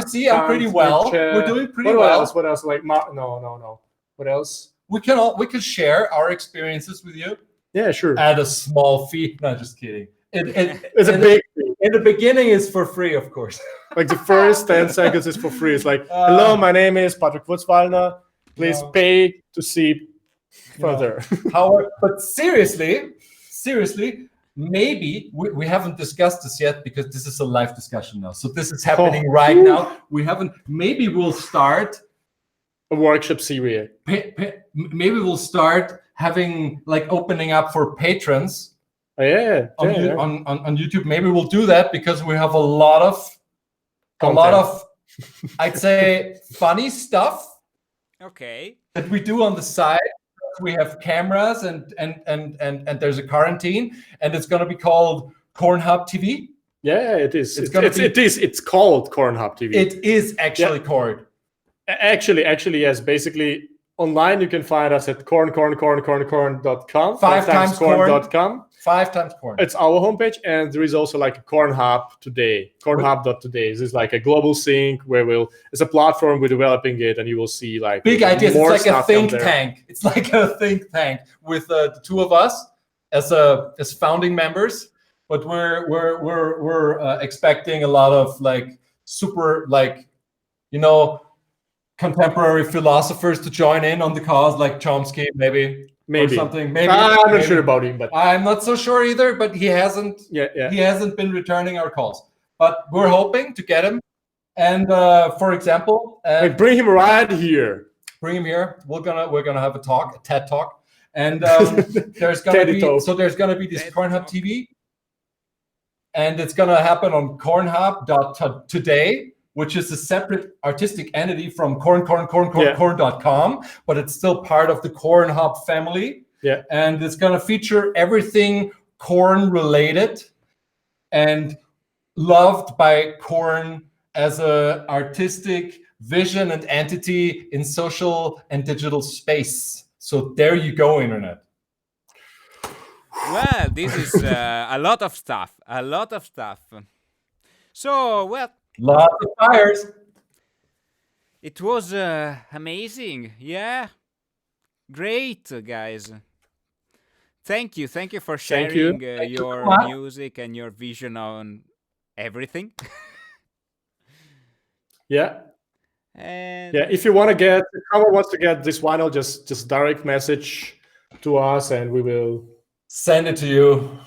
[SPEAKER 3] see I'm pretty
[SPEAKER 2] Kant,
[SPEAKER 3] well.
[SPEAKER 2] Nietzsche.
[SPEAKER 3] We're doing pretty
[SPEAKER 2] What
[SPEAKER 3] well.
[SPEAKER 2] else? What else? Like no. What else?
[SPEAKER 3] We can share our experiences with you
[SPEAKER 2] Yeah, sure.
[SPEAKER 3] at a small fee. No, just kidding.
[SPEAKER 2] It's a big thing.
[SPEAKER 3] In the beginning, is for free, of course.
[SPEAKER 2] Like the first 10 seconds is for free. It's like, hello, my name is Patrick Wutzwallner. Please
[SPEAKER 3] No.
[SPEAKER 2] pay to see further.
[SPEAKER 3] But seriously, seriously, maybe we haven't discussed this yet because this is a live discussion now. So this is happening right now. We haven't. Maybe we'll start
[SPEAKER 2] a workshop series.
[SPEAKER 3] Maybe we'll start having like opening up for patrons.
[SPEAKER 2] Oh, yeah.
[SPEAKER 3] On YouTube. Maybe we'll do that because we have a lot of I'd say funny stuff.
[SPEAKER 1] Okay.
[SPEAKER 3] That we do on the side. We have cameras and there's a quarantine, and it's gonna be called C.O.R.N Hub TV.
[SPEAKER 2] Yeah, it is. It's called C.O.R.N Hub TV.
[SPEAKER 3] It is actually C.O.R.N.
[SPEAKER 2] Actually, yes. Basically, online you can find us at corn.com.
[SPEAKER 3] 5 times
[SPEAKER 2] corn.com.
[SPEAKER 3] 5 times C.O.R.N.
[SPEAKER 2] It's our homepage, and there is also like a C.O.R.N Hub today. CORNHub.today. This is like a global sync where it's a platform, we're developing it, and you will see like
[SPEAKER 3] big ideas.
[SPEAKER 2] More
[SPEAKER 3] it's like a think
[SPEAKER 2] there.
[SPEAKER 3] tank. It's like a think tank with the two of us as founding members. But we're expecting a lot of like super like contemporary philosophers to join in on the cause, like Chomsky, maybe or something. Maybe
[SPEAKER 2] I'm not sure about him, but
[SPEAKER 3] I'm not so sure either. But he hasn't. He hasn't been returning our calls. But we're hoping to get him. And for example,
[SPEAKER 2] bring him right here.
[SPEAKER 3] Bring him here. We're gonna have a TED talk, and there's gonna be this C.O.R.N Hub TV, and it's gonna happen on CORNHub.today, which is a separate artistic entity from CORN.com, but it's still part of the C.O.R.N Hub family.
[SPEAKER 2] Yeah,
[SPEAKER 3] and it's gonna feature everything C.O.R.N related, and loved by C.O.R.N as a artistic vision and entity in social and digital space. So there you go, internet.
[SPEAKER 1] Well, this is a lot of stuff. So, well,
[SPEAKER 3] lots of fires.
[SPEAKER 1] It was amazing. Yeah, great, guys. Thank you for sharing your music and your vision on everything.
[SPEAKER 2] Yeah.
[SPEAKER 1] And
[SPEAKER 2] if you want to get, if someone wants to get this vinyl, just direct message to us, and we will
[SPEAKER 3] send it to you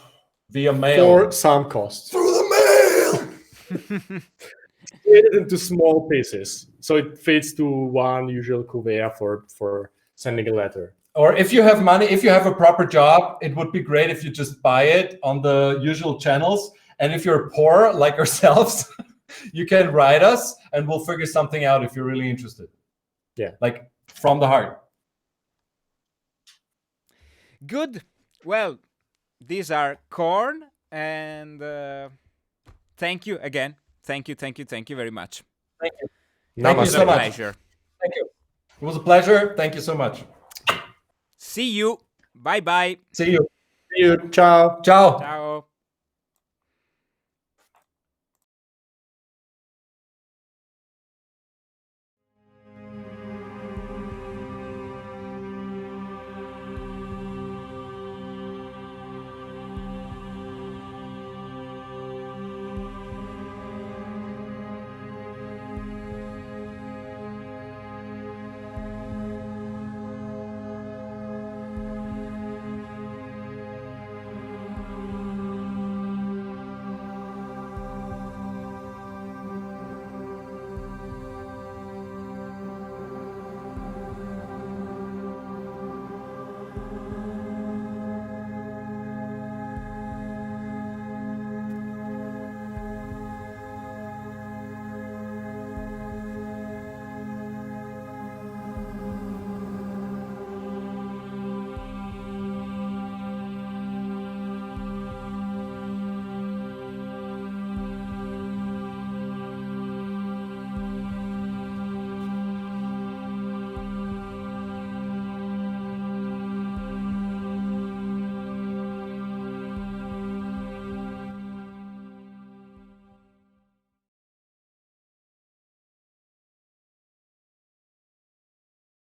[SPEAKER 3] via mail
[SPEAKER 2] for some cost
[SPEAKER 3] through the mail.
[SPEAKER 2] Split it into small pieces, so it fits to one usual couvert for sending a letter.
[SPEAKER 3] Or if you have money, if you have a proper job, it would be great if you just buy it on the usual channels. And if you're poor like ourselves, you can write us and we'll figure something out if you're really interested.
[SPEAKER 2] Yeah.
[SPEAKER 3] Like from the heart.
[SPEAKER 1] Good. Well, these are C.O.R.N, and thank you again. Thank you very much.
[SPEAKER 3] Thank you.
[SPEAKER 2] Thank you
[SPEAKER 3] so much.
[SPEAKER 1] Pleasure.
[SPEAKER 3] Thank you. It was a pleasure. Thank you so much.
[SPEAKER 1] See you. Bye-bye.
[SPEAKER 3] See you.
[SPEAKER 2] See you. Ciao.
[SPEAKER 3] Ciao.
[SPEAKER 1] Ciao.